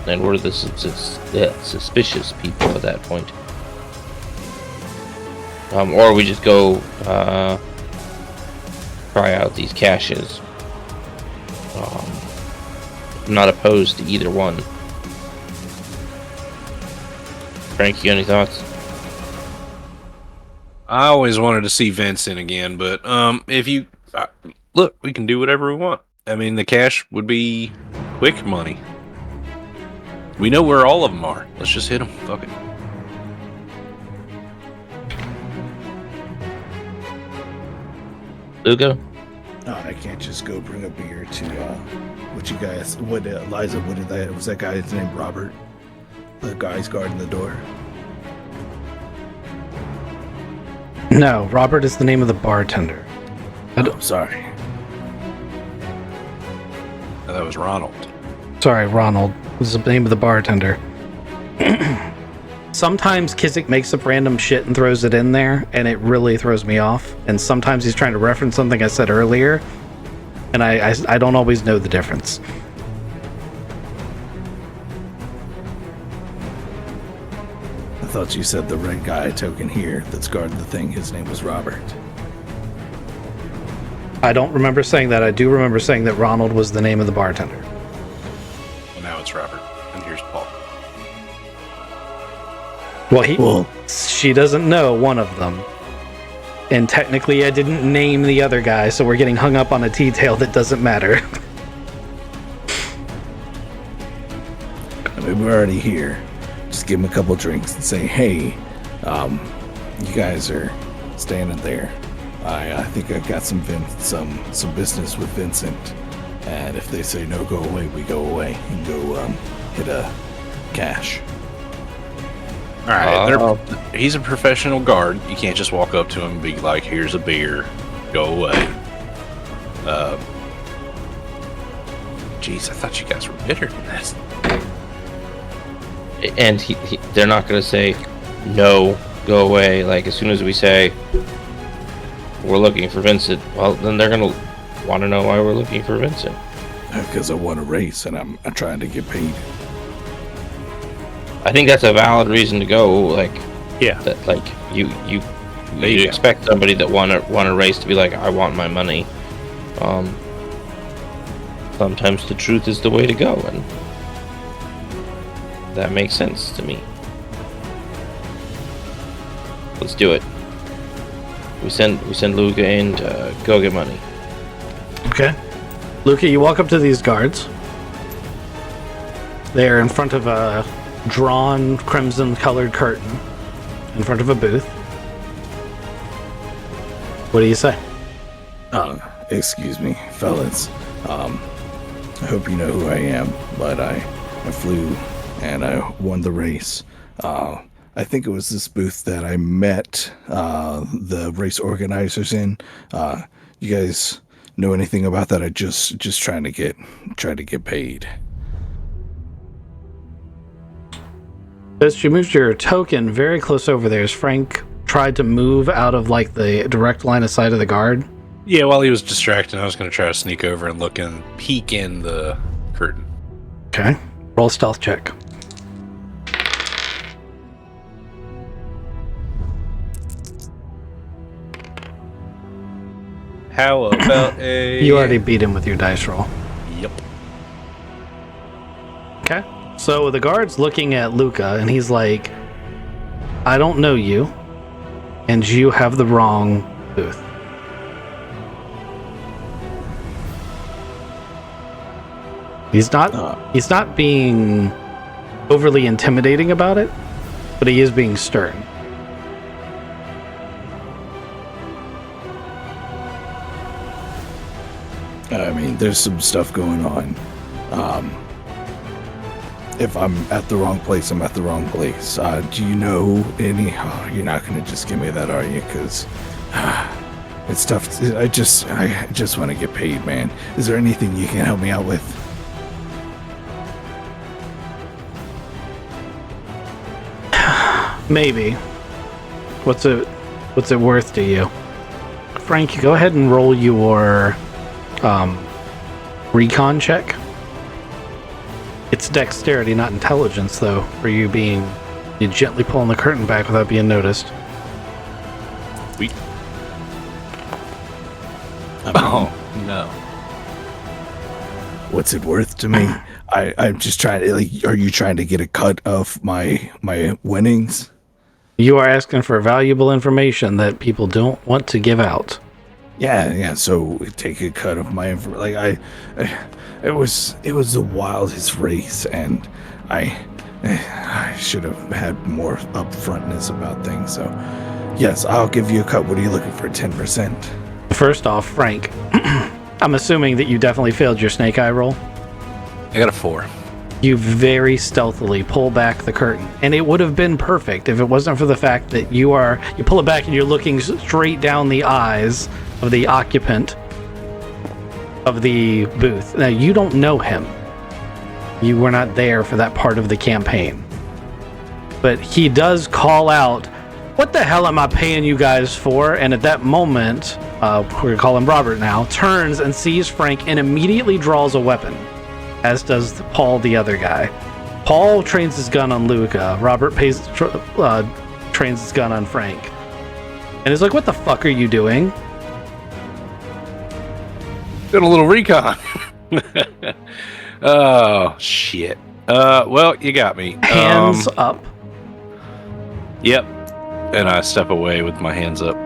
And we're the suspicious people at that point. Or we just go try out these caches. I'm not opposed to either one. Frank, you got any thoughts? I always wanted to see Vincent again, but if you look, we can do whatever we want. I mean, the cash would be quick money. We know where all of them are. Let's just hit them. Fuck it. Lugo? No, I can't just go bring a beer to Liza, was that guy's name Robert? The guy's guarding the door. No, Robert is the name of the bartender. I'm sorry. That was Ronald. Sorry, Ronald was the name of the bartender. Sometimes Kizik makes up random shit and throws it in there, and it really throws me off. And sometimes he's trying to reference something I said earlier, and I don't always know the difference. I thought you said the red guy token here that's guarding the thing, his name was Robert. I don't remember saying that. I do remember saying that Ronald was the name of the bartender. Well, now it's Robert. And here's Paul. Well, she doesn't know one of them. And technically I didn't name the other guy, so we're getting hung up on a detail that doesn't matter. I mean, we're already here. Just give him a couple drinks and say, hey, you guys are standing there. I think I've got some business with Vincent. And if they say no, go away, we go away and go hit a cash. All right, he's a professional guard. You can't just walk up to him and be like, "Here's a beer, go away." Jeez, I thought you guys were bitter than this. And they're not going to say, no, go away. Like, as soon as we say, we're looking for Vincent, well, then they're going to want to know why we're looking for Vincent. Because I won a race and I'm trying to get paid. I think that's a valid reason to go. Like, Yeah. that, like you expect somebody that won a race to be like, I want my money. Sometimes the truth is the way to go, and that makes sense to me. Let's do it. We send Luca in to go get money. Okay. Luca, you walk up to these guards. They are in front of a drawn crimson-colored curtain in front of a booth. What do you say? Excuse me, fellas. I hope you know who I am, but I flew and I won the race. I think it was this booth that I met the race organizers in. You guys know anything about that? I just trying to get paid. As you moved your token very close over there, as Frank tried to move out of like the direct line of sight of the guard. Yeah, while he was distracted, I was going to try to sneak over and look and peek in the curtain. Okay. Roll a stealth check. How about a... You already beat him with your dice roll. Yep. Okay. So the guard's looking at Luca and he's like, I don't know you, and you have the wrong booth. He's not being overly intimidating about it, but he is being stern. I mean, there's some stuff going on. If I'm at the wrong place, I'm at the wrong place. Do you know any... Oh, you're not going to just give me that, are you? Because it's tough. I just want to get paid, man. Is there anything you can help me out with? Maybe. What's it worth to you? Frank, go ahead and roll your recon check. It's dexterity, not intelligence, though, for you gently pulling the curtain back without being noticed. Sweet. I mean, Oh, no. what's it worth to me? I'm just trying to, like, are you trying to get a cut of my winnings? You are asking for valuable information that people don't want to give out. Yeah. So take a cut of my information. It was the wildest race, and I should have had more upfrontness about things. So, yes, I'll give you a cut. What are you looking for? 10%. First off, Frank, I'm assuming that you definitely failed your snake eye roll. I got a 4. You very stealthily pull back the curtain, and it would have been perfect if it wasn't for the fact that you pull it back and you're looking straight down the eyes of the occupant of the booth. Now, you don't know him. You were not there for that part of the campaign. But he does call out, "What the hell am I paying you guys for?" And at that moment, we're going to call him Robert now, turns and sees Frank and immediately draws a weapon, as does Paul, the other guy. Paul trains his gun on Luca. Robert trains his gun on Frank. And he's like, "What the fuck are you doing?" Doing a little recon. Oh, shit. Well, you got me. Hands up. Yep. And I step away with my hands up.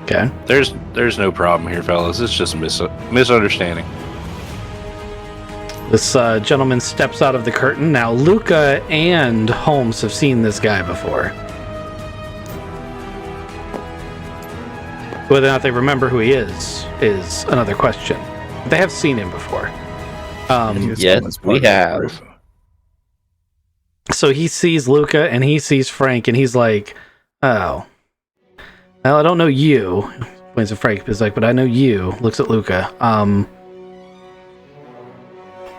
Okay. There's no problem here, fellas. It's just a misunderstanding. This gentleman steps out of the curtain. Now, Luca and Holmes have seen this guy before. Whether or not they remember who he is another question. But they have seen him before. Yes, we have. So he sees Luca and he sees Frank and he's like, "Oh, well, I don't know you." Points at Frank, he's like, "But I know you." Looks at Luca.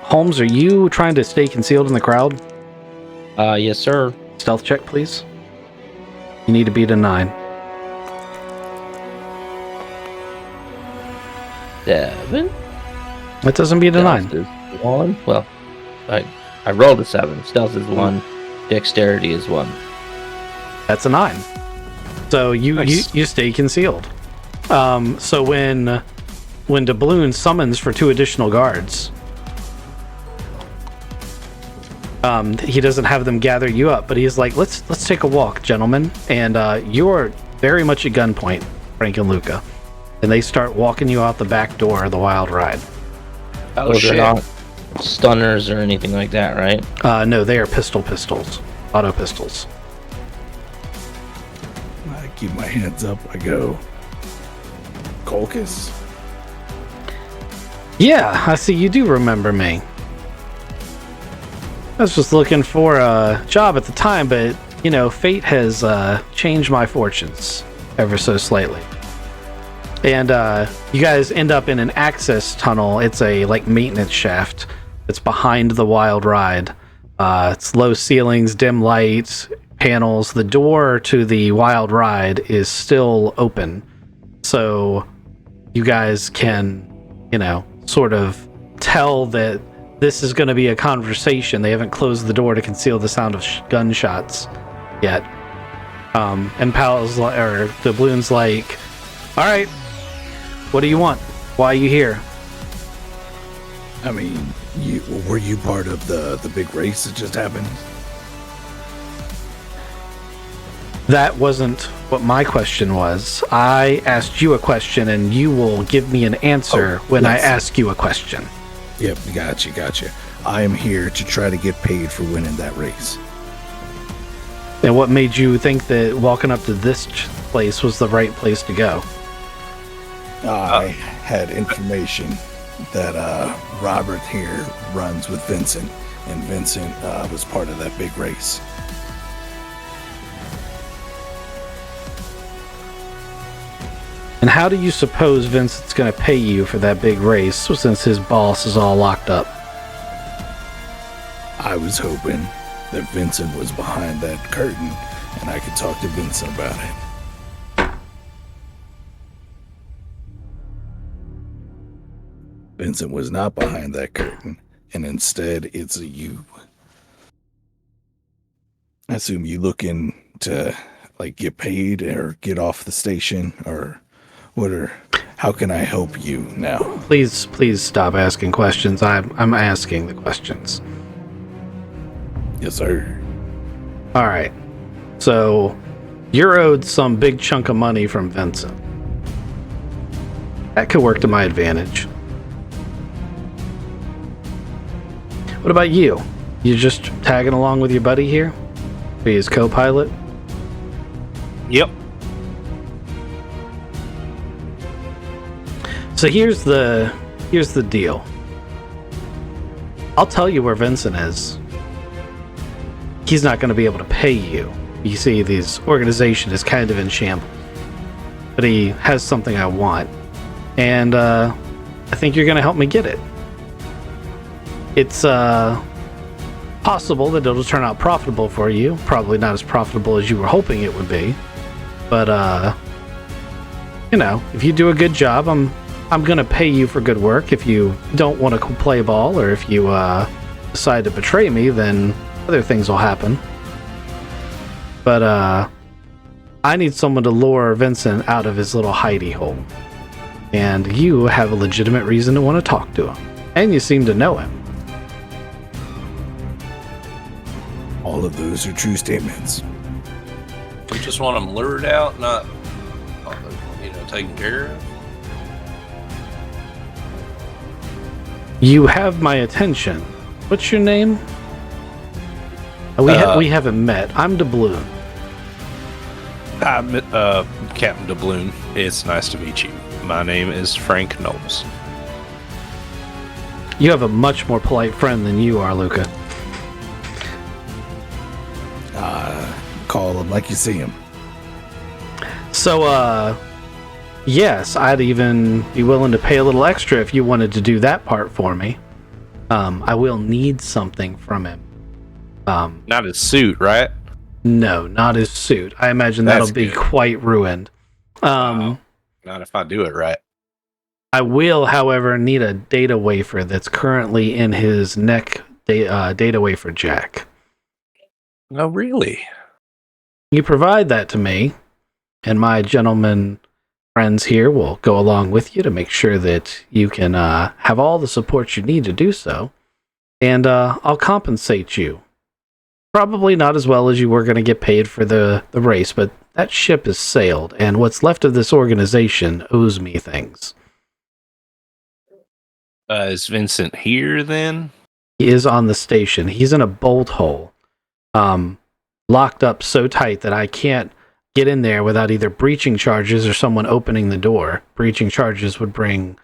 Holmes, are you trying to stay concealed in the crowd? Yes, sir. Stealth check, please. You need to beat a 9. 7. That doesn't beat a 9. Stealth is 1. Well, I rolled a 7. Stealth is 1. Dexterity is 1. That's a 9. So Nice. you stay concealed. So when Doubloon summons for 2 additional guards, he doesn't have them gather you up, but he's like, let's take a walk, gentlemen. And you're very much at gunpoint, Frank and Luca. And they start walking you out the back door of the wild ride. Oh, Those shit. are not stunners or anything like that, right? No, they are pistols. Auto pistols. I keep my hands up. I go, Colchis? Yeah, I see you do remember me. I was just looking for a job at the time, but, fate has changed my fortunes ever so slightly. And you guys end up in an access tunnel. It's a, maintenance shaft that's behind the wild ride. It's low ceilings, dim lights, panels. The door to the wild ride is still open. So you guys can, sort of tell that this is going to be a conversation. They haven't closed the door to conceal the sound of gunshots yet. And Doubloon's like, "All right, what do you want? Why are you here?" I mean, were you part of the big race that just happened? That wasn't what my question was. I asked you a question, and you will give me an answer when yes. I ask you a question. Yep, gotcha. I am here to try to get paid for winning that race. And what made you think that walking up to this place was the right place to go? I had information that Robert here runs with Vincent, and Vincent was part of that big race. And how do you suppose Vincent's going to pay you for that big race since his boss is all locked up? I was hoping that Vincent was behind that curtain and I could talk to Vincent about it. Vincent was not behind that curtain. and instead it's a you. I assume you looking to like get paid or get off the station, or how can I help you now? Please stop asking questions. I'm asking the questions. Yes, sir. All right. So, you're owed some big chunk of money from Vincent. That could work to my advantage. What about you? You just tagging along with your buddy here? Be his co-pilot? Yep. So here's the deal. I'll tell you where Vincent is. He's not going to be able to pay you. You see, this organization is kind of in shambles. But he has something I want. And I think you're going to help me get it. It's possible that it'll turn out profitable for you. Probably not as profitable as you were hoping it would be. But, if you do a good job, I'm going to pay you for good work. If you don't want to play ball, or if you decide to betray me, then other things will happen. But I need someone to lure Vincent out of his little hidey hole. And you have a legitimate reason to want to talk to him. And you seem to know him. All of those are true statements. We just want them lured out, not, taken care of. You have my attention. What's your name? We haven't met. I'm Doubloon. I'm Captain Doubloon. It's nice to meet you. My name is Frank Knowles. You have a much more polite friend than you are, Luca. Call him like you see him. So, yes, I'd even be willing to pay a little extra if you wanted to do that part for me. I will need something from him. Not his suit, right? No, not his suit. I imagine that'll be quite ruined. Not if I do it right. I will, however, need a data wafer that's currently in his neck data wafer jack. No, really? You provide that to me, and my gentleman friends here will go along with you to make sure that you can have all the support you need to do so, and I'll compensate you. Probably not as well as you were going to get paid for the race, but that ship has sailed, and what's left of this organization owes me things. Is Vincent here then? He is on the station. He's in a bolt hole, locked up so tight that I can't get in there without either breaching charges or someone opening the door. Breaching charges would bring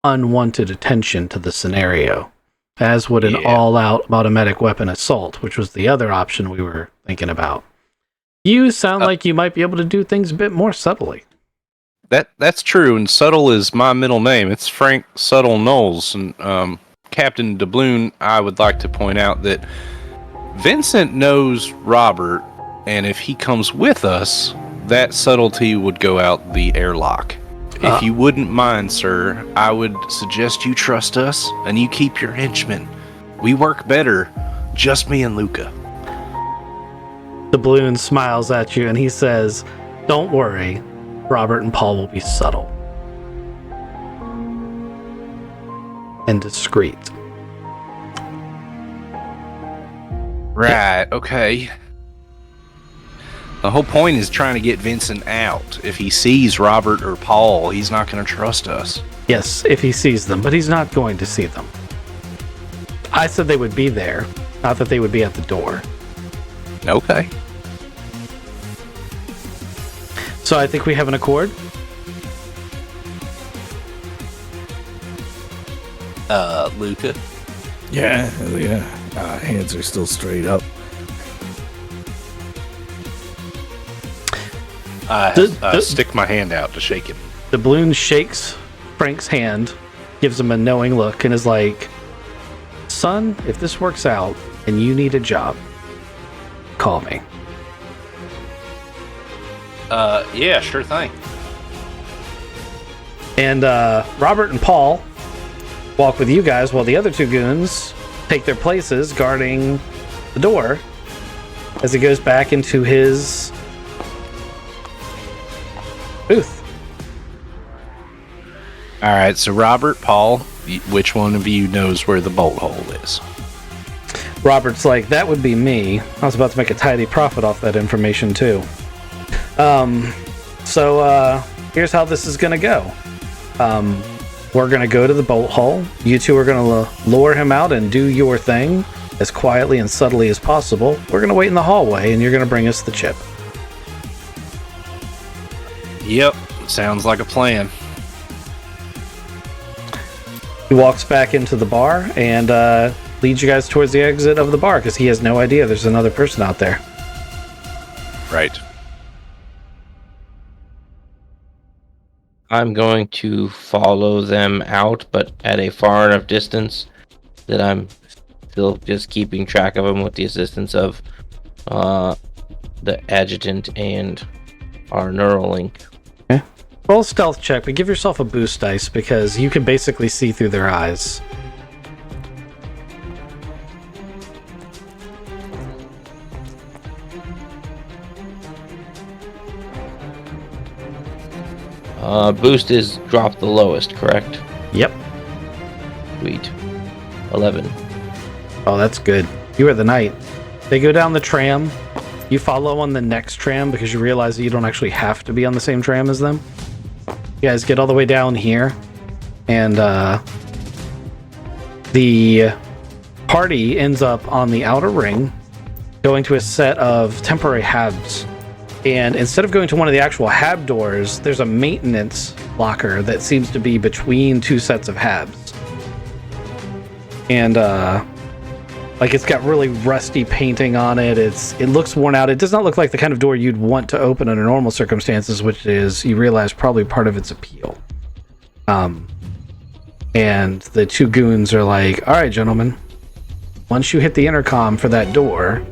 unwanted attention to the scenario, as would an all-out automatic weapon assault, which was the other option we were thinking about. You sound like you might be able to do things a bit more subtly. That's true, and Subtle is my middle name. It's Frank Subtle Knowles. And Captain Doubloon, I would like to point out that Vincent knows Robert, and if he comes with us, that subtlety would go out the airlock. If you wouldn't mind, sir, I would suggest you trust us, and you keep your henchmen. We work better, just me and Luca. The balloon smiles at you and he says, "Don't worry, Robert and Paul will be subtle and discreet." Right, okay. The whole point is trying to get Vincent out. If he sees Robert or Paul, he's not going to trust us. Yes, if he sees them, but he's not going to see them. I said they would be there, not that they would be at the door. Okay. So I think we have an accord. Luca? Yeah. Hands are still straight up. I stick my hand out to shake him. The balloon shakes Frank's hand, gives him a knowing look, and is like, "Son, if this works out and you need a job, call me." Yeah, sure thing. And Robert and Paul walk with you guys while the other two goons take their places guarding the door as he goes back into his booth. All right, so Robert, Paul, which one of you knows where the bolt hole is? Robert's like, that would be me. I was about to make a tidy profit off that information too. So here's how this is gonna go. We're gonna go to the bolt hole. You two are gonna lure him out and do your thing as quietly and subtly as possible. We're gonna wait in the hallway, and you're gonna bring us the chip. Yep, sounds like a plan. He walks back into the bar and leads you guys towards the exit of the bar because he has no idea there's another person out there. Right. I'm going to follow them out, but at a far enough distance that I'm still just keeping track of them with the assistance of the adjutant and our Neuralink. Roll a stealth check, but give yourself a boost dice because you can basically see through their eyes. Boost is dropped the lowest, correct? Yep. Sweet. 11. Oh, that's good. You are the knight. They go down the tram. You follow on the next tram because you realize that you don't actually have to be on the same tram as them. You guys get all the way down here, and the party ends up on the outer ring, going to a set of temporary habs. And instead of going to one of the actual hab doors, there's a maintenance locker that seems to be between two sets of habs. And like it's got really rusty painting on it. It looks worn out. It does not look like the kind of door you'd want to open under normal circumstances, which is, you realize, probably part of its appeal. And the two goons are like, all right, gentlemen, once you hit the intercom for that door,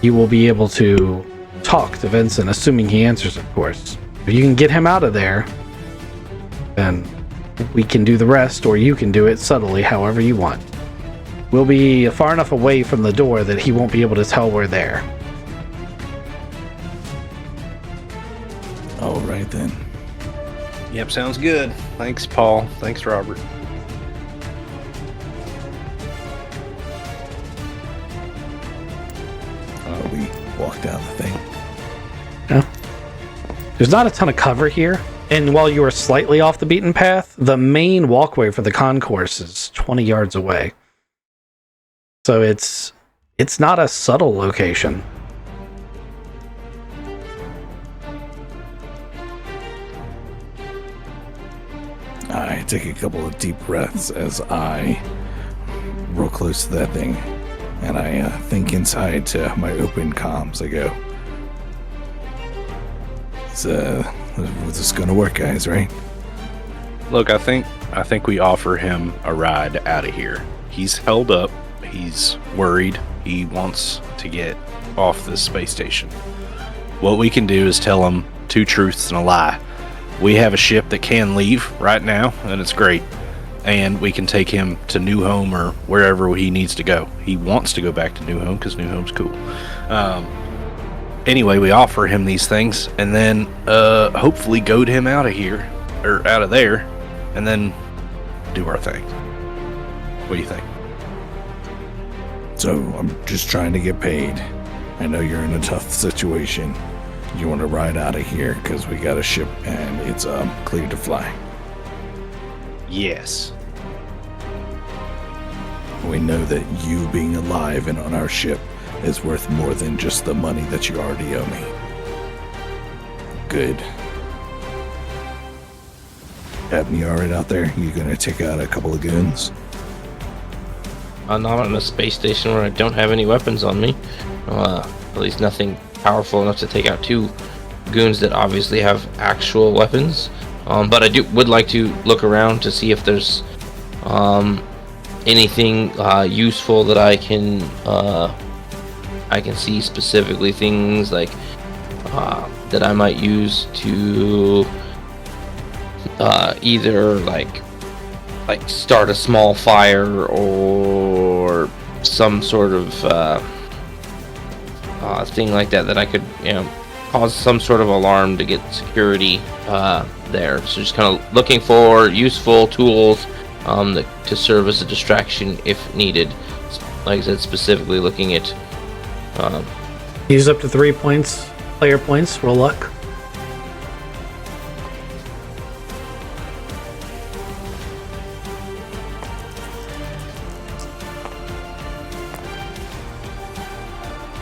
you will be able to talk to Vincent, assuming he answers, of course. If you can get him out of there, then we can do the rest, or you can do it subtly, however you want. We'll be far enough away from the door that he won't be able to tell we're there. All right, then. Yep, sounds good. Thanks, Paul. Thanks, Robert. We walk down the thing. Yeah. There's not a ton of cover here, and while you are slightly off the beaten path, the main walkway for the concourse is 20 yards away. So it's not a subtle location. I take a couple of deep breaths as I roll close to that thing, and I think inside to my open comms. I go, "This is gonna work, guys, right?" Look, I think we offer him a ride out of here. He's held up. He's worried. He wants to get off this space station. What we can do is tell him two truths and a lie. We have a ship that can leave right now, and it's great. And we can take him to New Home or wherever he needs to go. He wants to go back to New Home because New Home's cool. Anyway, we offer him these things, and then hopefully goad him out of here, or out of there, and then do our thing. What do you think? So I'm just trying to get paid. I know you're in a tough situation. You want to ride out of here because we got a ship and it's clear to fly. Yes. We know that you being alive and on our ship is worth more than just the money that you already owe me. Good. Have me all right out there? You gonna take out a couple of goons? I'm not on a space station where I don't have any weapons on me. At least nothing powerful enough to take out two goons that obviously have actual weapons. But I would like to look around to see if there's anything useful that I can see, specifically things like that I might use to either like start a small fire or some sort of thing like that I could, cause some sort of alarm to get security there. So just kind of looking for useful tools to serve as a distraction if needed. Like I said, specifically looking at. Use up to 3 points, player points. Roll luck.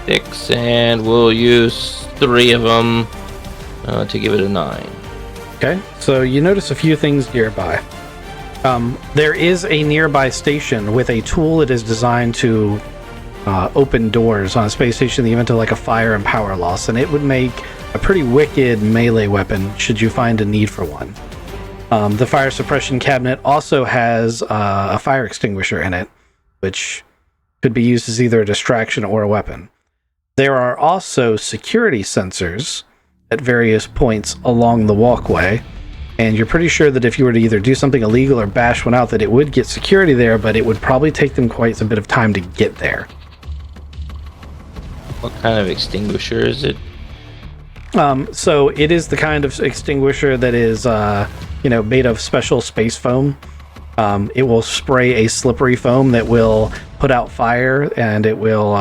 Six, and we'll use 3 of them to give it a 9. Okay, so you notice a few things nearby. There is a nearby station with a tool that is designed to open doors on a space station in the event of like a fire and power loss, and it would make a pretty wicked melee weapon should you find a need for one. The fire suppression cabinet also has a fire extinguisher in it, which could be used as either a distraction or a weapon. There are also security sensors at various points along the walkway, and you're pretty sure that if you were to either do something illegal or bash one out, that it would get security there, but it would probably take them quite a bit of time to get there. What kind of extinguisher is it? So it is the kind of extinguisher that is, made of special space foam. It will spray a slippery foam that will put out fire, and it will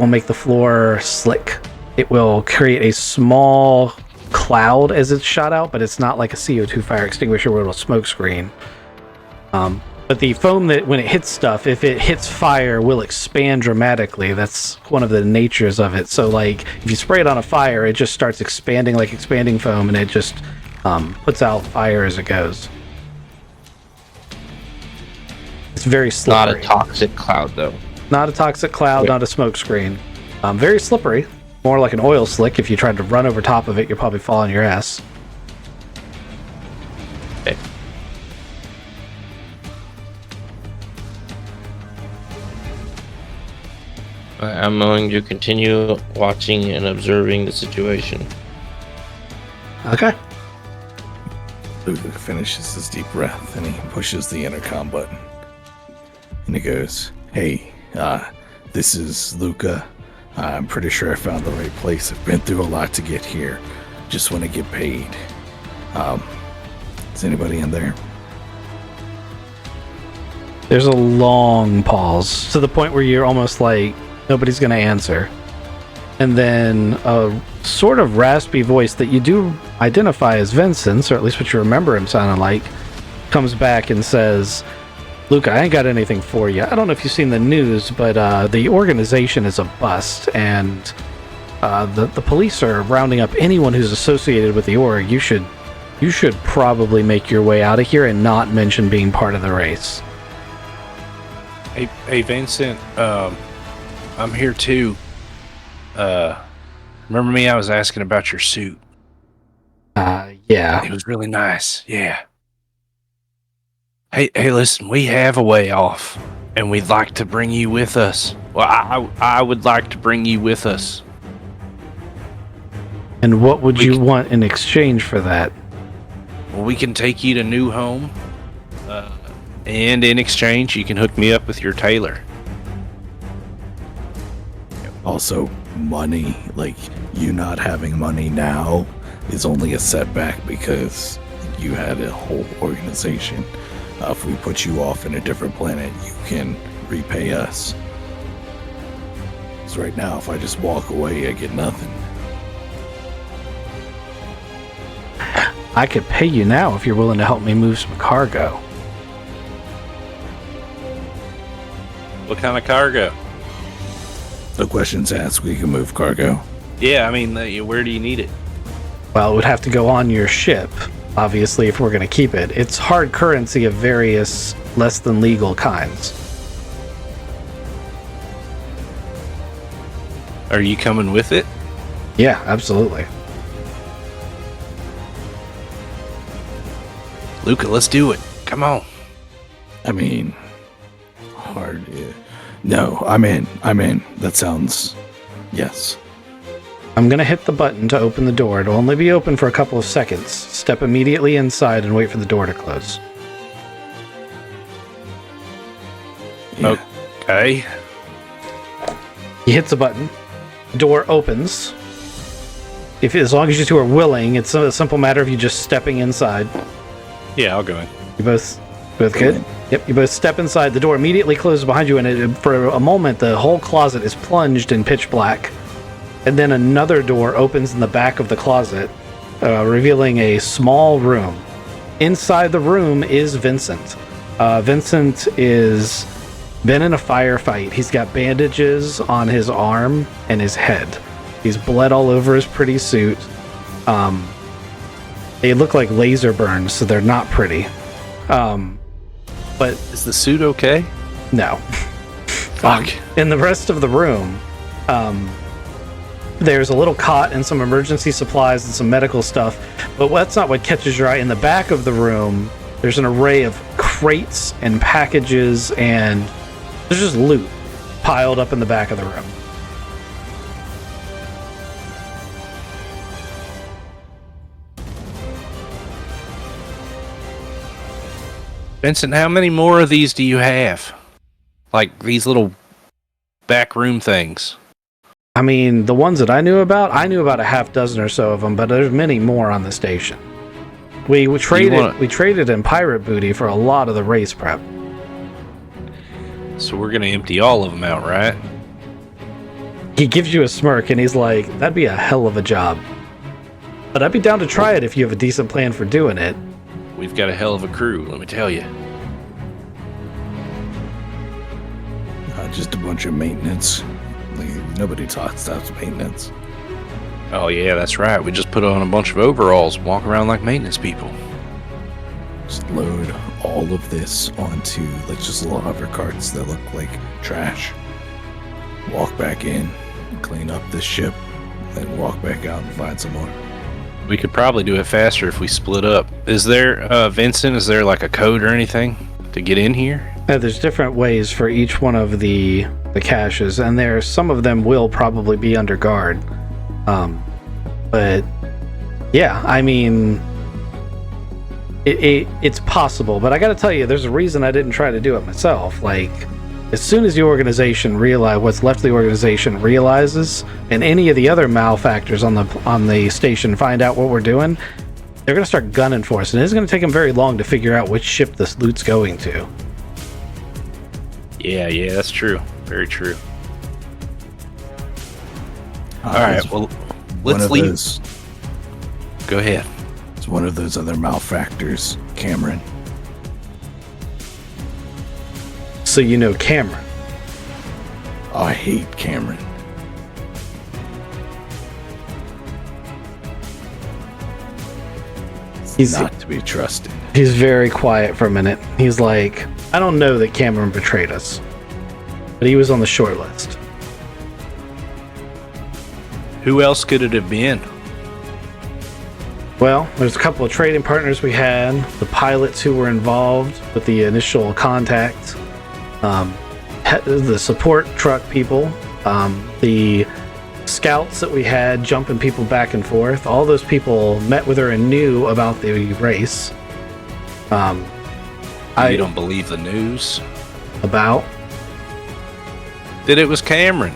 make the floor slick. It will create a small cloud as it's shot out, but it's not like a CO2 fire extinguisher where it'll smoke screen. But the foam that when it hits stuff, if it hits fire, will expand dramatically. That's one of the natures of it. So like if you spray it on a fire, it just starts expanding like expanding foam, and it just puts out fire as it goes. It's very slippery. Not a toxic cloud, though. Not a toxic cloud, not a smoke screen. Very slippery. More like an oil slick. If you tried to run over top of it, you'll probably fall on your ass. Okay. I'm going to continue watching and observing the situation. Okay. Luca finishes his deep breath and he pushes the intercom button. And he goes, "Hey, this is Luca. I'm pretty sure I found the right place. I've been through a lot to get here. Just want to get paid. Is anybody in there?" There's a long pause to the point where you're almost like nobody's going to answer. And then a sort of raspy voice that you do identify as Vincent's, or at least what you remember him sounding like, comes back and says, "Luca, I ain't got anything for you. I don't know if you've seen the news, but the organization is a bust, and the police are rounding up anyone who's associated with the org. You should probably make your way out of here and not mention being part of the race." Hey, Vincent. I'm here too. Remember me? I was asking about your suit. Yeah. It was really nice. Yeah. Hey, listen, we have a way off, and we'd like to bring you with us. Well, I would like to bring you with us. And what would you want in exchange for that? Well, we can take you to New Home, and in exchange, you can hook me up with your tailor. Also, money, like you not having money now is only a setback because you had a whole organization. If we put you off in a different planet, you can repay us. So right now, if I just walk away, I get nothing. I could pay you now if you're willing to help me move some cargo. What kind of cargo? No questions asked, we can move cargo. Yeah, I mean, where do you need it? Well, it would have to go on your ship, obviously, if we're going to keep it. It's hard currency of various less than legal kinds. Are you coming with it? Yeah, absolutely. Luca, let's do it. Come on. I mean, hard. Yeah. No, I'm in. That sounds... Yes. I'm going to hit the button to open the door. It'll only be open for a couple of seconds. Step immediately inside and wait for the door to close. Yeah. Okay. He hits a button. The door opens. As long as you two are willing, it's a simple matter of you just stepping inside. Yeah, I'll go in. You both good? Yep, you both step inside. The door immediately closes behind you, and for a moment, the whole closet is plunged in pitch black. And then another door opens in the back of the closet, revealing a small room. Inside the room is Vincent. Vincent is been in a firefight. He's got bandages on his arm and his head. He's bled all over his pretty suit. They look like laser burns, so they're not pretty. But Is the suit okay? no. Fuck. In the rest of the room, there's a little cot and some emergency supplies and some medical stuff. But that's not what catches your eye. In the back of the room, there's an array of crates and packages, and there's just loot piled up in the back of the room. Vincent, how many more of these do you have? Like these little back room things. I mean, the ones that I knew about a half dozen or so of them, but there's many more on the station. We traded in pirate booty for a lot of the race prep. So we're gonna empty all of them out, right? He gives you a smirk and he's like, that'd be a hell of a job. But I'd be down to try it if you have a decent plan for doing it. We've got a hell of a crew, let me tell you. Just a bunch of maintenance. Nobody talks about maintenance. Oh yeah, that's right. We just put on a bunch of overalls and walk around like maintenance people. Just load all of this onto just little hover carts that look like trash. Walk back in, clean up the ship, then walk back out and find some more. We could probably do it faster if we split up. Is there, Vincent, is there like a code or anything to get in here? There's different ways for each one of the caches, and some of them will probably be under guard. But yeah, I mean, it's possible. But I got to tell you, there's a reason I didn't try to do it myself. Like, as soon as the organization what's left of the organization realizes, and any of the other malefactors on the station find out what we're doing, they're gonna start gunning for us, and it's gonna take them very long to figure out which ship this loot's going to. Yeah, that's true. Very true. All right, well, let's leave. Go ahead. It's one of those other malefactors, Cameron. So you know Cameron. I hate Cameron. He's not to be trusted. He's very quiet for a minute. He's like, I don't know that Cameron betrayed us, but he was on the short list. Who else could it have been? Well, there's a couple of trading partners we had, the pilots who were involved with the initial contact, the support truck people, the scouts that we had jumping people back and forth. All those people met with her and knew about the race. You don't believe the news? About? That it was Cameron.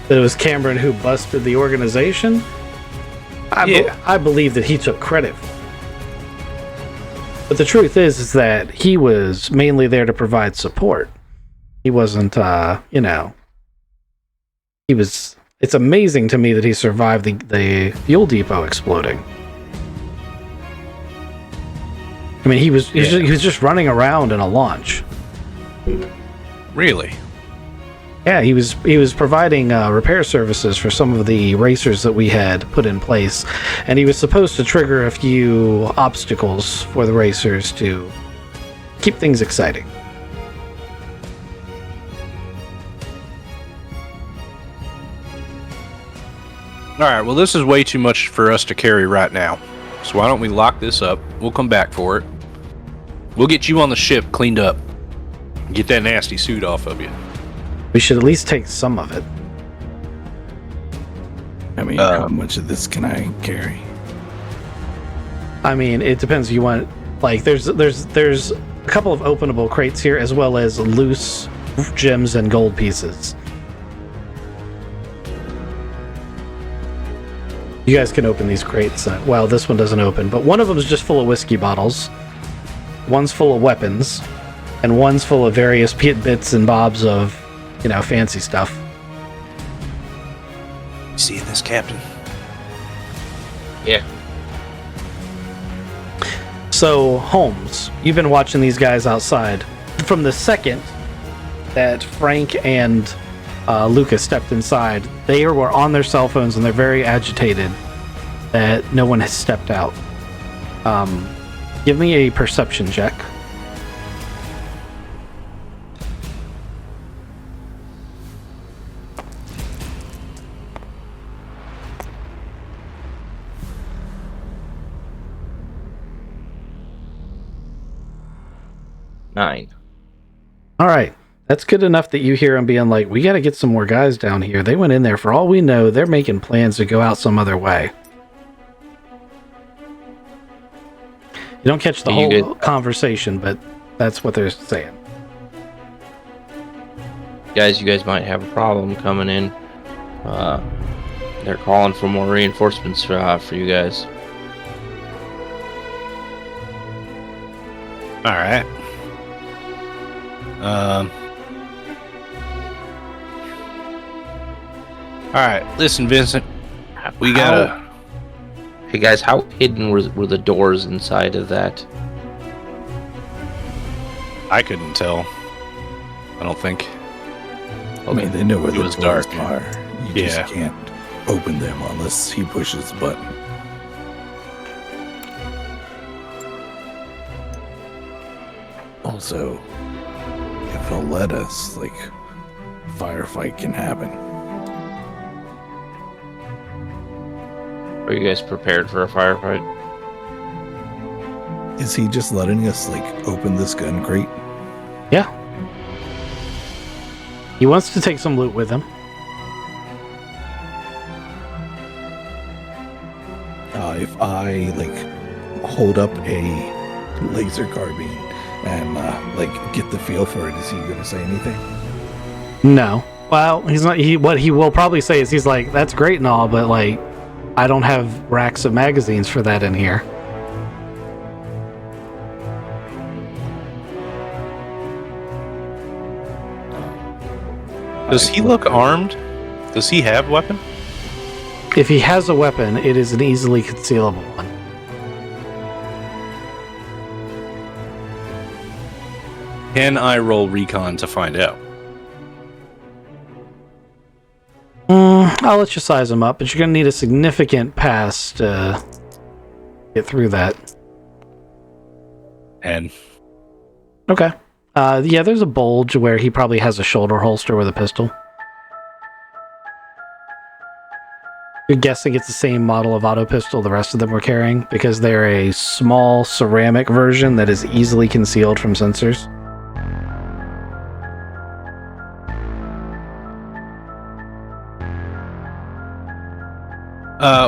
That it was Cameron who busted the organization? I believe that he took credit for it. But the truth is that he was mainly there to provide support. He wasn't, it's amazing to me that he survived the fuel depot exploding. I mean, he was just running around in a launch. Really? Yeah, he was providing repair services for some of the racers that we had put in place, and he was supposed to trigger a few obstacles for the racers to keep things exciting. All right, well, this is way too much for us to carry right now. So why don't we lock this up? We'll come back for it. We'll get you on the ship cleaned up. Get that nasty suit off of you. We should at least take some of it. I mean, how much of this can I carry? I mean, it depends. You want, like, there's a couple of openable crates here, as well as loose gems and gold pieces. You guys can open these crates. Well, this one doesn't open, but one of them is just full of whiskey bottles. One's full of weapons, and one's full of various bits and bobs of, fancy stuff. Seeing this, Captain? Yeah. So, Holmes, you've been watching these guys outside. From the second that Frank and Lucas stepped inside, they were on their cell phones and they're very agitated that no one has stepped out. Give me a perception check. Nine. All right. That's good enough that you hear them being like, we got to get some more guys down here. They went in there. For all we know, they're making plans to go out some other way. You don't catch the whole conversation, but that's what they're saying. Guys, you guys might have a problem coming in. They're calling for more reinforcements for you guys. All right. All right. Listen, Vincent. We gotta. Hey guys, how hidden were the doors inside of that? I couldn't tell. I don't think. I mean, they know where the was doors dark. are. You just can't open them unless he pushes the button. Also, if he'll let us, firefight can happen. Are you guys prepared for a firefight? Is he just letting us, open this gun crate? Yeah. He wants to take some loot with him. If I, hold up a laser carbine and, get the feel for it, is he going to say anything? No. Well, he's not. What he will probably say is he's like, that's great and all, but, I don't have racks of magazines for that in here. Does he look armed? Does he have weapon? If he has a weapon, it is an easily concealable one. Can I roll recon to find out? I'll let you size him up, but you're going to need a significant pass to get through that. And Okay. Yeah, there's a bulge where he probably has a shoulder holster with a pistol. You're guessing it's the same model of auto pistol the rest of them were carrying, because they're a small ceramic version that is easily concealed from sensors.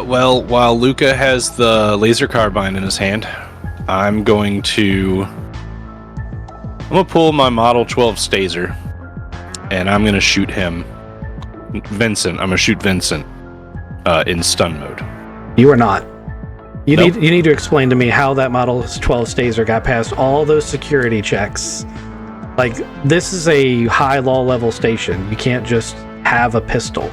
well, while Luca has the laser carbine in his hand, I'm gonna pull my Model 12 Staser, and I'm gonna shoot him. Vincent, I'm gonna shoot Vincent in stun mode. You are not. You Nope. need to explain to me how that Model 12 Staser got past all those security checks. This is a high law level station. You can't just have a pistol.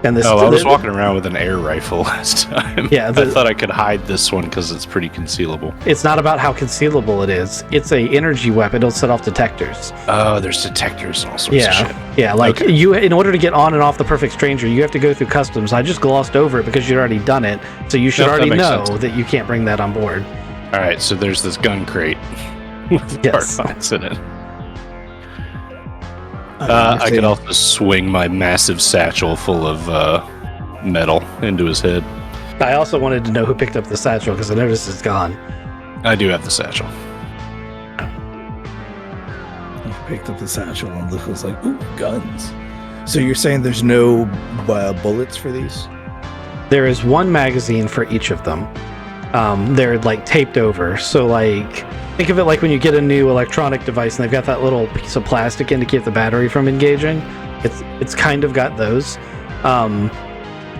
And this. I was walking around with an air rifle last time. Yeah, I thought I could hide this one because it's pretty concealable. It's not about how concealable it is. It's a energy weapon. It'll set off detectors. Oh, there's detectors and all sorts of shit. Yeah. Okay. You, in order to get on and off the Perfect Stranger, you have to go through customs. I just glossed over it because you'd already done it, so you should Nope, that already makes know sense. that you can't bring that on board. All right, so there's this gun crate with Yes. carbines in it. I could also swing my massive satchel full of metal into his head. I also wanted to know who picked up the satchel because I noticed it's gone. I do have the satchel. He picked up the satchel and Luke was like, ooh, guns. So you're saying there's no bullets for these? There is one magazine for each of them. They're taped over, so Think of it like when you get a new electronic device and they've got that little piece of plastic in to keep the battery from engaging. It's kind of got those.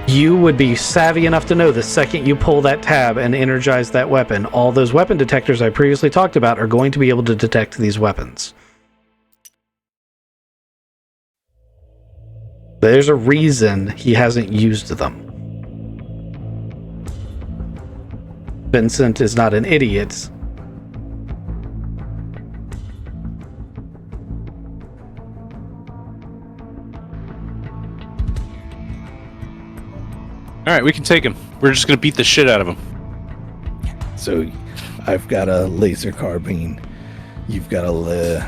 You would be savvy enough to know the second you pull that tab and energize that weapon, all those weapon detectors I previously talked about are going to be able to detect these weapons. There's a reason he hasn't used them. Vincent is not an idiot. All right, we can take him. We're just gonna beat the shit out of him. So, I've got a laser carbine. You've got a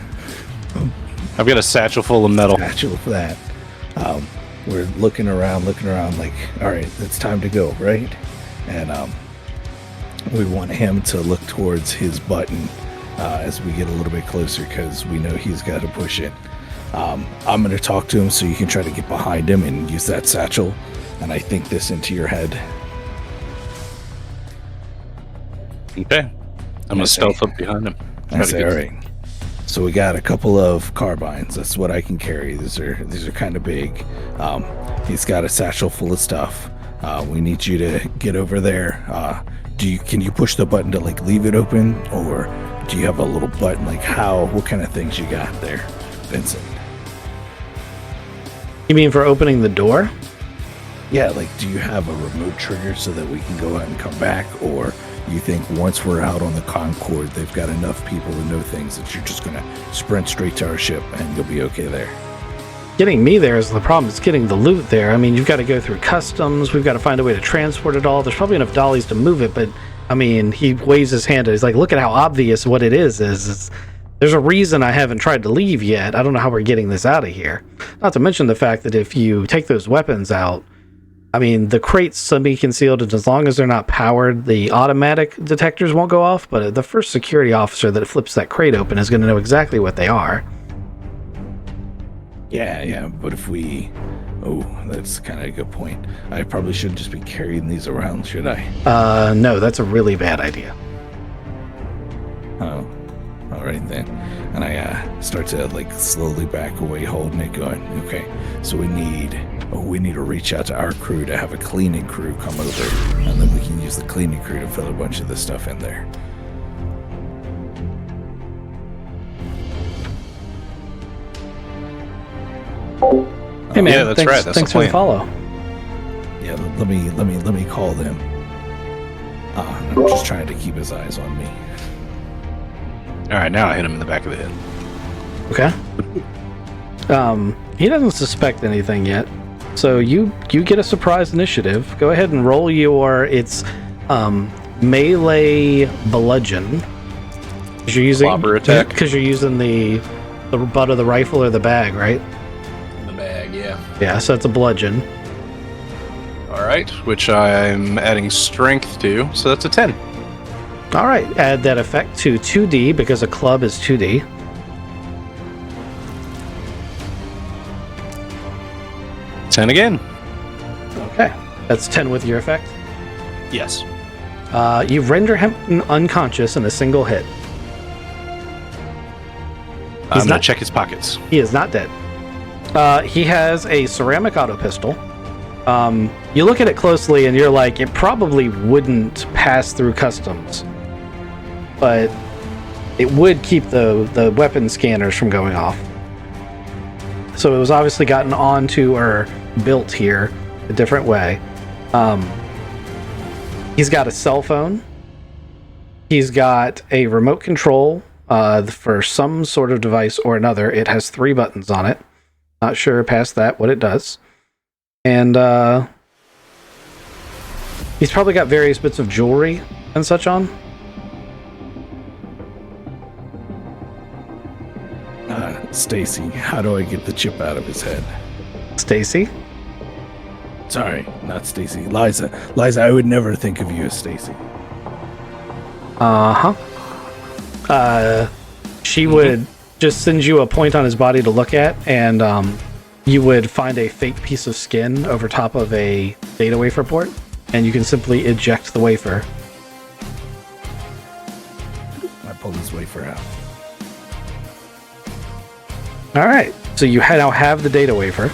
I've got a satchel full of metal. satchel for that. We're looking around, like, all right, it's time to go, right? And we want him to look towards his button as we get a little bit closer, because we know he's got to push it. I'm going to talk to him so you can try to get behind him and use that satchel. And I think this into your head. Okay. I'm gonna stealth up behind him. I say, all right. So we got a couple of carbines. That's what I can carry. These are kind of big. He's got a satchel full of stuff. We need you to get over there. Can you push the button to like leave it open, or do you have a little button? Like what kind of things you got there, Vincent? You mean for opening the door? Yeah, like, do you have a remote trigger so that we can go out and come back? Or you think once we're out on the Concorde, they've got enough people to know things that you're just going to sprint straight to our ship and you'll be okay there? Getting me there is the problem. It's getting the loot there. I mean, you've got to go through customs. We've got to find a way to transport it all. There's probably enough dollies to move it, but, I mean, he waves his hand. He's like, look at how obvious what it is. There's a reason I haven't tried to leave yet. I don't know how we're getting this out of here. Not to mention the fact that if you take those weapons out, I mean, the crate's semi-concealed, and as long as they're not powered, the automatic detectors won't go off, but the first security officer that flips that crate open is going to know exactly what they are. Yeah, but if we... Oh, that's kind of a good point. I probably shouldn't just be carrying these around, should I? No, that's a really bad idea. Oh, all right then. And I start to, like, slowly back away, holding it, going, okay, so we need to reach out to our crew to have a cleaning crew come over, and then we can use the cleaning crew to fill a bunch of this stuff in there. Hey man, yeah, that's thanks, right. That's thanks the for the plan. follow. Yeah, let me call them. I'm just trying to keep his eyes on me. All right, now I hit him in the back of the head. Okay. He doesn't suspect anything yet, so you get a surprise initiative. Go ahead and roll it's melee bludgeon. Because you're using Clobber attack. Because you're using the butt of the rifle or the bag, right? The bag, yeah. Yeah, so it's a bludgeon. All right, which I'm adding strength to, so that's a 10. All right, add that effect to 2d because a club is 2d. Ten again. Okay, that's 10 with your effect. Yes. You render him unconscious in a single hit. I'm gonna check his pockets. He is not dead. He has a ceramic auto pistol. You look at it closely and you're like, it probably wouldn't pass through customs, but it would keep the weapon scanners from going off. So it was obviously gotten onto or built here a different way. He's got a cell phone. He's got a remote control for some sort of device or another. It has 3 buttons on it. Not sure past that what it does. And he's probably got various bits of jewelry and such on. Stacy, how do I get the chip out of his head? Stacy? Sorry, not Stacy. Liza, I would never think of you as Stacy. She would just send you a point on his body to look at, and you would find a fake piece of skin over top of a data wafer port, and you can simply eject the wafer. I pull his wafer out. All right. So you now have the data wafer.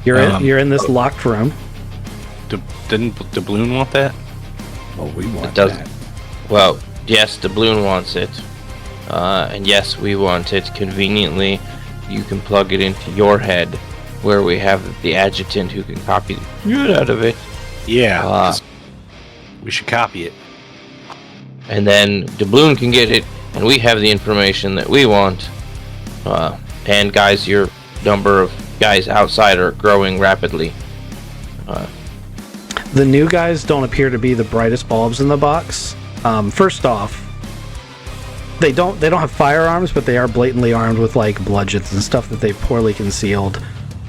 You're in this locked room. Didn't Doubloon want that? Well, we want doesn't. that. Well, yes, the balloon wants it, and yes, we want it. Conveniently, you can plug it into your head, where we have the adjutant who can copy the shit out of it. Yeah. We should copy it. And then the balloon can get it, and we have the information that we want. And guys, your number of guys outside are growing rapidly. The new guys don't appear to be the brightest bulbs in the box. First off, they don't have firearms, but they are blatantly armed with like bludgeons and stuff that they've poorly concealed.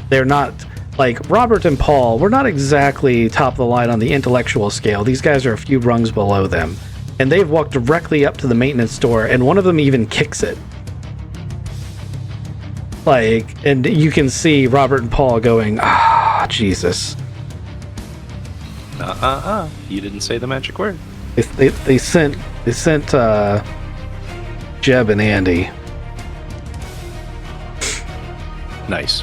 They're not like Robert and Paul. We're not exactly top of the line on the intellectual scale. These guys are a few rungs below them, and they've walked directly up to the maintenance store, and one of them even kicks it. Like, and you can see Robert and Paul going, Jesus. You didn't say the magic word. They sent Jeb and Andy. Nice.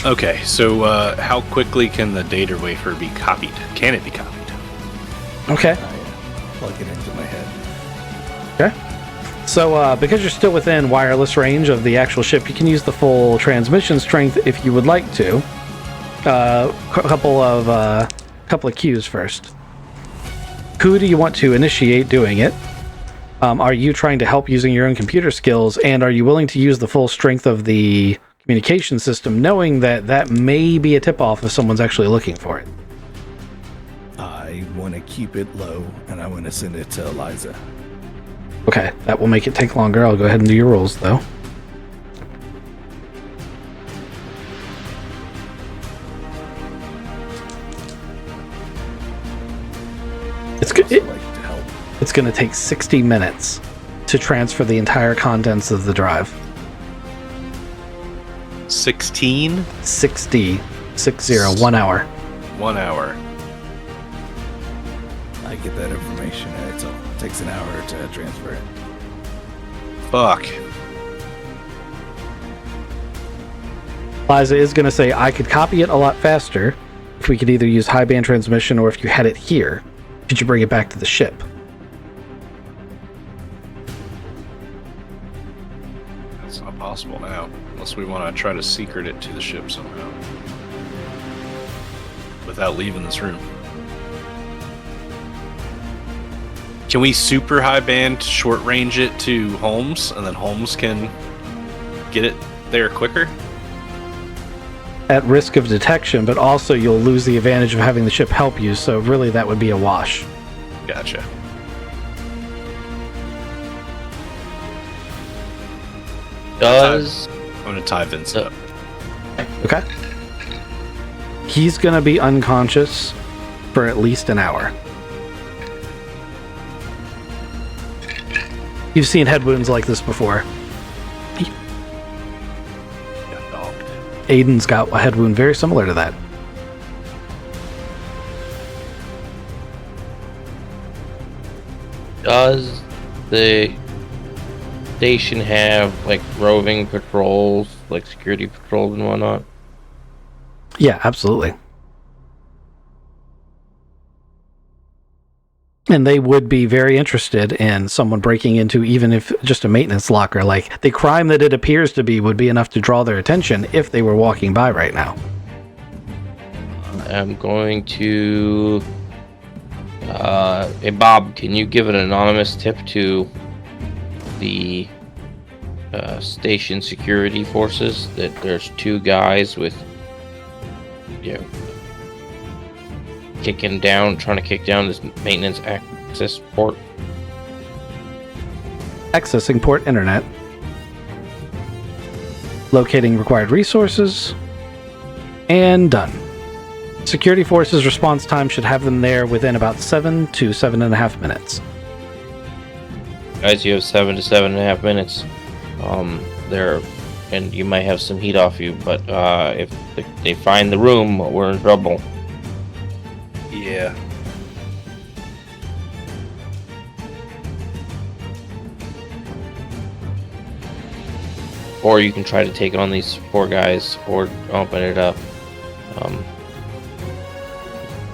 Okay, so how quickly can the data wafer be copied? Can it be copied? Okay. I plug it into my head. Okay. So because you're still within wireless range of the actual ship, you can use the full transmission strength if you would like to. Couple of cues first. Who do you want to initiate doing it? Are you trying to help using your own computer skills, and are you willing to use the full strength of the communication system, knowing that may be a tip-off if someone's actually looking for it? I want to keep it low, and I want to send it to Eliza. Okay, that will make it take longer. I'll go ahead and do your rolls, though. It's going to take 60 minutes to transfer the entire contents of the drive. 16? 60. 1 hour. 1 hour. I get that information, and it takes an hour to transfer it. Fuck. Liza is going to say, I could copy it a lot faster if we could either use high band transmission, or if you had it here, could you bring it back to the ship? That's not possible now, unless we want to try to secret it to the ship somehow. Without leaving this room. Can we super high band short range it to Holmes, and then Holmes can get it there quicker? At risk of detection, but also you'll lose the advantage of having the ship help you, so really that would be a wash. Gotcha. I'm gonna tie Vince up. Okay. He's gonna be unconscious for at least an hour. You've seen head wounds like this before. Got dogged. Aiden's got a head wound very similar to that. Does the station have like roving patrols, like security patrols and whatnot? Yeah, absolutely. And they would be very interested in someone breaking into even if just a maintenance locker. Like, the crime that it appears to be would be enough to draw their attention if they were walking by right now. I'm going to... hey Bob, can you give an anonymous tip to the station security forces that there's two guys with, trying to kick down this maintenance access port? Accessing port internet. Locating required resources. And done. Security forces response time should have them there within about 7 to 7.5 minutes. Guys, you have 7 to 7.5 minutes. There, and you might have some heat off you, but if they find the room, we're in trouble. Yeah. or you can try to take on these 4 guys or open it up.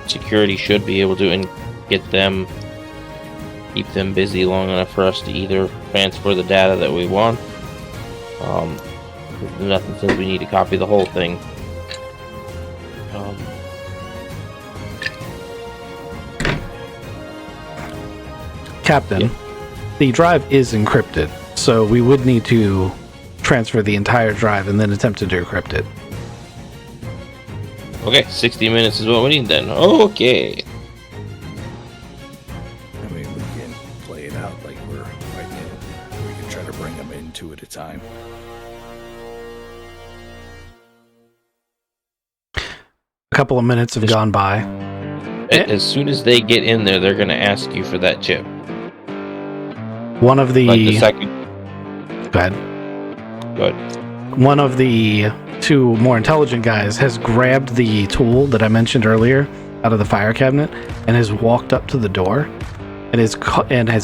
Security should be able to keep them busy long enough for us to either transfer the data that we want. Nothing says we need to copy the whole thing. Captain, Yeah. the drive is encrypted, so we would need to transfer the entire drive and then attempt to decrypt it. Okay, 60 minutes is what we need then. Okay. I mean, we can play it out like we're fighting it. We can try to bring them in 2 at a time. A couple of minutes have gone by. As soon as they get in there, they're going to ask you for that chip. One of the... Like the second... Go ahead. Go ahead. One of the 2 more intelligent guys has grabbed the tool that I mentioned earlier out of the fire cabinet and has walked up to the door and is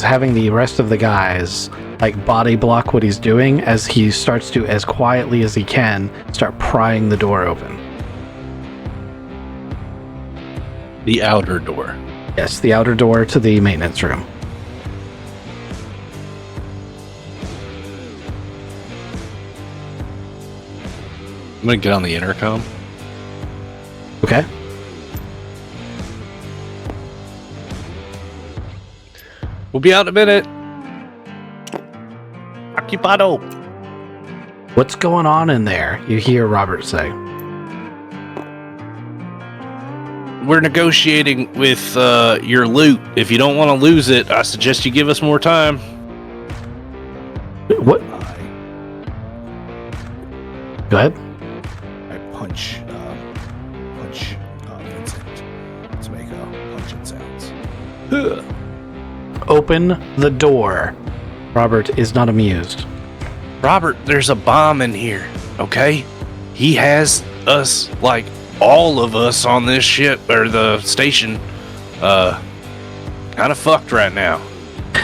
having the rest of the guys like body block what he's doing as he starts to, as quietly as he can, start prying the door open. The outer door. Yes, the outer door to the maintenance room. I'm gonna get on the intercom. Okay. We'll be out in a minute. Occupado. What's going on in there? You hear Robert say. We're negotiating with your loot. If you don't want to lose it, I suggest you give us more time. What? Go ahead. I punch Vincent to make punching sounds. Open the door. Robert is not amused. Robert, there's a bomb in here, okay? He has us, like, all of us on this ship, or the station, kind of fucked right now.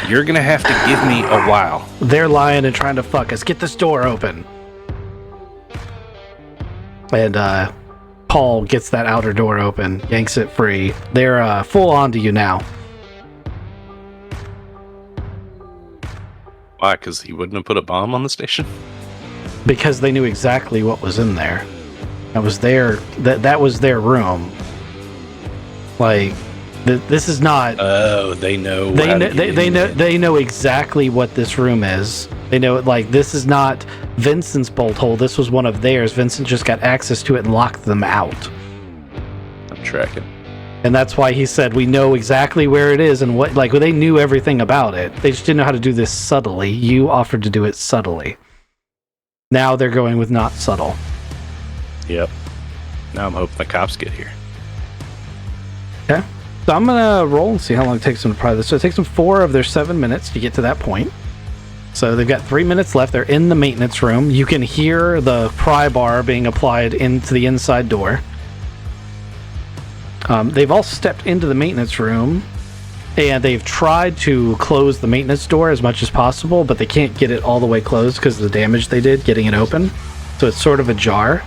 You're gonna have to give me a while. They're lying and trying to fuck us. Get this door open. And Paul gets that outer door open, yanks it free. They're full on to you now. Why? Because he wouldn't have put a bomb on the station? Because they knew exactly what was in there. That was that was their room. Like, this is not. Oh, they know. They know exactly what this room is. They know it. Like, this is not Vincent's bolt hole. This was one of theirs. Vincent just got access to it and locked them out. I'm tracking. And that's why he said we know exactly where it is and what. Like, they knew everything about it. They just didn't know how to do this subtly. You offered to do it subtly. Now they're going with not subtle. Yep. Now I'm hoping the cops get here. Okay. So I'm gonna roll and see how long it takes them to pry this. So it takes them 4 of their 7 minutes to get to that point. So they've got 3 minutes left. They're in the maintenance room. You can hear the pry bar being applied into the inside door. They've all stepped into the maintenance room, and they've tried to close the maintenance door as much as possible, but they can't get it all the way closed because of the damage they did getting it open. So it's sort of ajar.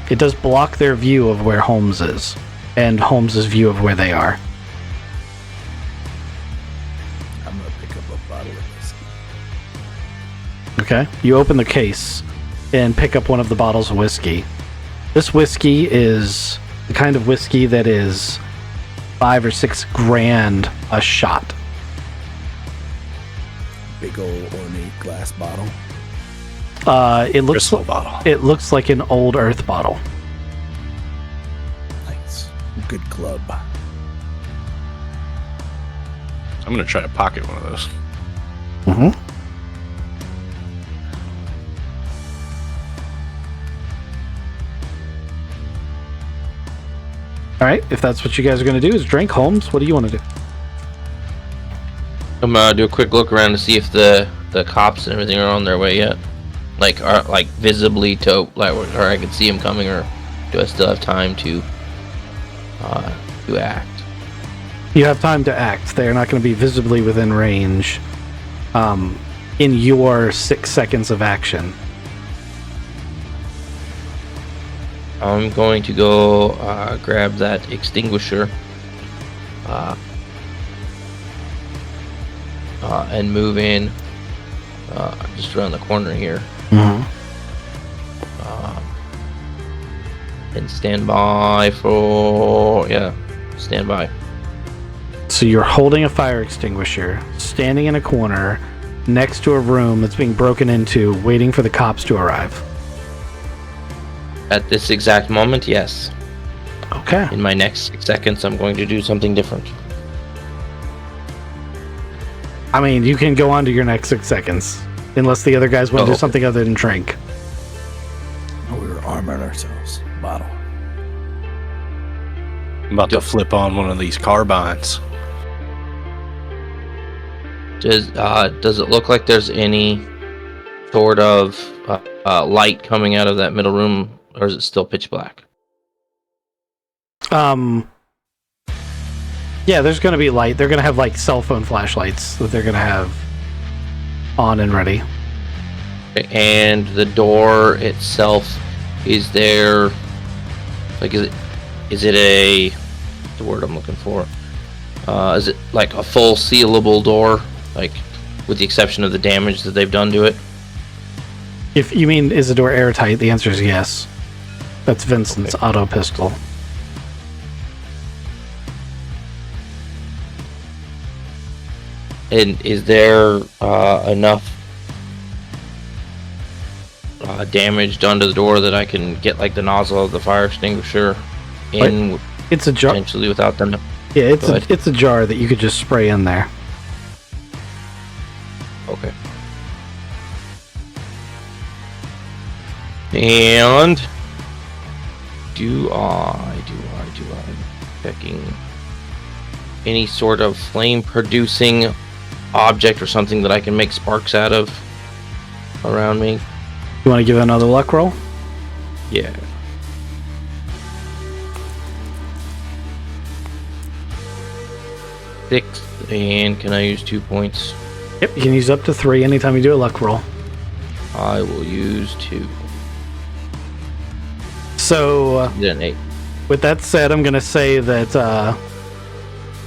It does block their view of where Holmes is, and Holmes's view of where they are. I'm gonna pick up a bottle of whiskey. Okay. You open the case and pick up one of the bottles of whiskey. This whiskey is the kind of whiskey that is $5 or $6 grand a shot. Big old ornate glass bottle. It looks Crystal bottle. It looks like an old earth bottle. Nice. Good club. I'm gonna try to pocket one of those. Mm-hmm. All right, if that's what you guys are going to do, is drink. Holmes, what do you want to do? I'm gonna do a quick look around to see if the cops and everything are on their way yet. Like, are like visibly to like, or I can see them coming, or do I still have time to act? You have time to act. They're not going to be visibly within range in your 6 seconds of action. I'm going to go grab that extinguisher and move in just around the corner here. And stand by for... Yeah, stand by. So you're holding a fire extinguisher, standing in a corner next to a room that's being broken into, waiting for the cops to arrive. At this exact moment, yes. Okay. In my next 6 seconds, I'm going to do something different. I mean, you can go on to your next 6 seconds, unless the other guys want to do something other than drink. We were arming ourselves. Bottle. I'm about to flip on one of these carbines. Does it look like there's any sort of light coming out of that middle room, or is it still pitch black? Yeah, there's going to be light. They're going to have like cell phone flashlights that they're going to have on and ready. And the door itself, is there, like, is it a, what's the word I'm looking for? Is it like a full sealable door, like with the exception of the damage that they've done to it? If you mean, is the door airtight? The answer is yes. That's Vincent's auto pistol. And is there enough damage done to the door that I can get like the nozzle of the fire extinguisher in? It's a jar. Potentially without them. Yeah, it's a jar that you could just spray in there. Okay. And do I checking any sort of flame producing object or something that I can make sparks out of around me? You want to give it another luck roll? Yeah. Six, and can I use 2 points? Yep, you can use up to 3 anytime you do a luck roll. I will use 2. So, Then 8. with that said, I'm going to say that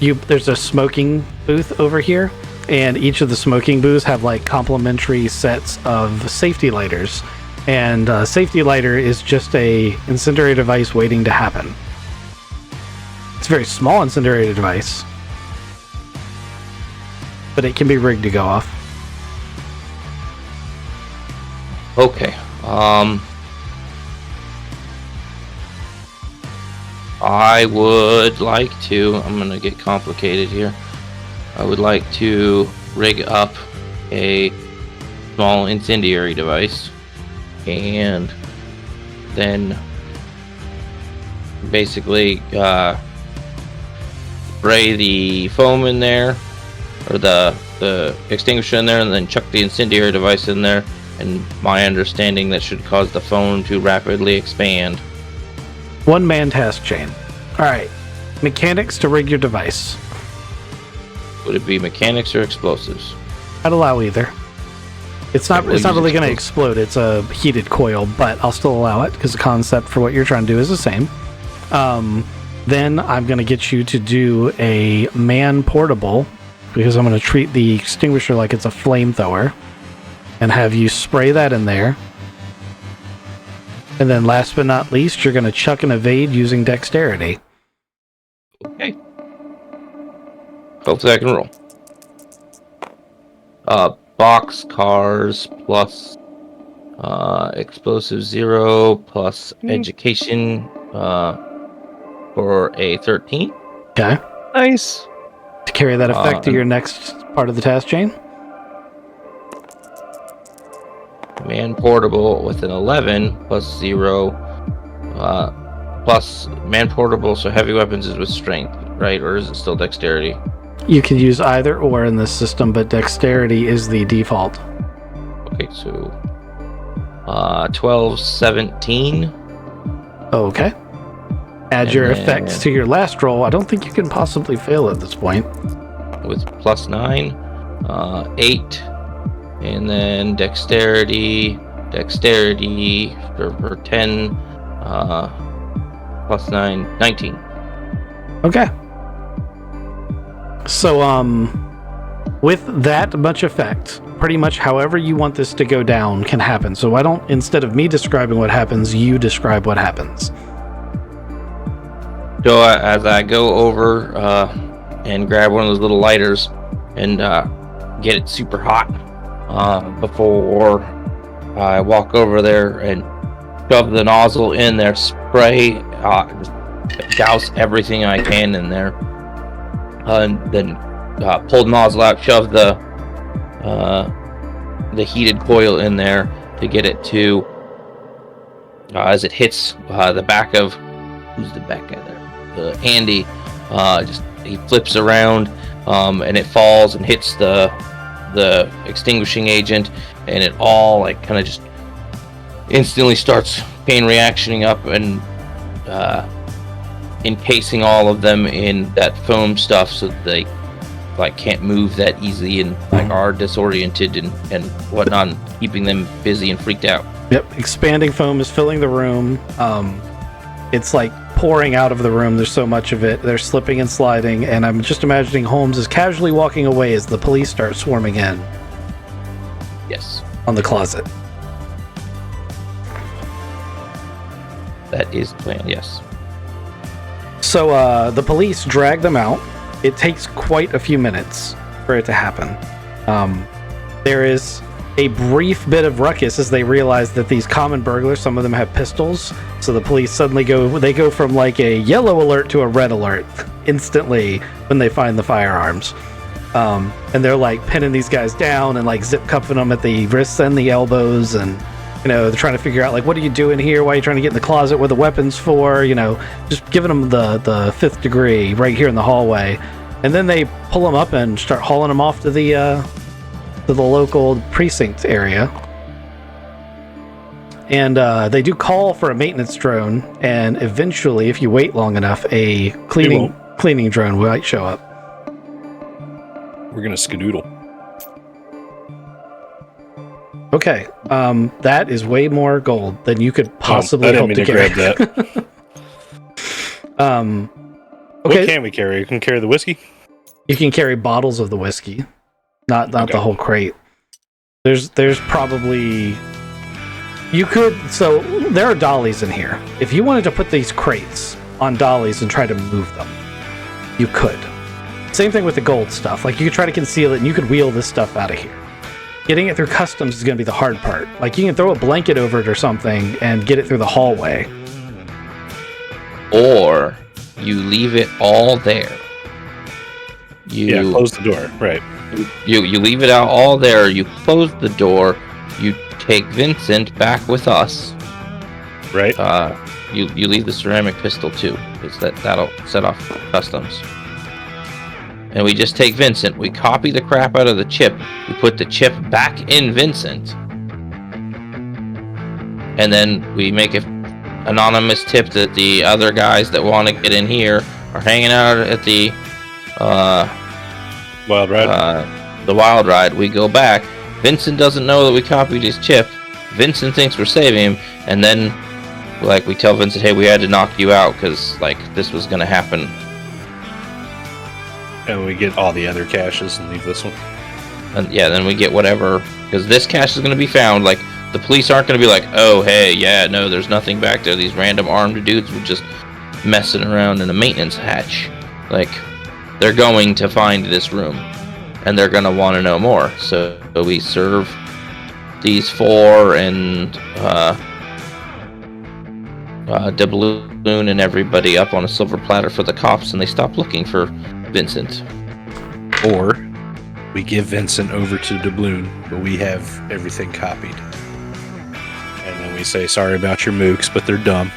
there's a smoking booth over here, and each of the smoking booths have like complimentary sets of safety lighters. And safety lighter is just a incendiary device waiting to happen. It's a very small incendiary device, but it can be rigged to go off. Okay. I would like to, I'm gonna get complicated here. I would like to rig up a small incendiary device and then basically spray the foam in there, or the extinguisher in there, and then chuck the incendiary device in there. And my understanding, that should cause the foam to rapidly expand. One-man task chain. Alright. Mechanics to rig your device. Would it be mechanics or explosives? I'd allow either. It's not Okay, we'll it's not use really going to explosives. explode. It's a heated coil, but I'll still allow it because the concept for what you're trying to do is the same. Then I'm going to get you to do a man portable, because I'm going to treat the extinguisher like it's a flamethrower and have you spray that in there. And then last but not least, you're going to chuck and evade using dexterity. Okay. Hopefully I can roll. Box cars plus explosive 0 plus education for a 13. Okay. Nice. To carry that effect to your next part of the task chain. Man portable with an 11 plus 0 plus man portable, so heavy weapons is with strength, right? Or is it still dexterity? You can use either or in this system, but dexterity is the default. Okay, so 12, 17. Okay. Add And your then- effects to your last roll. I don't think you can possibly fail at this point. With plus 9, 8, and then dexterity for 10, plus 9, 19. Okay. So, with that much effect, pretty much however you want this to go down can happen. So why don't, instead of me describing what happens, you describe what happens? So as I go over and grab one of those little lighters and get it super hot before I walk over there and shove the nozzle in there, spray, douse everything I can in there, and then pull the nozzle out, shove the heated coil in there to get it to as it hits the back of who's the back guy there, Andy. Just he flips around and it falls and hits the extinguishing agent, and it all like kind of just instantly starts chain reactioning up and encasing all of them in that foam stuff so that they like can't move that easily and like are disoriented and whatnot, and keeping them busy and freaked out. Yep, expanding foam is filling the room. It's like pouring out of the room. There's so much of it. They're slipping and sliding, and I'm just imagining Holmes is casually walking away as the police start swarming in. Yes. On the closet. That is the plan, yes. So the police drag them out. It takes quite a few minutes for it to happen. There is a brief bit of ruckus as they realize that these common burglars, some of them have pistols, so the police suddenly go from like a yellow alert to a red alert instantly when they find the firearms. And they're like pinning these guys down and like zip cuffing them at the wrists and the elbows, and you know, they're trying to figure out like, what are you doing here? Why are you trying to get in the closet with the weapons for? You know, just giving them the fifth degree right here in the hallway. And then they pull them up and start hauling them off to the local precinct area. And they do call for a maintenance drone, and eventually, if you wait long enough, a cleaning drone might show up. We're gonna skedoodle. Okay, that is way more gold than you could possibly hope to carry. Grab that. Okay. What can we carry? You can carry the whiskey? You can carry bottles of the whiskey, not Okay. the whole crate. There's probably so there are dollies in here. If you wanted to put these crates on dollies and try to move them, you could. Same thing with the gold stuff. Like, you could try to conceal it and you could wheel this stuff out of here. Getting it through customs is going to be the hard part. Like, you can throw a blanket over it or something and get it through the hallway. Or you leave it all there. Close the door. Right. You leave it out all there. You close the door. You take Vincent back with us. Right. You leave the ceramic pistol too, because that'll set off customs. And we just take Vincent. We copy the crap out of the chip. We put the chip back in Vincent, and then we make an anonymous tip that the other guys that want to get in here are hanging out at the Wild Ride. The Wild Ride. We go back. Vincent doesn't know that we copied his chip. Vincent thinks we're saving him, and then like we tell Vincent, hey, we had to knock you out because like this was gonna happen. And we get all the other caches and leave this one. And yeah, then we get whatever, because this cache is gonna be found. Like, the police aren't gonna be like, oh hey, yeah, no, there's nothing back there. These random armed dudes were just messing around in a maintenance hatch. Like, they're going to find this room, and they're gonna want to know more. So we serve these four and Doubloon and everybody up on a silver platter for the cops, and they stop looking for Vincent. Or we give Vincent over to Doubloon, but we have everything copied. And then we say, sorry about your mooks, but they're dumb.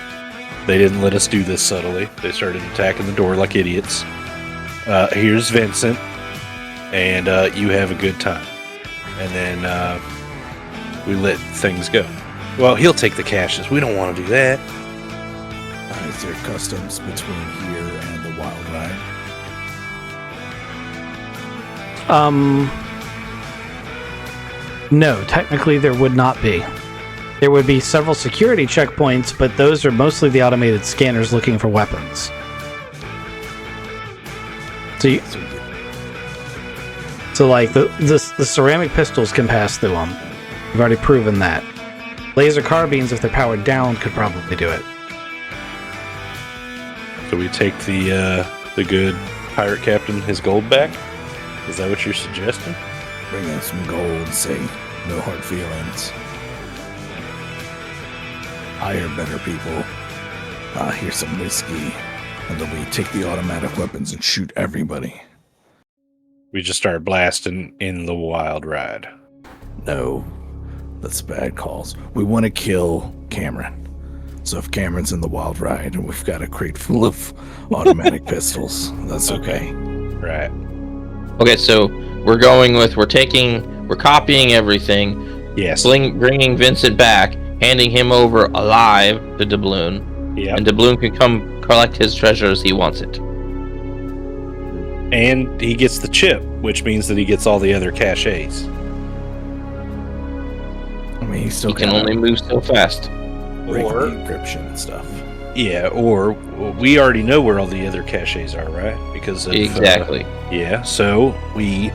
They didn't let us do this subtly. They started attacking the door like idiots. Here's Vincent, and you have a good time. And then we let things go. Well, he'll take the caches. We don't want to do that. Is there customs between here and the Wild Ride? No, technically there would not be. There would be several security checkpoints, but those are mostly the automated scanners looking for weapons. So like the ceramic pistols can pass through them. We've already proven that. Laser carbines, if they're powered down, could probably do it. So we take the good pirate captain his gold back? Is that what you're suggesting? Bring in some gold, say no hard feelings. Hire better people. Here's some whiskey. And then we take the automatic weapons and shoot everybody. We just start blasting in the wild ride. No, that's bad calls. We want to kill Cameron. So if Cameron's in the wild ride and we've got a crate full of automatic pistols, that's okay. Right. Okay, so we're copying everything. Yes. Bringing Vincent back, handing him over alive to Doubloon. Yeah. And Doubloon can come collect his treasure as he wants it. And he gets the chip, which means that he gets all the other caches. I mean, he's still He can only move so fast. breaking Or- the encryption and stuff. Yeah, or we already know where all the other caches are, right? Because of, Exactly. Yeah, so we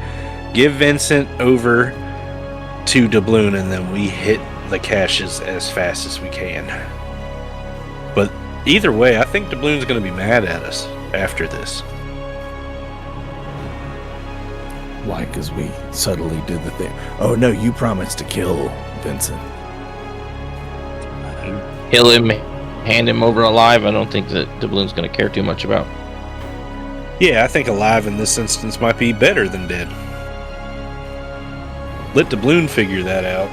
give Vincent over to Doubloon, and then we hit the caches as fast as we can. But either way, I think Doubloon's going to be mad at us after this. Why? Because we subtly did the thing. Oh no, you promised to kill Vincent. Kill him, hand him over alive. I don't think that Doubloon's going to care too much about. Yeah, I think alive in this instance might be better than dead. Let Doubloon figure that out.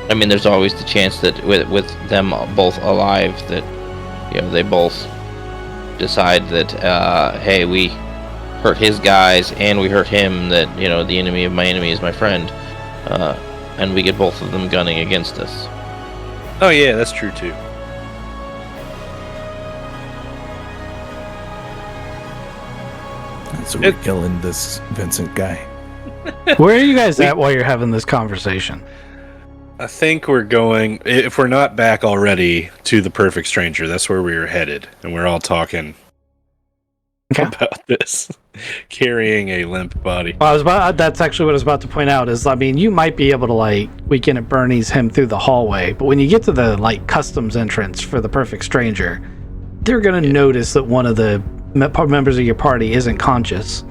I mean, there's always the chance that with them both alive, that they both decide that hey, we hurt his guys and we hurt him. That the enemy of my enemy is my friend, and we get both of them gunning against us. Oh yeah, that's true too. And so we're killing this Vincent guy. Where are you guys at while you're having this conversation? I think we're going, if we're not back already, to the Perfect Stranger. That's where we were headed, and we're all talking about this, carrying a limp body. Well, that's actually what I was about to point out. Is you might be able to weekend at Bernie's him through the hallway, but when you get to the customs entrance for the Perfect Stranger, they're gonna notice that one of the members of your party isn't conscious.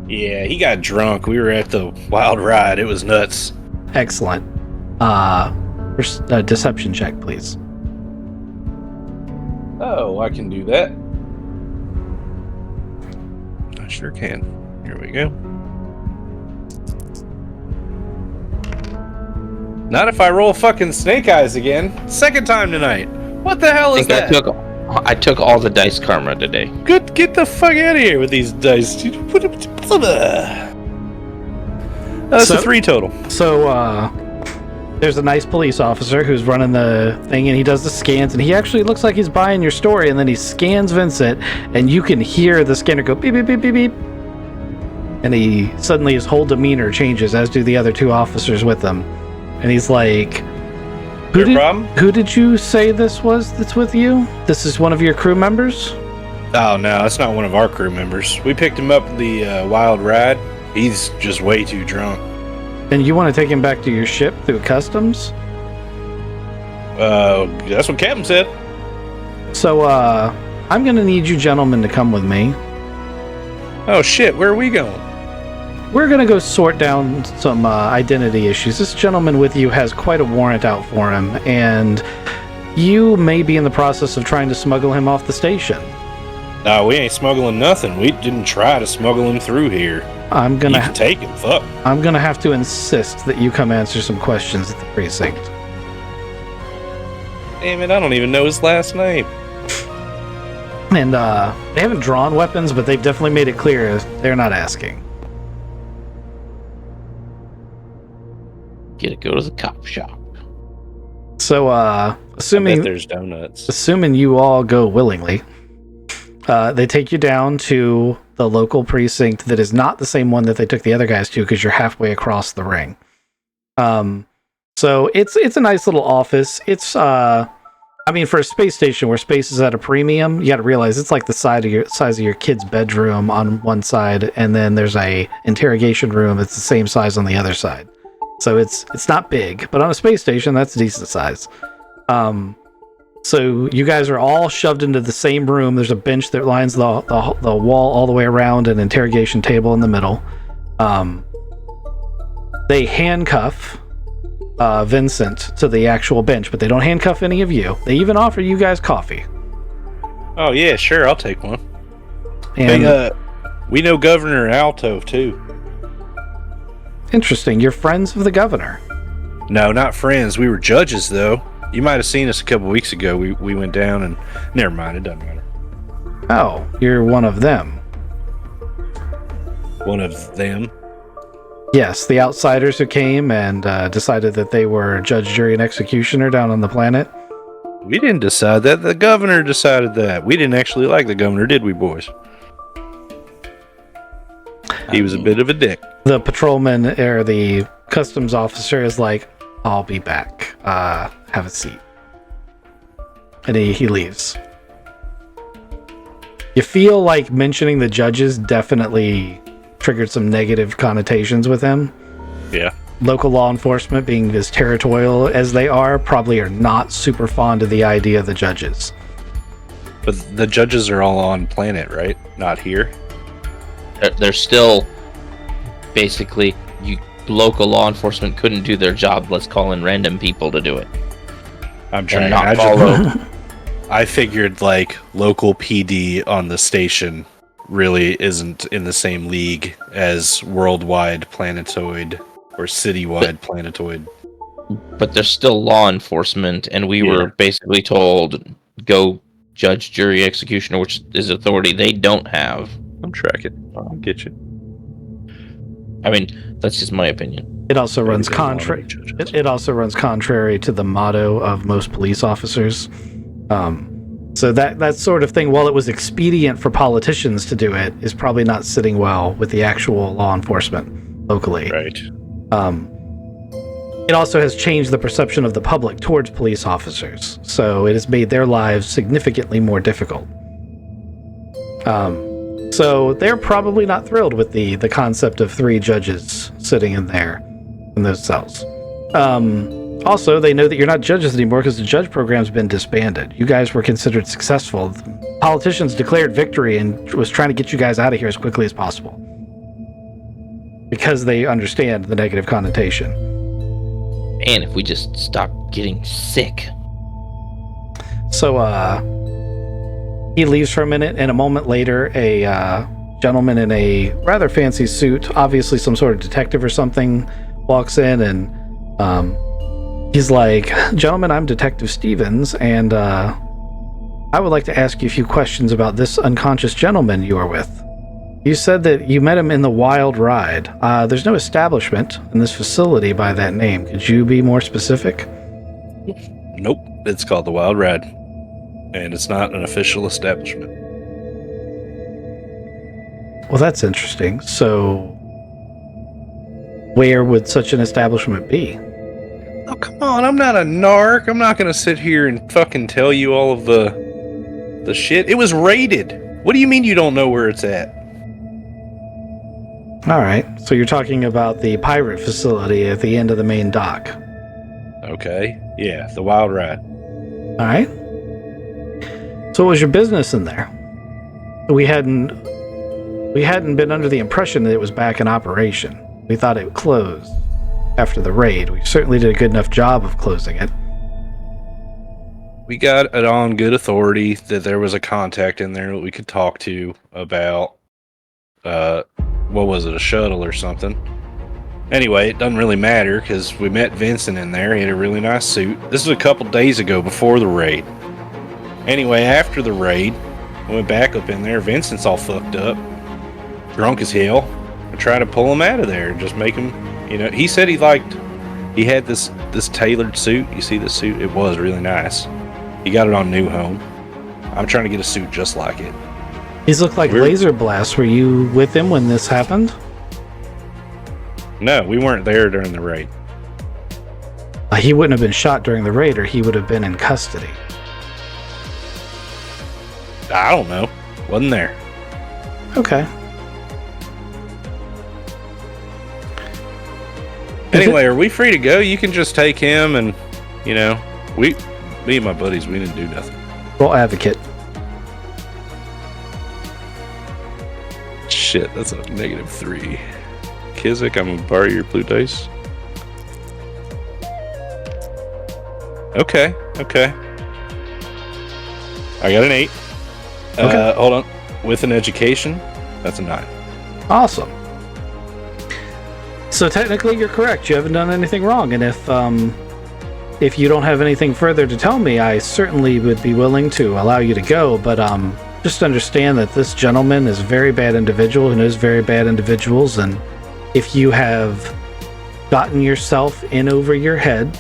Yeah, he got drunk. We were at the wild ride. It was nuts. Excellent. Deception check, please. Oh, I can do that. I sure can. Here we go. Not if I roll fucking snake eyes again. Second time tonight. What the hell is that? I took all the dice karma today. Good, get the fuck out of here with these dice. That's a 3 total. So, there's a nice police officer who's running the thing, and he does the scans, and he actually looks like he's buying your story, and then he scans Vincent, and you can hear the scanner go beep, beep, beep, beep, beep. And his whole demeanor changes, as do the other 2 officers with him. And he's like, who did you say this was that's with you? This is one of your crew members? Oh, no, that's not one of our crew members. We picked him up the wild ride. He's just way too drunk. And you want to take him back to your ship through customs? That's what Captain said. So, I'm going to need you gentlemen to come with me. Oh, shit, where are we going? We're going to go sort down some identity issues. This gentleman with you has quite a warrant out for him, and you may be in the process of trying to smuggle him off the station. No, we ain't smuggling nothing. We didn't try to smuggle him through here. I'm going You can take him, fuck. I'm going to have to insist that you come answer some questions at the precinct. Damn it, I don't even know his last name. And they haven't drawn weapons, but they've definitely made it clear they're not asking. Go to the cop shop. So, I assuming bet there's donuts. assuming you all go willingly, they take you down to the local precinct that is not the same one that they took the other guys to, because you're halfway across the ring. So it's a nice little office. It's I mean, for a space station where space is at a premium, you got to realize it's like the size of your kid's bedroom on one side, and then there's a interrogation room that's the same size on the other side. So it's not big, but on a space station, that's a decent size. So you guys are all shoved into the same room. There's a bench that lines the wall all the way around, an interrogation table in the middle. They handcuff Vincent to the actual bench, but they don't handcuff any of you. They even offer you guys coffee. Oh yeah, sure, I'll take one. And Hey, we know Governor Alto too. interesting, you're friends of the governor. No, not friends. We were judges though. You might have seen us a couple weeks ago. We went down and never mind. It doesn't matter. Oh, you're one of them. One of them. Yes, the outsiders who came and decided that they were judge, jury, and executioner down on the planet. We didn't decide that. The governor decided that. We didn't actually like the governor, did we, boys? He was a bit of a dick. The patrolman or the customs officer is like, I'll be back. Have a seat. And he leaves. You feel like mentioning the judges definitely triggered some negative connotations with him. Yeah. Local law enforcement, being as territorial as they are, probably are not super fond of the idea of the judges. But the judges are all on planet, right? Not here. They're still basically local law enforcement couldn't do their job. Let's call in random people to do it. I'm trying And not to follow. I figured like local PD on the station really isn't in the same league as worldwide planetoid or citywide planetoid. But there's still law enforcement, and we were basically told go judge, jury, executioner, which is authority they don't have. I'm tracking. I'll get you. I mean, that's just my opinion. It also runs Maybe they want contrary. to be judges. It also runs contrary to the motto of most police officers. So that sort of thing, while it was expedient for politicians to do it, is probably not sitting well with the actual law enforcement locally. Right. It also has changed the perception of the public towards police officers, so it has made their lives significantly more difficult. So they're probably not thrilled with the concept of 3 judges sitting in there in those cells. Also, they know that you're not judges anymore because the judge program's been disbanded. You guys were considered successful. The politicians declared victory and was trying to get you guys out of here as quickly as possible because they understand the negative connotation. And if we just stop getting sick. So, he leaves for a minute, and a moment later, a gentleman in a rather fancy suit, obviously some sort of detective or something, walks in, and he's like, "Gentlemen, I'm Detective Stevens, and I would like to ask you a few questions about this unconscious gentleman you are with. You said that you met him in the Wild Ride. There's no establishment in this facility by that name. Could you be more specific?" Nope. It's called the Wild Ride. And it's not an official establishment. Well, that's interesting. So, where would such an establishment be? Oh, come on. I'm not a narc. I'm not going to sit here and fucking tell you all of the shit. It was raided. What do you mean you don't know where it's at? All right. So you're talking about the pirate facility at the end of the main dock. Okay. Yeah, the Wild Ride. All right. So what was your business in there? We hadn't been under the impression that it was back in operation. We thought it closed after the raid. We certainly did a good enough job of closing it. We got it on good authority that there was a contact in there that we could talk to about, what was it, a shuttle or something. Anyway, it doesn't really matter because we met Vincent in there. He had a really nice suit. This was a couple days ago before the raid. Anyway, after the raid, I went back up in there. Vincent's all fucked up, drunk as hell. I tried to pull him out of there and just make him, he said he had this tailored suit. You see this suit? It was really nice. He got it on New Home. I'm trying to get a suit just like it. These look like laser blasts. Were you with him when this happened? No, we weren't there during the raid. He wouldn't have been shot during the raid, or he would have been in custody. I don't know. Wasn't there. Okay. Anyway, are we free to go? You can just take him and, me and my buddies, we didn't do nothing. Roll advocate. Shit, that's a -3. Kizik, I'm gonna borrow your blue dice. Okay. I got an 8. Okay. Hold on. With an education, that's a 9. Awesome. So technically, you're correct. You haven't done anything wrong, and if you don't have anything further to tell me, I certainly would be willing to allow you to go. But just understand that this gentleman is a very bad individual who knows very bad individuals, and if you have gotten yourself in over your head,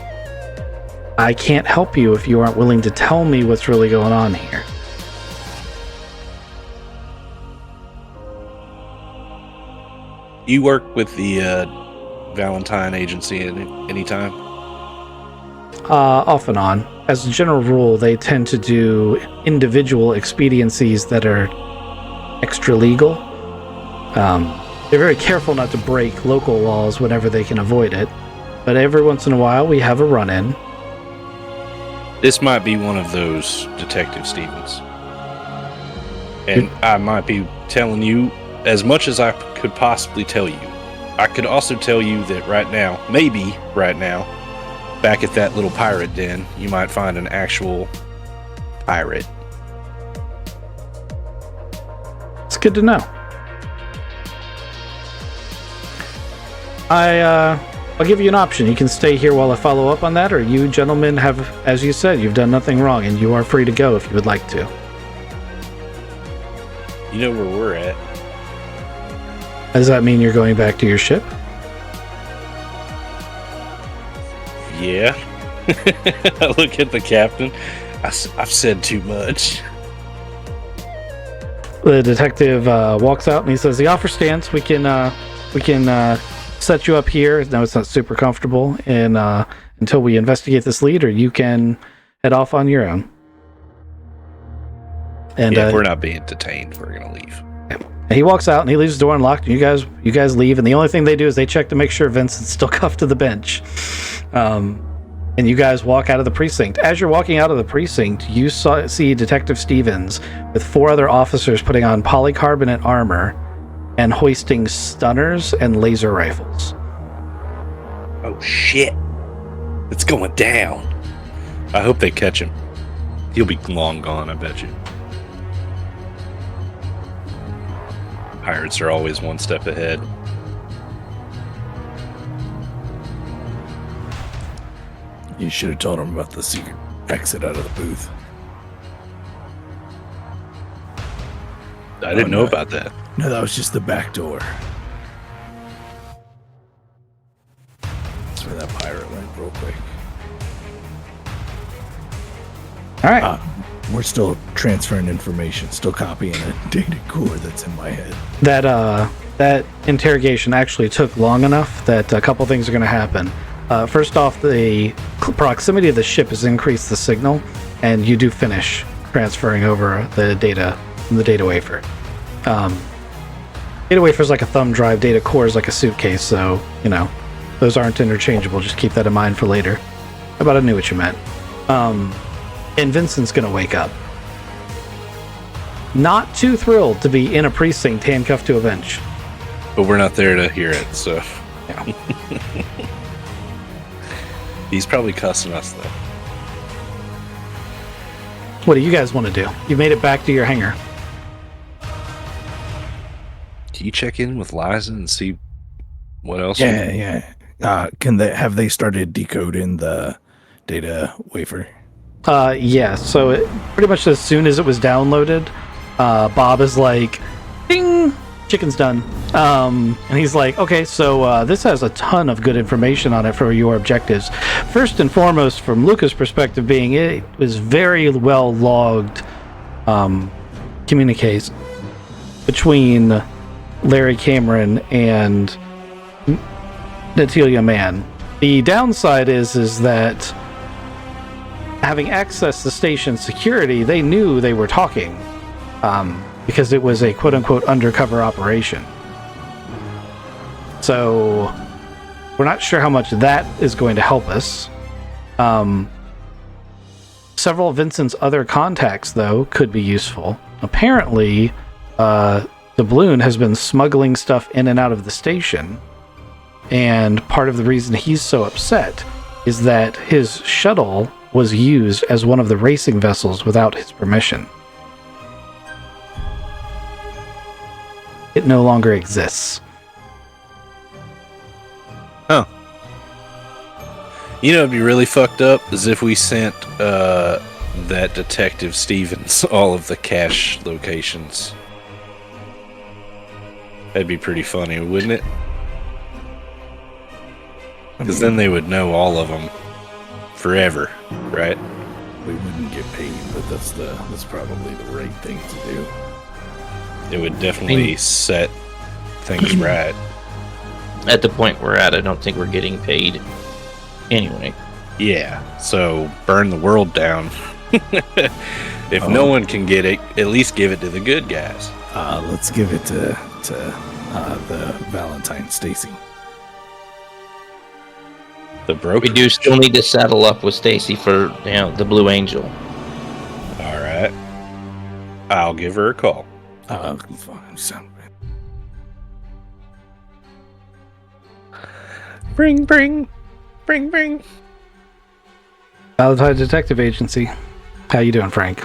I can't help you if you aren't willing to tell me what's really going on here. You work with the Valentine Agency at any time? Off and on. As a general rule, they tend to do individual expediencies that are extra legal. They're very careful not to break local laws whenever they can avoid it. But every once in a while, we have a run-in. This might be one of those, Detective Stevens. And I might be telling you as much as I could possibly tell you. I could also tell you that maybe right now, back at that little pirate den, you might find an actual pirate. It's good to know. I'll give you an option. You can stay here while I follow up on that, or you gentlemen have, as you said, you've done nothing wrong, and you are free to go if you would like to. You know where we're at. Does that mean you're going back to your ship? Yeah. I look at the captain. I've said too much. The detective walks out and he says, "The offer stands. We can set you up here. No, it's not super comfortable, and until we investigate this lead, or you can head off on your own." And if we're not being detained, we're gonna leave. And he walks out and he leaves the door unlocked, and you guys leave, and the only thing they do is they check to make sure Vincent's still cuffed to the bench. And you guys walk out of the precinct. As you're walking out of the precinct, you see Detective Stevens with 4 other officers putting on polycarbonate armor and hoisting stunners and laser rifles. Oh shit. It's going down. I hope they catch him. He'll be long gone, I bet you. Pirates are always one step ahead. You should have told him about the secret exit out of the booth. I didn't know about that. No, that was just the back door. That's where that pirate went real quick. All right. We're still transferring information, still copying a data core that's in my head. That interrogation actually took long enough that a couple things are going to happen. First off, the proximity of the ship has increased the signal, and you do finish transferring over the data from the data wafer. Data wafer is like a thumb drive, data core is like a suitcase, so, those aren't interchangeable. Just keep that in mind for later. How about I knew what you meant? And Vincent's going to wake up. Not too thrilled to be in a precinct handcuffed to a bench. But we're not there to hear it, so. Yeah. He's probably cussing us, though. What do you guys want to do? You made it back to your hangar. Can you check in with Liza and see what else? Yeah. Have they started decoding the data wafer? Yeah, so pretty much as soon as it was downloaded, Bob is like, ding, chicken's done. And he's like, okay, so this has a ton of good information on it for your objectives. First and foremost, from Luca's perspective, being it was very well logged communiques between Larry Cameron and Natalia Mann. The downside is that having access to station security, they knew they were talking because it was a quote-unquote undercover operation. So we're not sure how much that is going to help us. Several of Vincent's other contacts, though, could be useful. Apparently, Doubloon has been smuggling stuff in and out of the station, and part of the reason he's so upset is that his shuttle was used as one of the racing vessels without his permission. It no longer exists. Huh. You know, it'd be really fucked up is if we sent that Detective Stevens all of the cache locations. That'd be pretty funny, wouldn't it? Because then they would know all of them forever, right? We wouldn't get paid, but that's probably the right thing to do. It would definitely set things right. At the point we're at, I don't think we're getting paid anyway. Yeah, so burn the world down. If no one can get it, at least give it to the good guys. Let's give it to the Valentine Stacy. The broker. We do still need to saddle up with Stacy for the Blue Angel. All right. I'll give her a call. Bring. Valentine Detective Agency. How you doing, Frank?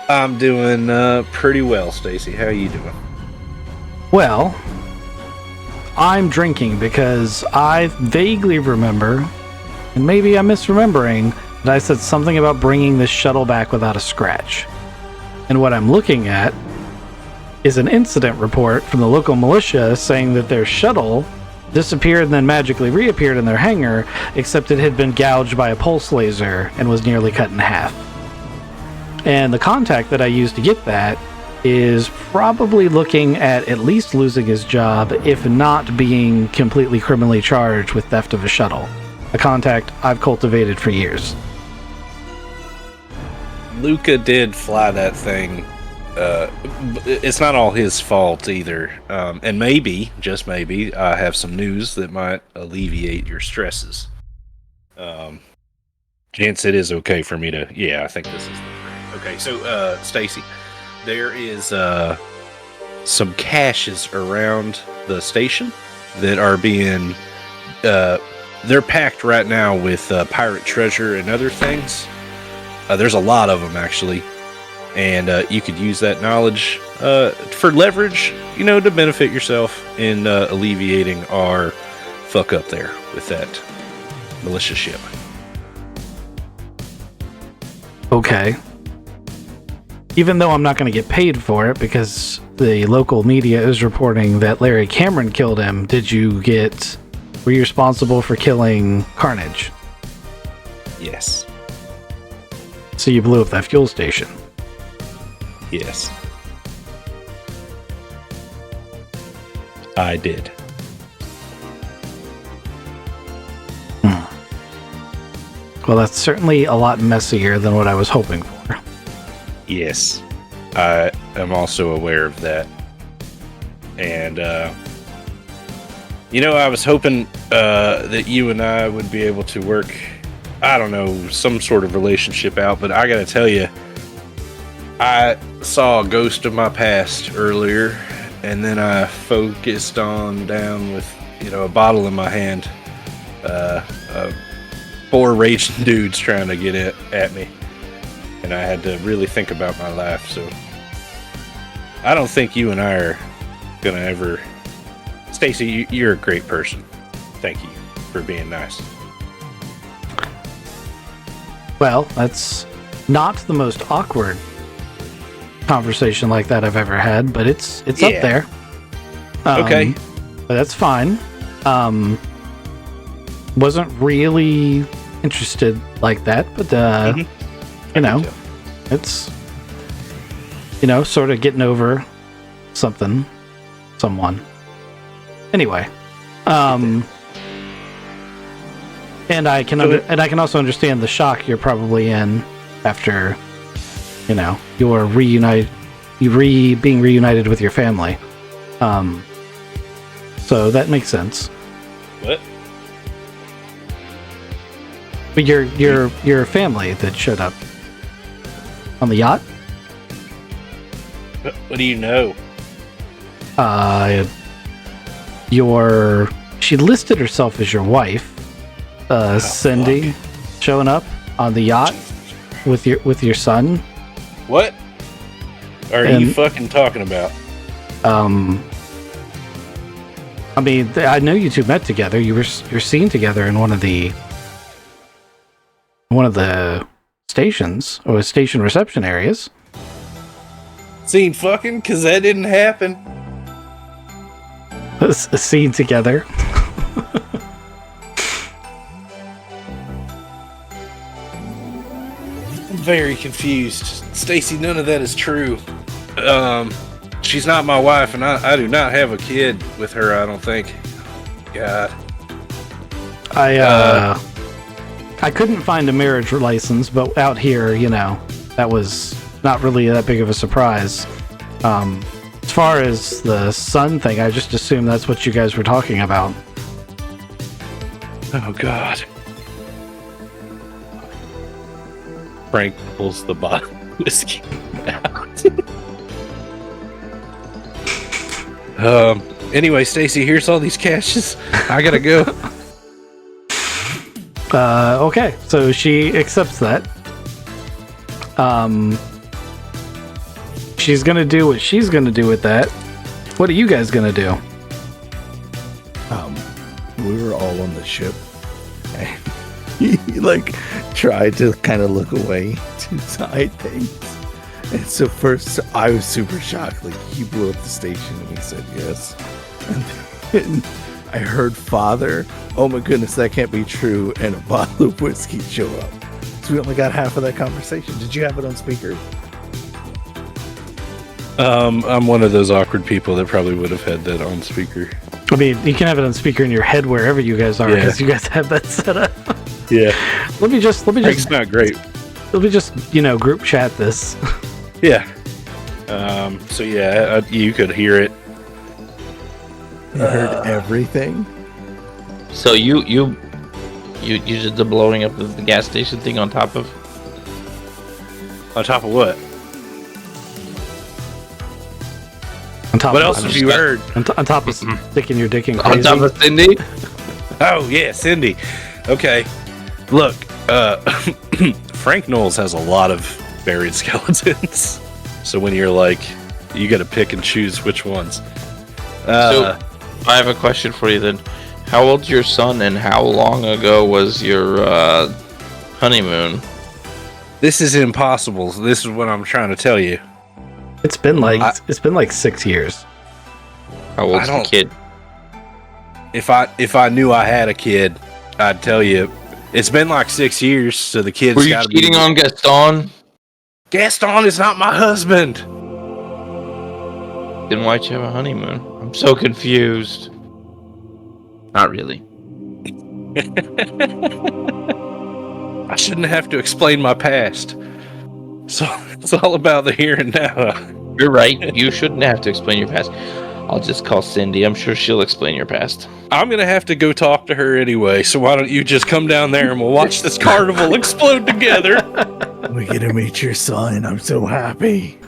I'm doing pretty well, Stacy. How you doing? Well, I'm drinking because I vaguely remember, and maybe I'm misremembering, that I said something about bringing this shuttle back without a scratch. And what I'm looking at is an incident report from the local militia saying that their shuttle disappeared and then magically reappeared in their hangar, except it had been gouged by a pulse laser and was nearly cut in half. And the contact that I used to get that is probably looking at least losing his job, if not being completely criminally charged with theft of a shuttle. A contact I've cultivated for years. Luca did fly that thing. It's not all his fault either. And maybe, just maybe, I have some news that might alleviate your stresses. Chance, it is okay for me to... Yeah, I think this is... Okay, so, Stacy, there is some caches around the station that are being... they're packed right now with pirate treasure and other things. There's a lot of them, actually. And you could use that knowledge for leverage, to benefit yourself in alleviating our fuck up there with that militia ship. Okay. Even though I'm not going to get paid for it because the local media is reporting that Larry Cameron killed him, were you responsible for killing Carnage? Yes. So you blew up that fuel station? Yes. I did. Well, that's certainly a lot messier than what I was hoping for. Yes. I am also aware of that. And, I was hoping that you and I would be able to work, I don't know, some sort of relationship out, but I gotta tell you, I saw a ghost of my past earlier, and then I focused on down with, a bottle in my hand. 4 raging dudes trying to get it at me. And I had to really think about my life, so I don't think you and I are gonna ever... Stacy, you're a great person. Thank you for being nice. Well, that's not the most awkward conversation like that I've ever had, but it's up there. Okay. But that's fine. Wasn't really interested like that, but it's sort of getting over someone. Anyway, And I can also understand the shock you're probably in after, you're being reunited with your family. So that makes sense. What? But your family that showed up on the yacht. What do you know? She listed herself as your wife, Cindy, showing up on the yacht with your son. What are you fucking talking about? I mean, I know you two met together. You're seen together in one of the stations or station reception areas. Seen fucking? Because that didn't happen. Seen together. I'm very confused. Stacy, none of that is true. She's not my wife, and I do not have a kid with her, I don't think. God. I couldn't find a marriage license, but out here, that was not really that big of a surprise. As far as the son thing, I just assumed that's what you guys were talking about. Oh, God. Frank pulls the bottle of whiskey out. Anyway, Stacy, here's all these caches. I gotta go. Okay, so she accepts that. She's gonna do what she's gonna do with that. What are you guys gonna do? We were all on the ship, and he tried to kind of look away to hide things. And so first, I was super shocked. He blew up the station, and we said yes. And then I heard "Father," oh my goodness, that can't be true, and a bottle of whiskey show up. So we only got half of that conversation. Did you have it on speaker? I'm one of those awkward people that probably would have had that on speaker. I mean, you can have it on speaker in your head wherever you guys are, because you guys have that set up. Yeah. Let me just. It's not great. Let me just, group chat this. Yeah. So yeah, you could hear it. You heard everything. So you did the blowing up of the gas station thing on top of? On top of what? On top What of, else have you heard? On top of sticking your dick in crazy. On top of Cindy? Oh yeah, Cindy. Okay. Look, Frank Knowles has a lot of buried skeletons. So when you're you got to pick and choose which ones. So I have a question for you then. How old's your son, and how long ago was your honeymoon? This is impossible. This is what I'm trying to tell you. It's been 6 years. How old's the kid? If I knew I had a kid, I'd tell you. It's been 6 years, so the kid's Were you cheating on Gaston? Gaston is not my husband. Then why'd you have a honeymoon? I'm so confused. Not really. I shouldn't have to explain my past. So it's all about the here and now. You're right. You shouldn't have to explain your past. I'll just call Cindy. I'm sure she'll explain your past. I'm going to have to go talk to her anyway, so why don't you just come down there and we'll watch this carnival explode together. We get to meet your son. I'm so happy.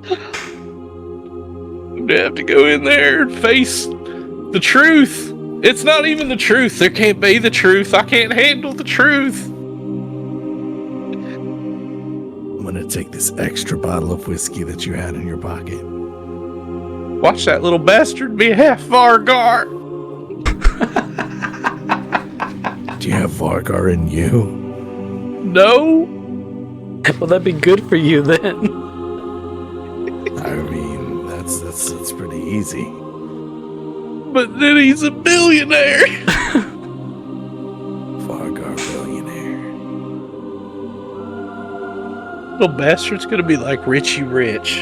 I'm going to have to go in there and face the truth. It's not even the truth. There can't be the truth. I can't handle the truth. I'm going to take this extra bottle of whiskey that you had in your pocket. Watch that little bastard be half Vargar. Do you have Vargar in you? No. Well, that'd be good for you then. I mean, that's pretty easy. But then he's a billionaire. Vargar billionaire. Little bastard's gonna be like Richie Rich.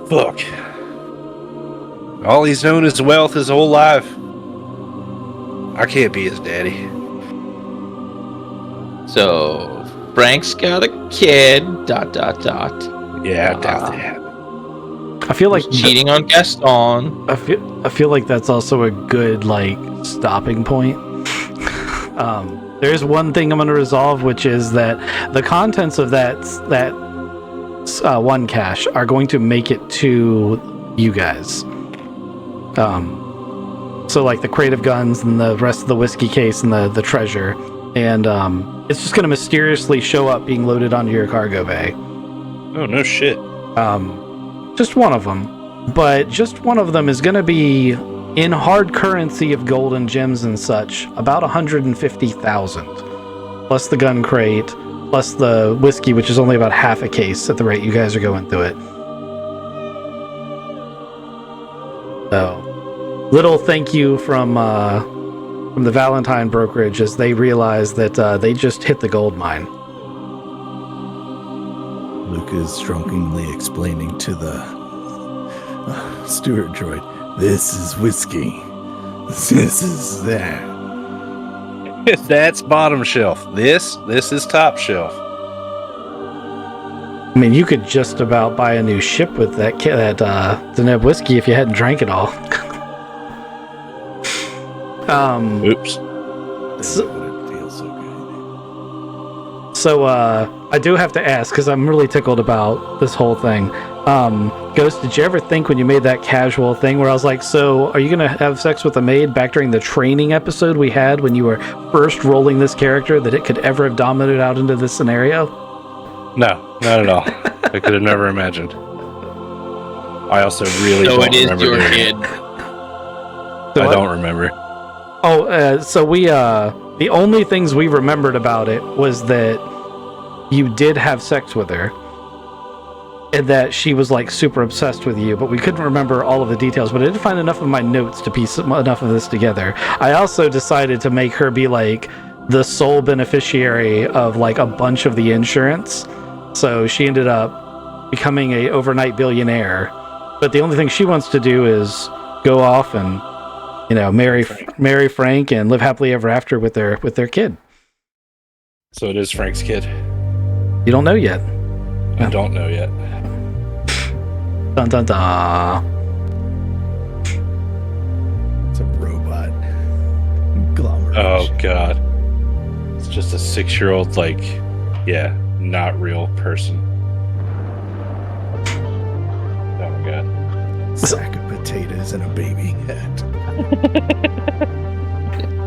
Fuck. All he's known is wealth his whole life. I can't be his daddy. So Frank's got a kid. ... Yeah, I doubt that. I feel like cheating on Gaston. I feel like that's also a good like stopping point. There's one thing I'm going to resolve, which is that the contents of that one cache are going to make it to you guys. So like the crate of guns and the rest of the whiskey case and the treasure, and it's just going to mysteriously show up being loaded onto your cargo bay. Oh, no shit. Just one of them, but just one of them is going to be in hard currency of gold and gems and such, about 150,000, plus the gun crate, plus the whiskey, which is only about half a case at the rate you guys are going through it. So, little thank you from the Valentine brokerage as they realize that they just hit the gold mine. Luke is drunkenly explaining to the steward droid, this is whiskey. This is that. That's bottom shelf. This is top shelf. I mean, you could just about buy a new ship with that Deneb whiskey if you hadn't drank it all. Oops. So I do have to ask, because I'm really tickled about this whole thing. Ghost, did you ever think when you made that casual thing where I was like, so are you going to have sex with a maid back during the training episode we had when you were first rolling this character, that it could ever have dominated out into this scenario? No, not at all. I could have never imagined. I also really don't remember. So it is your kid. I don't remember. So we, the only things we remembered about it was that you did have sex with her, and that she was like super obsessed with you, but we couldn't remember all of the details. But I did find enough of my notes to piece enough of this together. I also decided to make her be like the sole beneficiary of like a bunch of the insurance. So she ended up becoming a overnight billionaire. But the only thing she wants to do is go off and, you know, marry Frank and live happily ever after with their kid. So it is Frank's kid. You don't know yet. I don't know yet. Dun dun dun. It's a robot. Conglomeration. Oh god. It's just a 6-year-old, like, yeah, not real person. Oh my god. Sack of potatoes and a baby head.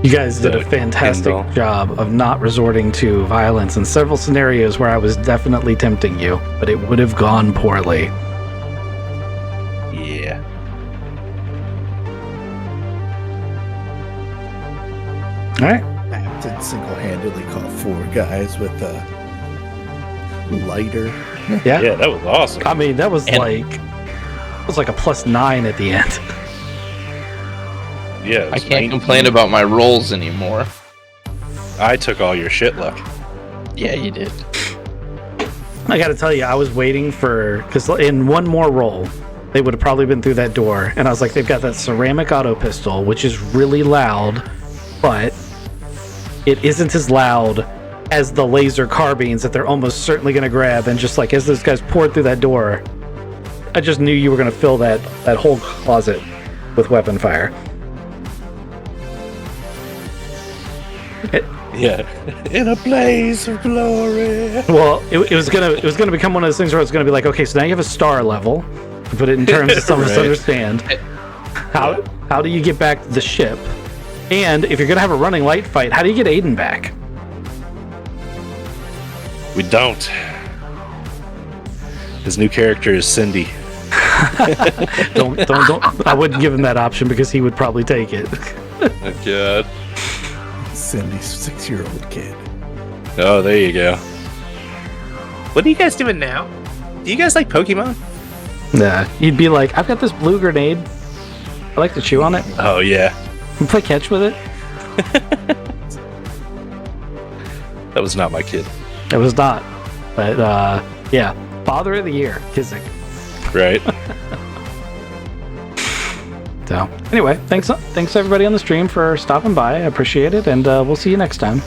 You guys did a fantastic job of not resorting to violence in several scenarios where I was definitely tempting you, but it would have gone poorly. Yeah. All right. Captain single-handedly caught 4 guys with a lighter. Yeah. Yeah, that was awesome. I mean, that was like a +9 at the end. Yeah, I can't complain about my rolls anymore. I took all your shit luck. Yeah, you did. I gotta tell you, I was waiting because in one more roll, they would have probably been through that door. And I was like, they've got that ceramic auto pistol, which is really loud, but it isn't as loud as the laser carbines that they're almost certainly gonna grab. And just like as those guys poured through that door, I just knew you were gonna fill that whole closet with weapon fire. Yeah, in a blaze of glory. Well, it was gonna become one of those things where it's gonna be like, okay, so now you have a star level, to put it in terms of some of us understand. How do you get back to the ship? And if you're gonna have a running light fight, how do you get Aiden back? We don't. His new character is Cindy. Don't. I wouldn't give him that option because he would probably take it. Oh god. Cindy's 6-year-old kid. Oh, there you go. What are you guys doing now? Do you guys like Pokemon? Nah, you'd be like, I've got this blue grenade. I like to chew on it. Oh yeah. And play catch with it. That was not my kid. It was not. But yeah, Father of the Year, Kizik. Right. So anyway, thanks everybody on the stream for stopping by. I appreciate it, and we'll see you next time.